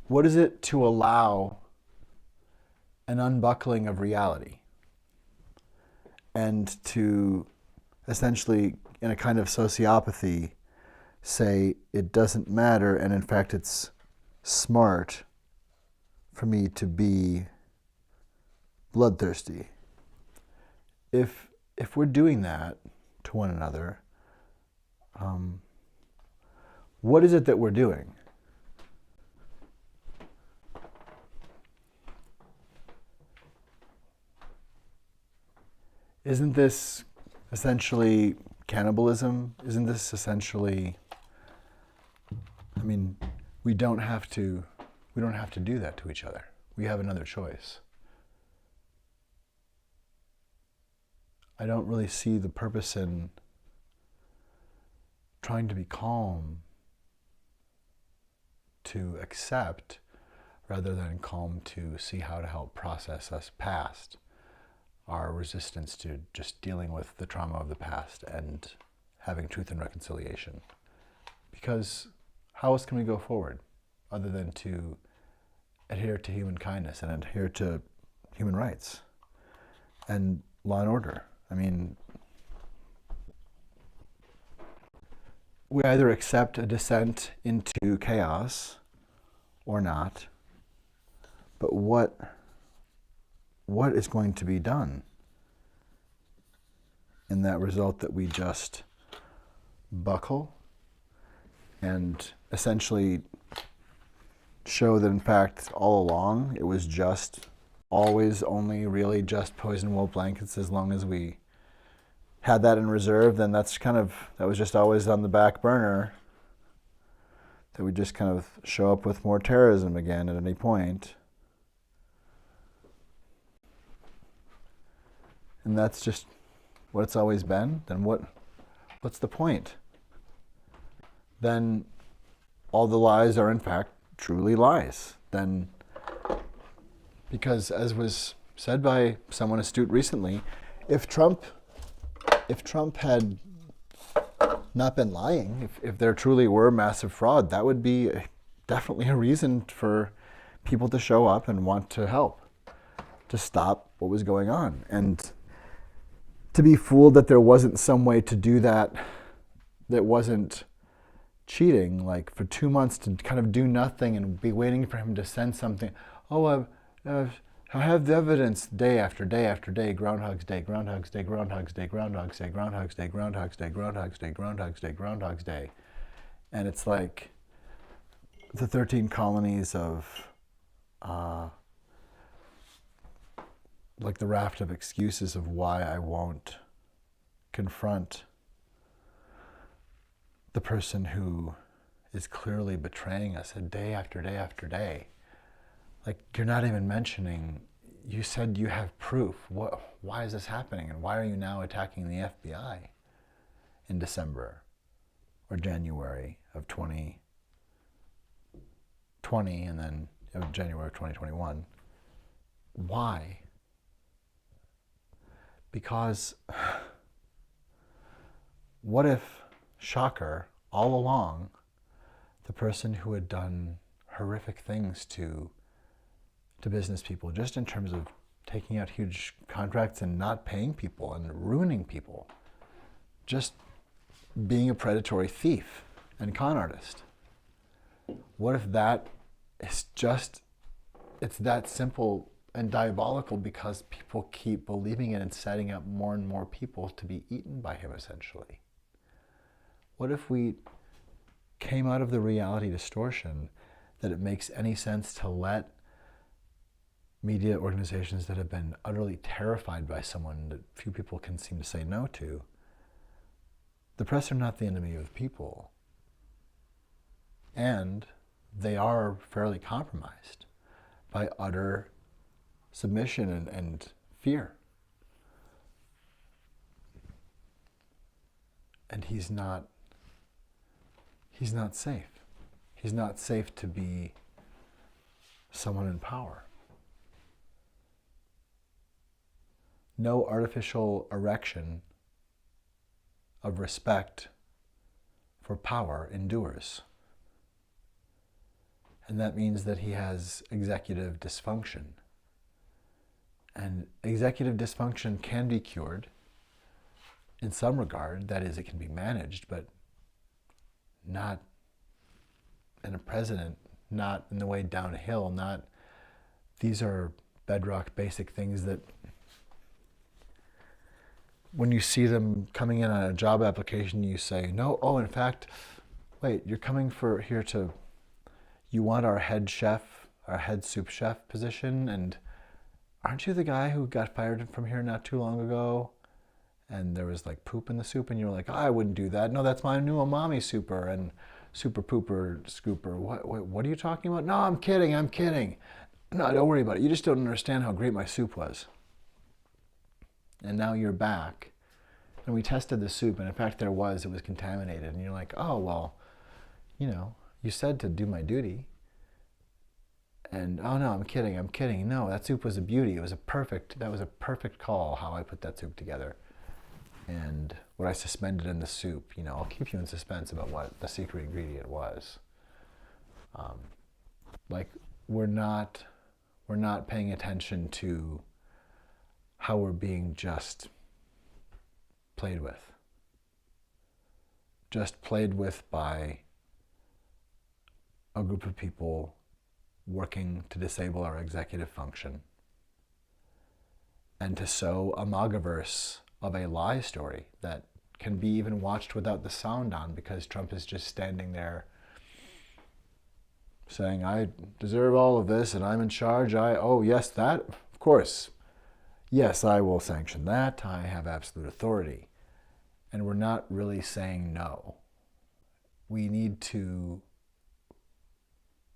What is it to allow an unbuckling of reality and to essentially, in a kind of sociopathy, say it doesn't matter, and in fact it's smart for me to be bloodthirsty? If we're doing that to one another, what is it that we're doing? Isn't this essentially cannibalism? Isn't this essentially, I mean, we don't have to do that to each other. We have another choice. I don't really see the purpose in trying to be calm, to accept, rather than calm to see how to help process us past our resistance to just dealing with the trauma of the past and having truth and reconciliation. Because how else can we go forward other than to adhere to human kindness and adhere to human rights and law and order? I mean, we either accept a descent into chaos or not, but what is going to be done in that result that we just buckle and essentially show that in fact all along it was just always only really just poison wool blankets? As long as we had that in reserve, then that was just always on the back burner, that we just kind of show up with more terrorism again at any point. And that's just what it's always been. Then what's the point? Then all the lies are in fact truly lies. Then, because as was said by someone astute recently, if Trump had not been lying, if there truly were massive fraud, that would be definitely a reason for people to show up and want to help, to stop what was going on. And to be fooled that there wasn't some way to do that that wasn't cheating, like for 2 months to kind of do nothing and be waiting for him to send something. Oh, I have the evidence day after day after day, Groundhog's Day, Groundhog's Day, Groundhog's Day, Groundhog's Day, Groundhog's Day, Groundhog's Day, Groundhog's Day, Groundhog's Day, Groundhog's Day. And it's like the 13 colonies of, like the raft of excuses of why I won't confront the person who is clearly betraying us day after day after day. Like, you're not even mentioning, you said you have proof. Why is this happening? And why are you now attacking the FBI in December or January of 2020 and then January of 2021? Why? Because what if, shocker, all along, the person who had done horrific things to business people, just in terms of taking out huge contracts and not paying people and ruining people, just being a predatory thief and con artist. What if that is just, it's that simple and diabolical because people keep believing it and setting up more and more people to be eaten by him, essentially? What if we came out of the reality distortion that it makes any sense to let media organizations that have been utterly terrified by someone that few people can seem to say no to? The press are not the enemy of the people. And they are fairly compromised by utter submission and fear. And he's not safe. He's not safe to be someone in power. No artificial erection of respect for power endures. And that means that he has executive dysfunction. And executive dysfunction can be cured in some regard. That is, it can be managed, but not in a president, not in the way downhill, not, these are bedrock basic things that when you see them coming in on a job application, you say, no, oh, in fact, wait, you're coming here to, you want our head chef, our head soup chef position, and aren't you the guy who got fired from here not too long ago? And there was like poop in the soup, and you were like, oh, I wouldn't do that. No, that's my new umami super and super pooper scooper. What are you talking about? No, I'm kidding. No, don't worry about it. You just don't understand how great my soup was. And now you're back. And we tested the soup, and in fact it was contaminated. And you're like, oh, well, you said to do my duty. And, oh no, I'm kidding. No, that soup was a beauty. That was a perfect call, how I put that soup together. And what I suspended in the soup, I'll keep you in suspense about what the secret ingredient was. We're not paying attention to how we're being just played with. Just played with by a group of people working to disable our executive function and to sow a MAGAverse of a lie story that can be even watched without the sound on, because Trump is just standing there saying, I deserve all of this and I'm in charge. Oh yes, that, of course. Yes, I will sanction that. I have absolute authority. And we're not really saying no. We need to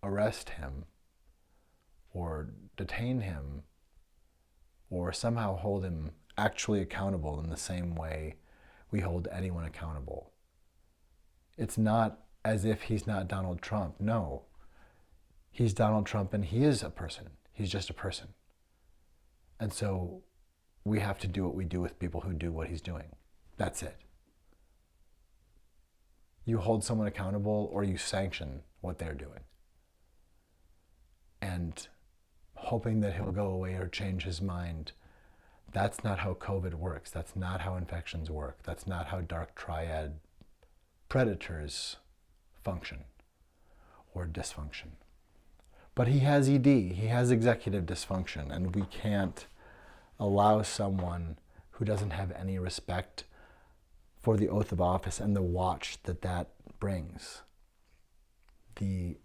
arrest him or detain him or somehow hold him actually accountable in the same way we hold anyone accountable. It's not as if he's not Donald Trump. No, he's Donald Trump and he is a person. He's just a person. And so we have to do what we do with people who do what he's doing. That's it. You hold someone accountable or you sanction what they're doing. And hoping that he'll go away or change his mind, that's not how COVID works. That's not how infections work. That's not how dark triad predators function or dysfunction. But he has ED, he has executive dysfunction, and we can't allow someone who doesn't have any respect for the oath of office and the watch that that brings, the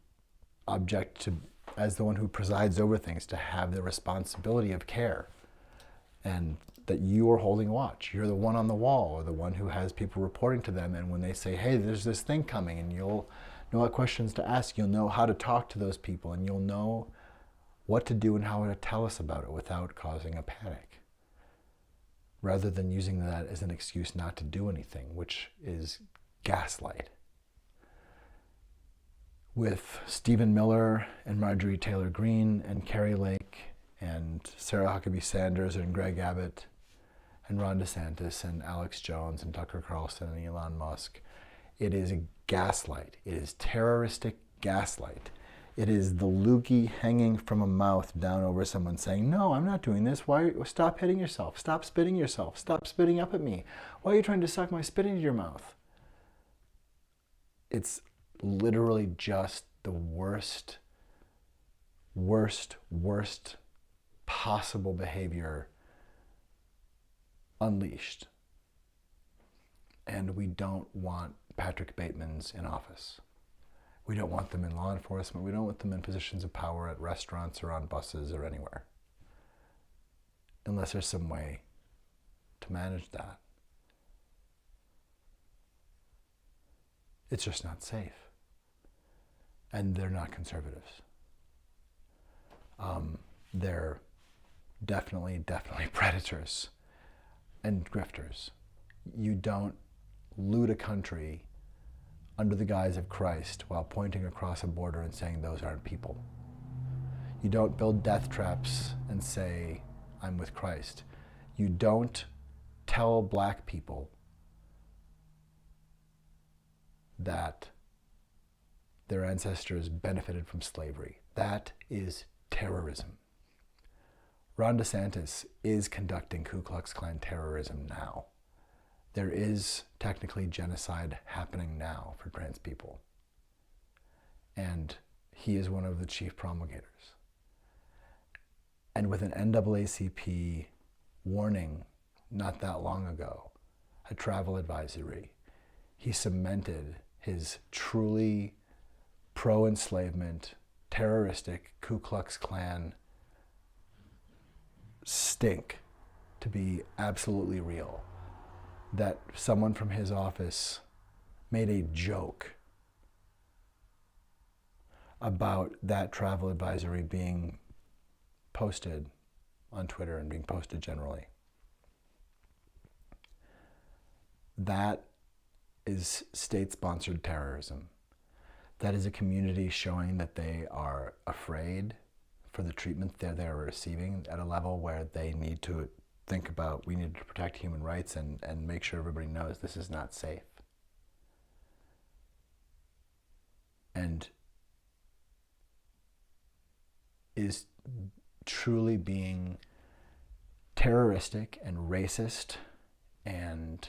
object to, as the one who presides over things, to have the responsibility of care, and that you are holding watch. You're the one on the wall, or the one who has people reporting to them, and when they say, hey, there's this thing coming, and you'll know what questions to ask, you'll know how to talk to those people, and you'll know what to do and how to tell us about it without causing a panic, rather than using that as an excuse not to do anything, which is gaslight. With Stephen Miller and Marjorie Taylor Greene and Kari Lake and Sarah Huckabee Sanders and Greg Abbott and Ron DeSantis and Alex Jones and Tucker Carlson and Elon Musk, it is a gaslight. It is terroristic gaslight. It is the loogie hanging from a mouth down over someone saying, no, I'm not doing this. Why? Stop hitting yourself. Stop spitting yourself. Stop spitting up at me. Why are you trying to suck my spit into your mouth? It's literally just the worst possible behavior unleashed. And we don't want Patrick Batemans in office. We don't want them in law enforcement. We don't want them in positions of power at restaurants or on buses or anywhere, unless there's some way to manage that. It's just not safe. And they're not conservatives. They're definitely predators and grifters. You don't loot a country under the guise of Christ while pointing across a border and saying those aren't people. You don't build death traps and say, I'm with Christ. You don't tell black people that their ancestors benefited from slavery. That is terrorism. Ron DeSantis is conducting Ku Klux Klan terrorism now. There is technically genocide happening now for trans people. And he is one of the chief promulgators. And with an NAACP warning not that long ago, a travel advisory, he cemented his truly pro-enslavement, terroristic Ku Klux Klan stink to be absolutely real. That someone from his office made a joke about that travel advisory being posted on Twitter and being posted generally. That is state-sponsored terrorism. That is a community showing that they are afraid for the treatment they're receiving at a level where they need to think about, we need to protect human rights and make sure everybody knows this is not safe. And is truly being terroristic and racist and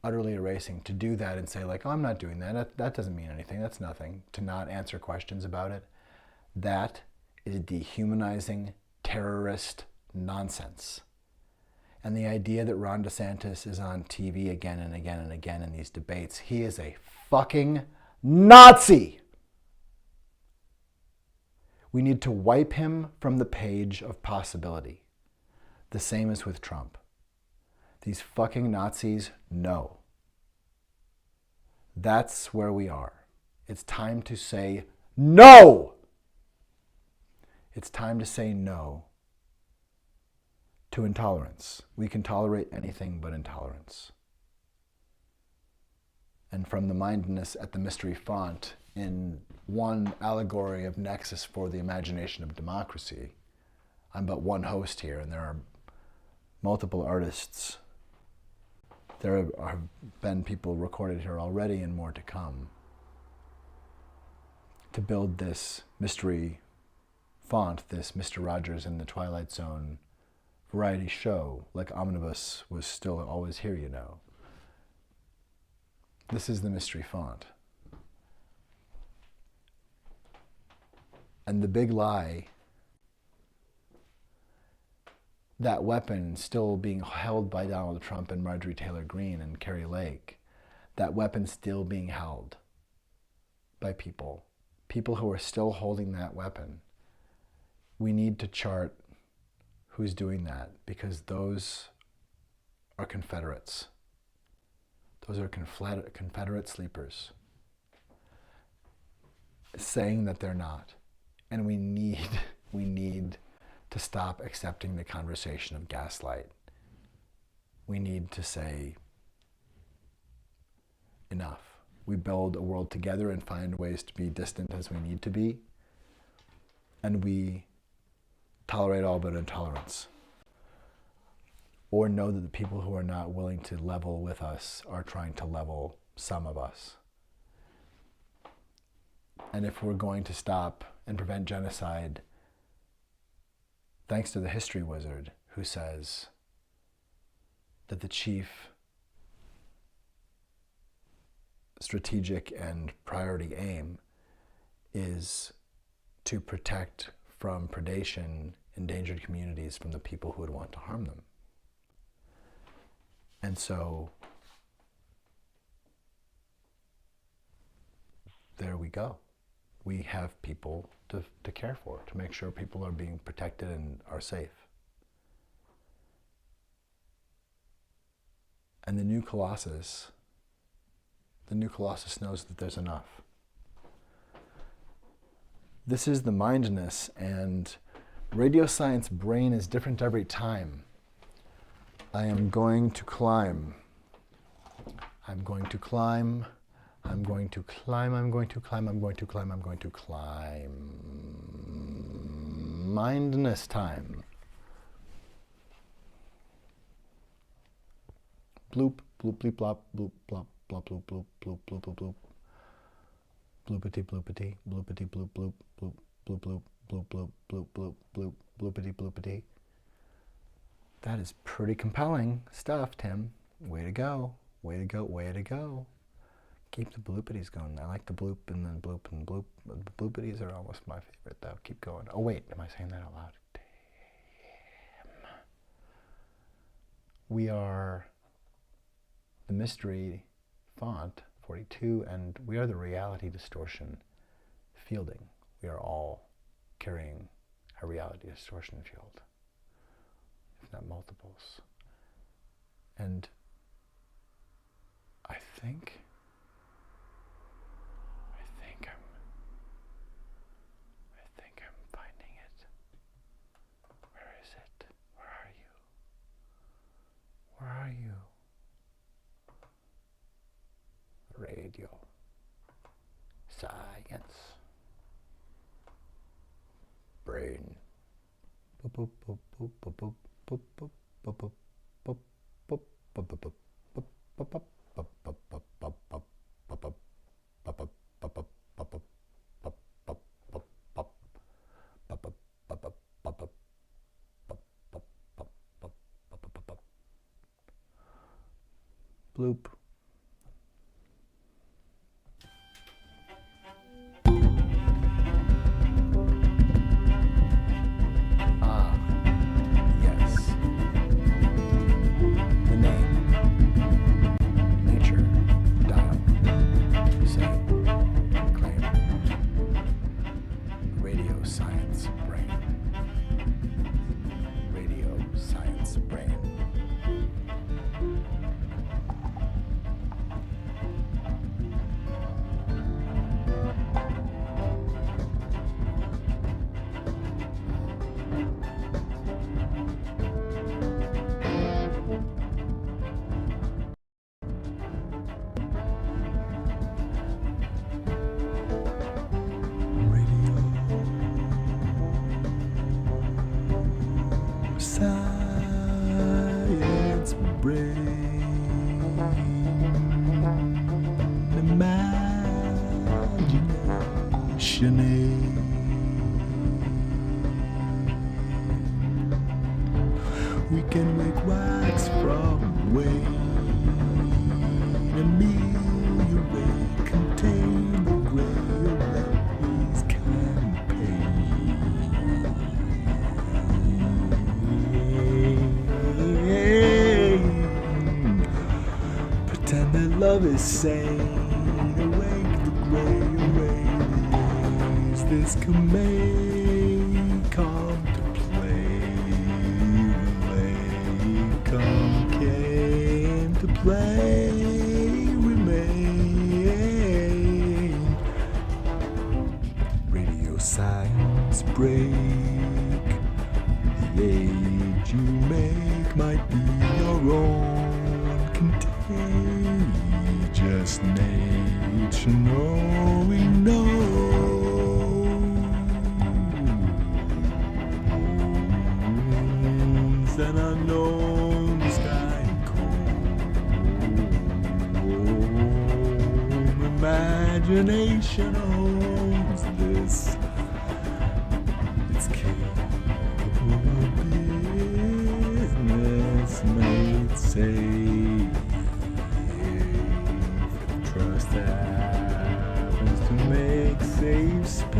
utterly erasing, to do that and say like, oh, I'm not doing that. That doesn't mean anything. That's nothing. To not answer questions about it. That is dehumanizing terrorist nonsense. And the idea that Ron DeSantis is on TV again and again and again in these debates, he is a fucking Nazi. We need to wipe him from the page of possibility. The same as with Trump. These fucking Nazis, no. That's where we are. It's time to say no. It's time to say no to intolerance. We can tolerate anything but intolerance. And from the mindedness at the mystery font, in one allegory of Nexus for the imagination of democracy, I'm but one host here, and there are multiple artists. There have been people recorded here already and more to come to build this mystery font, this Mr. Rogers in the Twilight Zone variety show, like Omnibus was still always here, you know. This is the mystery font. And the big lie, that weapon still being held by Donald Trump and Marjorie Taylor Greene and Kari Lake, that weapon still being held by people who are still holding that weapon. We need to chart who's doing that, because those are Confederates. Those are Confederate sleepers saying that they're not. And we need to stop accepting the conversation of gaslight. We need to say, enough. We build a world together and find ways to be distant as we need to be. And we tolerate all but intolerance. Or know that the people who are not willing to level with us are trying to level some of us. And if we're going to stop and prevent genocide, thanks to the history wizard who says that the chief strategic and priority aim is to protect from predation endangered communities from the people who would want to harm them. And so there we go. We have people to care for, to make sure people are being protected and are safe. And the new Colossus knows that there's enough. This is the mindness, and radio science brain is different every time. I am going to climb. I'm going to climb. I'm going to climb. I'm going to climb. I'm going to climb. I'm going to climb. Mindness time. Bloop, bloop, bleep, blop, bloop, blop, blop, bloop, bloop, bloop, bloop, bloop, bloop. Bloopity, bloopity, bloopity, bloop, bloop, bloop, bloop, bloop, bloop, bloop, bloop, bloop, bloop, bloopity, bloopity. That is pretty compelling stuff, Tim. Way to go. Way to go. Way to go. Keep the bloopities going. I like the bloop and then bloop and bloop. The bloopities are almost my favorite, though. Keep going. Oh, wait. Am I saying that out loud? Damn. We are the mystery font, 42, and we are the reality distortion fielding. We are all carrying a reality distortion field, if not multiples. And I think I'm finding it. Where is it? Where are you? Where are you? Radio science brain. Boop boop boop boop boop boop boop boop boop boop boop boop boop boop. Bloop. Science brain, imagination aid. We can make wax from Wayne, 1,000,000 they contain the gray levees campaign. Pretend that love is sane. Awake the gray radiance. This may come to play. Come came to play. Remain. Radio science break. The age you make might be your own. Contagious nature, knowing knowns and unknowns, sky and cold. Imagination owns this. It's capable of business made safe. Trust happens to make safe space.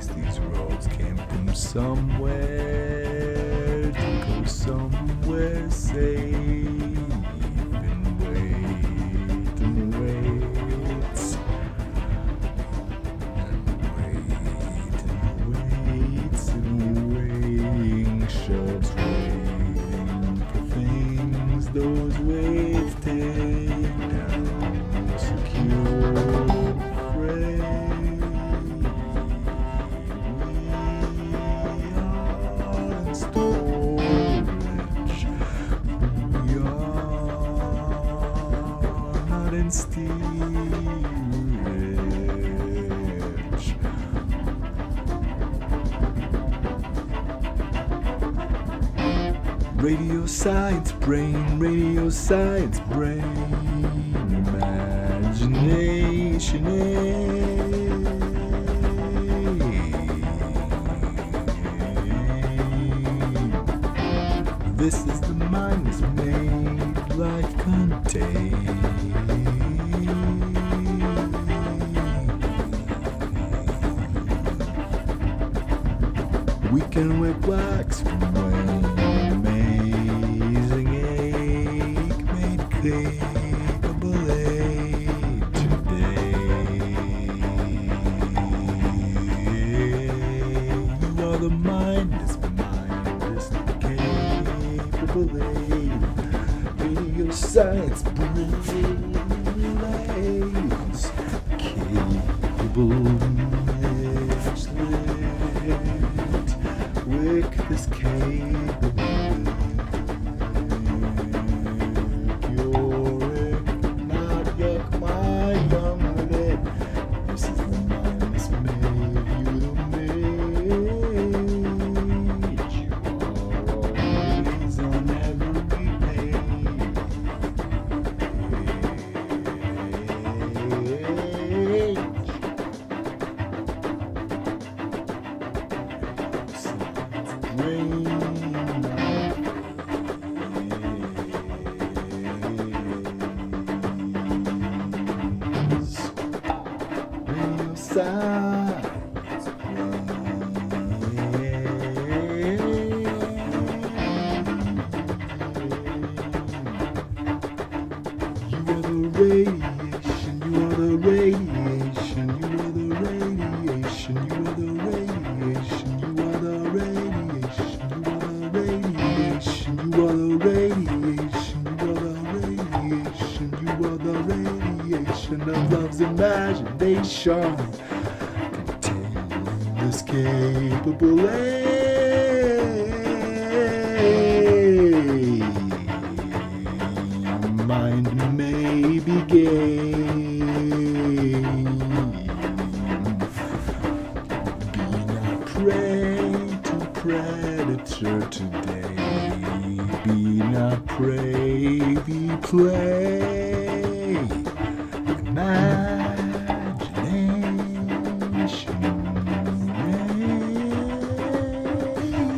These roads came from somewhere to go somewhere safe. And wait and waits. And wait and waits and waiting shoves waiting for things those waits take down. Secure frame. We are in storage. We are not in steerage. Radio science brain, radio science brain, imagination. This is the mind that's made life contain. We can wake wax from rain. Amazing ache made capable aid today. You are the mindless, capable aid. Radio science relays capable excellent. Wick this capable. Of love's imagination, contain this capable aid. Mind may be gained. Be not prey to predator today. Be not prey, be play. Imagination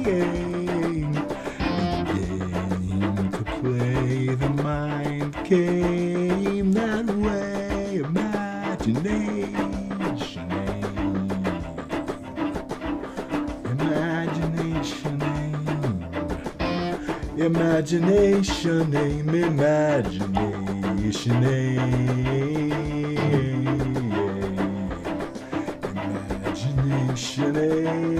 game to play the mind game. Imagination aim, imagination aim. Imagination aim.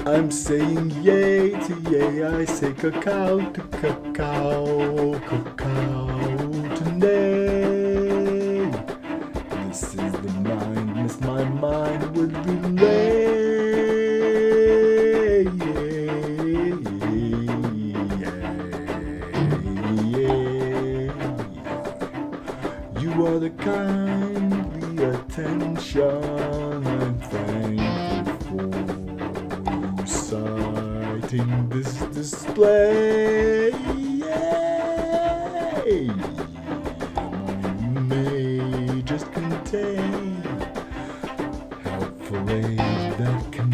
I'm saying yay to yay, I say cacao to cacao, cacao to nay. This is the mindness my mind would relay. You are the kindly attention I'm thankful for. Citing this display. May just contain helpful aid that can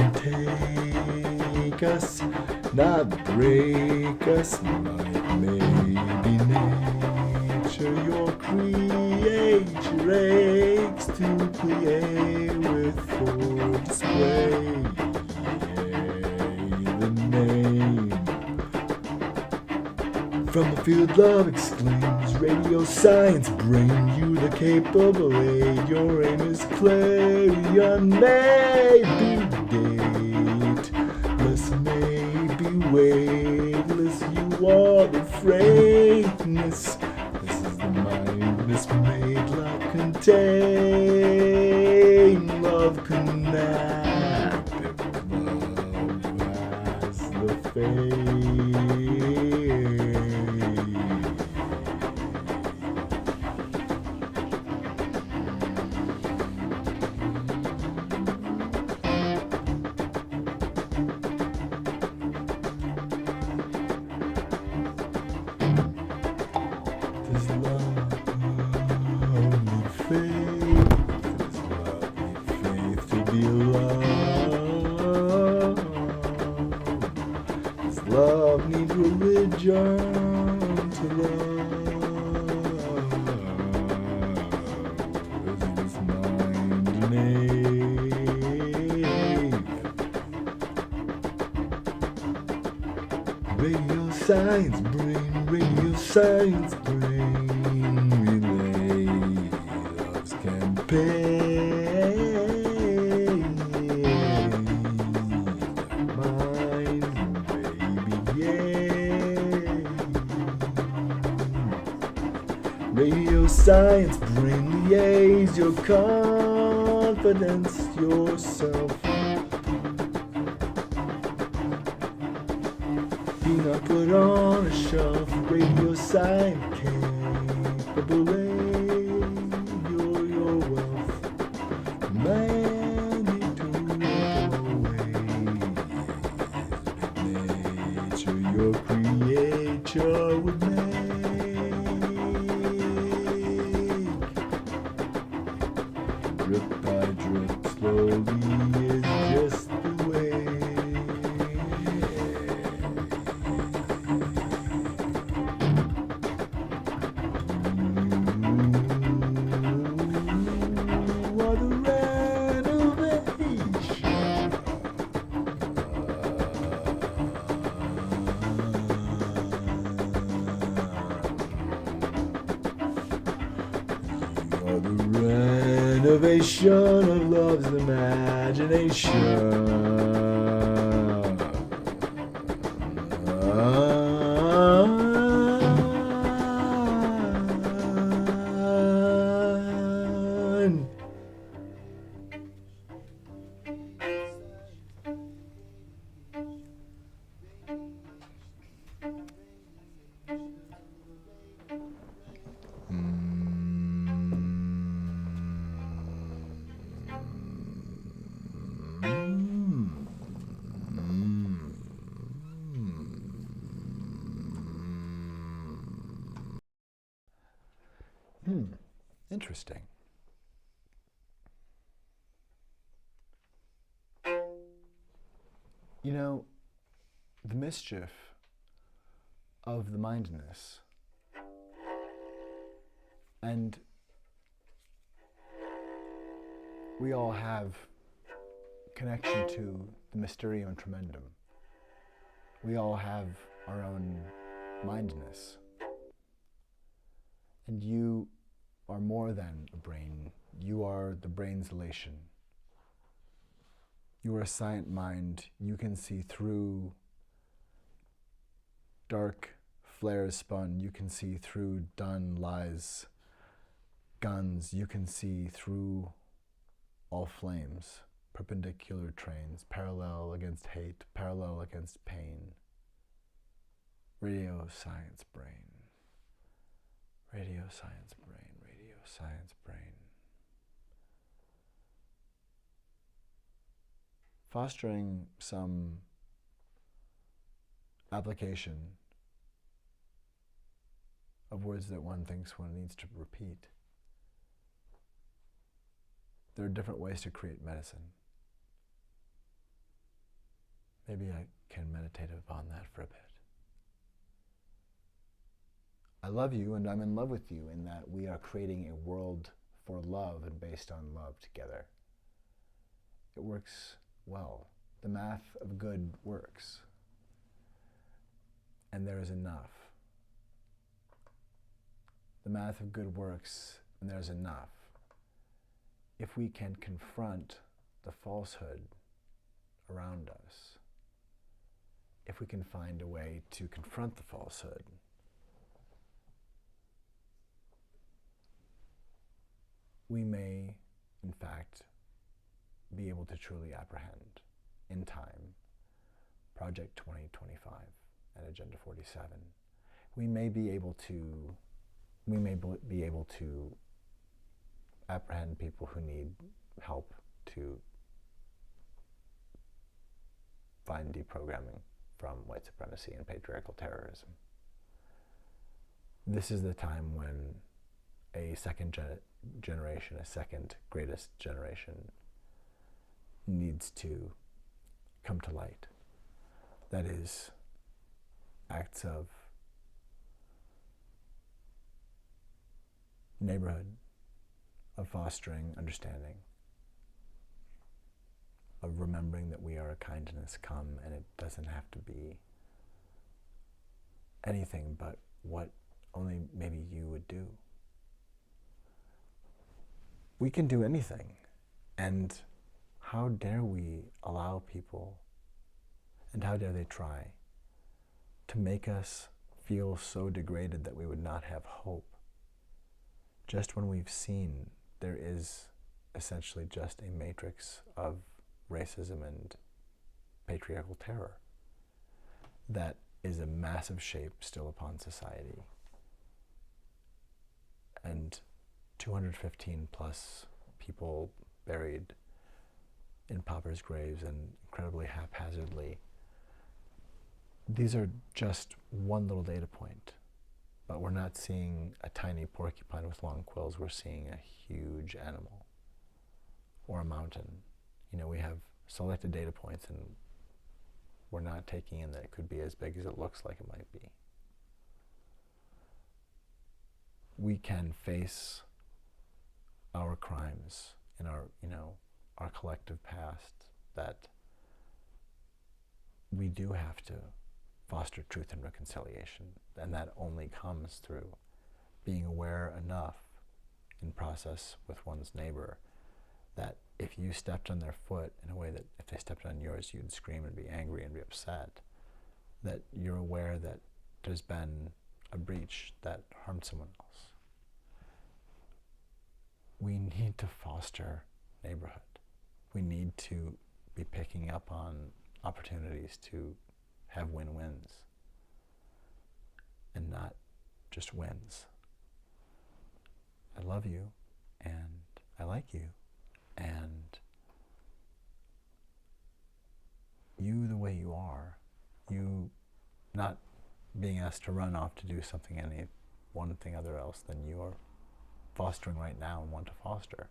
take us, not break us, like maybe nature, your creature aches to play with for display. The name from the field love exclaims, radio science bring you the capable aid. Your aim is clarion, maybe dateless, maybe weightless. You are the freightness. This is the mindness made love contain. Love connect. Love has the fate. Does love need faith? Does love need faith to be loved? Does love need religion to love? Is this mind innate? Radio science brain, radio science brain relay love's campaign. Mind, baby, yeah. Radio science brain liaise your confidence, yourself. Be not put on a shelf, radio sign capable aid, your wealth, nature, your creature would make. Drip by drip, slowly is just the way. Renovation of love's imagination. Interesting. You know, the mischief of the mindness and we all have connection to the mysterium tremendum. We all have our own mindness. And you are more than a brain. You are the brain's elation. You are a scient mind. You can see through dark flares spun. You can see through done lies, guns. You can see through all flames, perpendicular trains, parallel against hate, parallel against pain. Radio science brain. Radio science brain. Radio science brain. Fostering some application of words that one thinks one needs to repeat. There are different ways to create medicine. Maybe I can meditate upon that for a bit. I love you and I'm in love with you in that we are creating a world for love and based on love together. It works well. The math of good works. And there is enough. The math of good works and there's enough. If we can confront the falsehood around us, if we can find a way to confront the falsehood, we may, in fact, be able to truly apprehend in time Project 2025 and Agenda 47. We may be able to apprehend people who need help to find deprogramming from white supremacy and patriarchal terrorism. This is the time when a second generation, a second greatest generation, needs to come to light. That is, acts of neighborhood, of fostering understanding, of remembering that we are a kindness come and it doesn't have to be anything but what only maybe you would do. We can do anything, and how dare we allow people, and how dare they try, to make us feel so degraded that we would not have hope, just when we've seen there is essentially just a matrix of racism and patriarchal terror that is a massive shape still upon society. And 215 plus people buried in paupers' graves and incredibly haphazardly. These are just one little data point, but we're not seeing a tiny porcupine with long quills. We're seeing a huge animal or a mountain. You know, we have selected data points and we're not taking in that it could be as big as it looks like it might be. We can face our crimes in our, our collective past, that we do have to foster truth and reconciliation, and that only comes through being aware enough in process with one's neighbor that if you stepped on their foot in a way that if they stepped on yours you'd scream and be angry and be upset, that you're aware that there's been a breach that harmed someone else. We need to foster neighborhood. We need to be picking up on opportunities to have win-wins and not just wins. I love you and I like you, and you the way you are, you not being asked to run off to do something, any one thing other else than you're fostering right now and want to foster.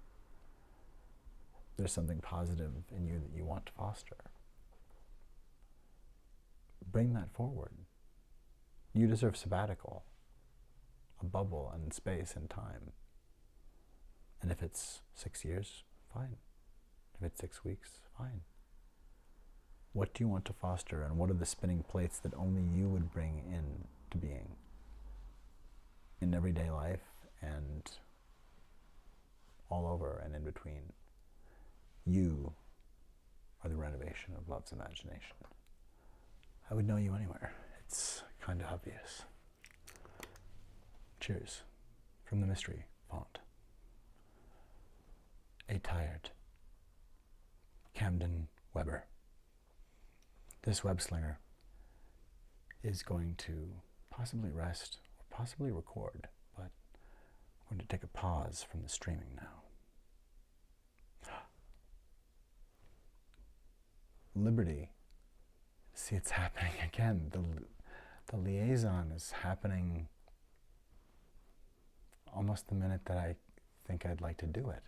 There's something positive in you that you want to foster. Bring that forward. You deserve sabbatical, a bubble in space and time. And if it's 6 years, fine. If it's 6 weeks, fine. What do you want to foster, and what are the spinning plates that only you would bring into being in everyday life and all over and in between? You are the renovation of love's imagination. I would know you anywhere. It's kind of obvious. Cheers from the mystery font. A tired Camden Weber. This web slinger is going to possibly rest or possibly record, but I'm going to take a pause from the streaming now. Liberty. See, it's happening again. The liaison is happening almost the minute that I think I'd like to do it.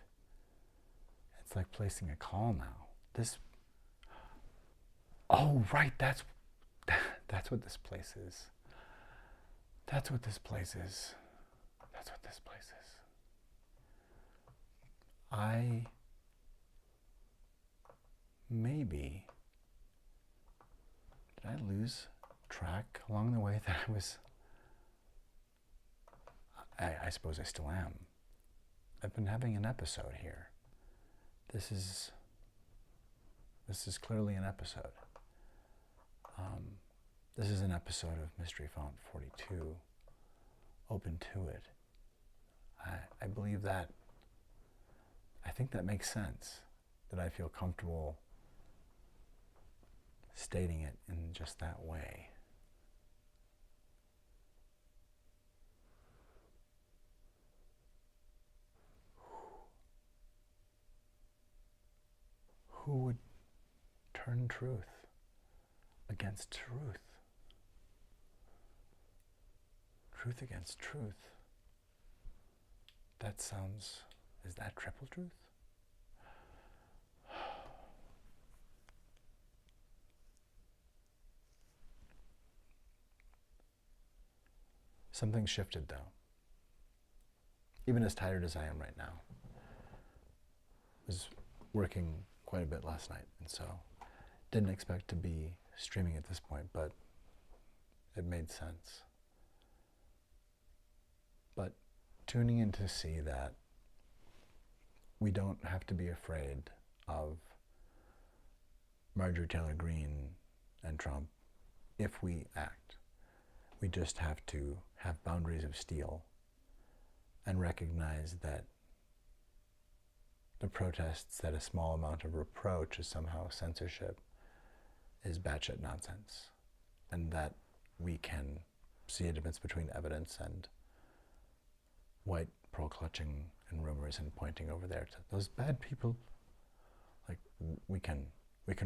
It's like placing a call now. Oh, right, that's what this place is. That's what this place is. That's what this place is. Did I lose track along the way that I suppose I still am. I've been having an episode here. This is clearly an episode. This is an episode of Mystery Font 42. Open to it. I believe that. I think that makes sense. That I feel comfortable stating it in just that way. Who would turn truth against truth? Truth against truth. That sounds, is that triple truth? Something shifted though. Even as tired as I am right now. I was working quite a bit last night, and so didn't expect to be streaming at this point, but it made sense. But tuning in to see that we don't have to be afraid of Marjorie Taylor Greene and Trump if we act. We just have to have boundaries of steel and recognize that the protests that a small amount of reproach is somehow censorship is batshit nonsense, and that we can see a difference between evidence and white pearl clutching and rumors and pointing over there to those bad people. Like, we can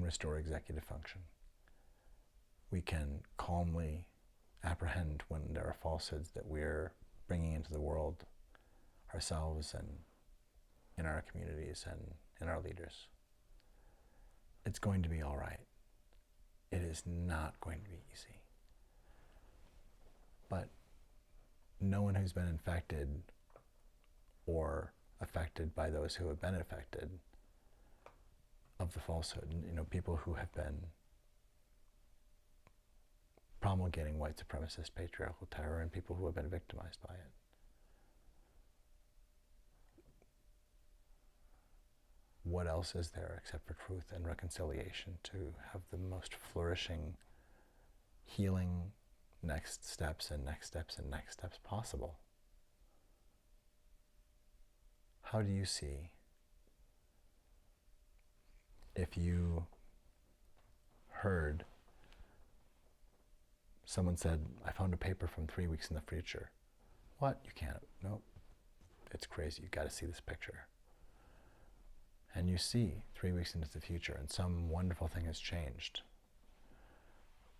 restore executive function. We can calmly apprehend when there are falsehoods that we're bringing into the world ourselves and in our communities and in our leaders. It's going to be all right. It is not going to be easy. But no one who's been infected or affected by those who have been affected of the falsehood, people who have been promulgating white supremacist patriarchal terror and people who have been victimized by it. What else is there except for truth and reconciliation to have the most flourishing, healing next steps and next steps and next steps possible? How do you see, if you heard someone said, I found a paper from 3 weeks in the future. What? You can't. Nope. It's crazy. You've got to see this picture. And you see 3 weeks into the future and some wonderful thing has changed.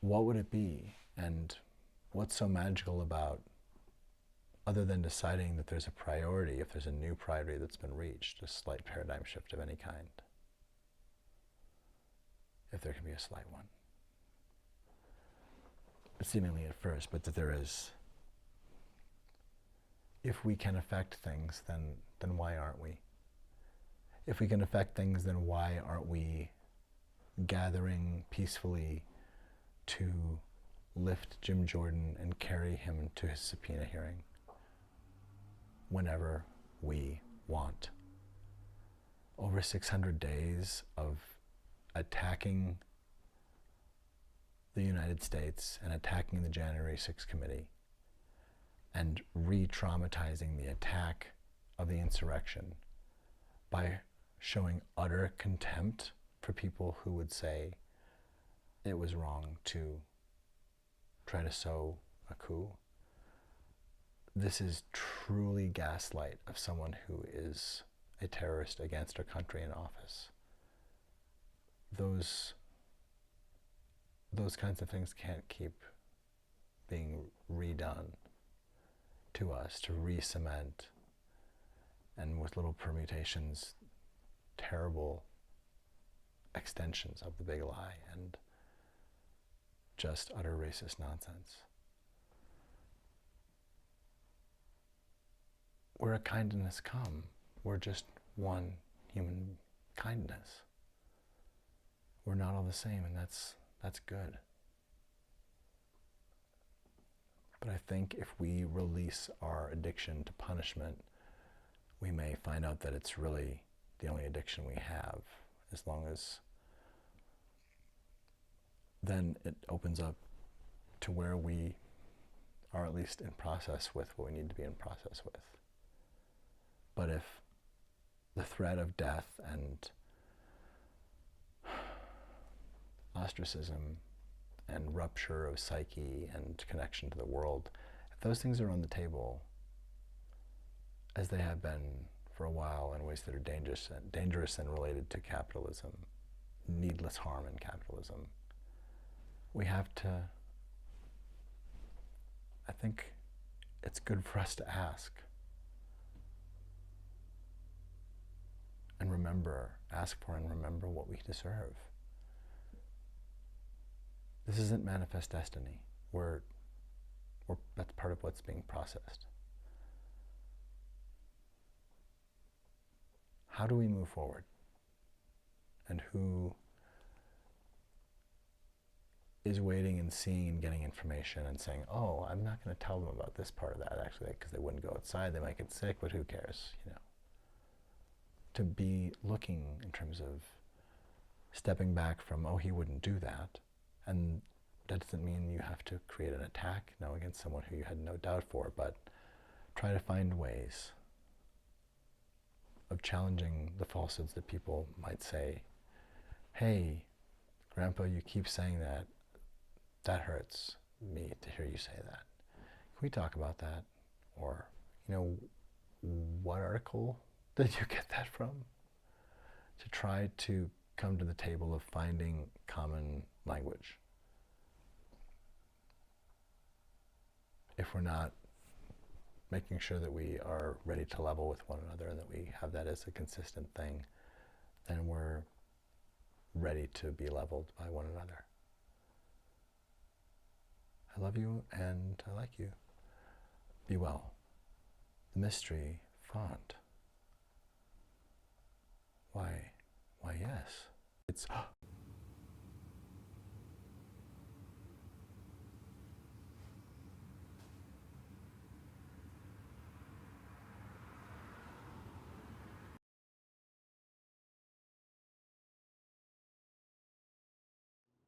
What would it be? And what's so magical about, other than deciding that there's a priority, if there's a new priority that's been reached, a slight paradigm shift of any kind? If there can be a slight one. Seemingly at first, but that there is. If we can affect things, then why aren't we? If we can affect things, then why aren't we gathering peacefully to lift Jim Jordan and carry him to his subpoena hearing whenever we want. Over 600 days of attacking the United States and attacking the January 6th committee and re-traumatizing the attack of the insurrection by showing utter contempt for people who would say it was wrong to try to sow a coup. This is truly gaslight of someone who is a terrorist against our country in office. Those kinds of things can't keep being redone to us, to re-cement, and with little permutations, terrible extensions of the big lie and just utter racist nonsense. We're a kindness come. We're just one human kindness. We're not all the same, and that's good. But I think if we release our addiction to punishment, we may find out that it's really the only addiction we have, as long as then it opens up to where we are at least in process with what we need to be in process with. But if the threat of death and ostracism and rupture of psyche and connection to the world, if those things are on the table, as they have been for a while in ways that are dangerous and related to capitalism, needless harm in capitalism, we have to, I think it's good for us to ask and remember, ask for and remember what we deserve. This isn't manifest destiny. That's part of what's being processed. How do we move forward? And who is waiting and seeing and getting information and saying, oh, I'm not going to tell them about this part of that actually, because they wouldn't go outside, they might get sick, but who cares, you know? To be looking in terms of stepping back from, oh, he wouldn't do that. And that doesn't mean you have to create an attack, no, against someone who you had no doubt for, but try to find ways of challenging the falsehoods that people might say, hey, Grandpa, you keep saying that. That hurts me to hear you say that. Can we talk about that? Or, you know, what article did you get that from? To try to come to the table of finding common language. If we're not making sure that we are ready to level with one another and that we have that as a consistent thing, then we're ready to be leveled by one another. I love you and I like you. Be well. The mystery font. Why yes. It's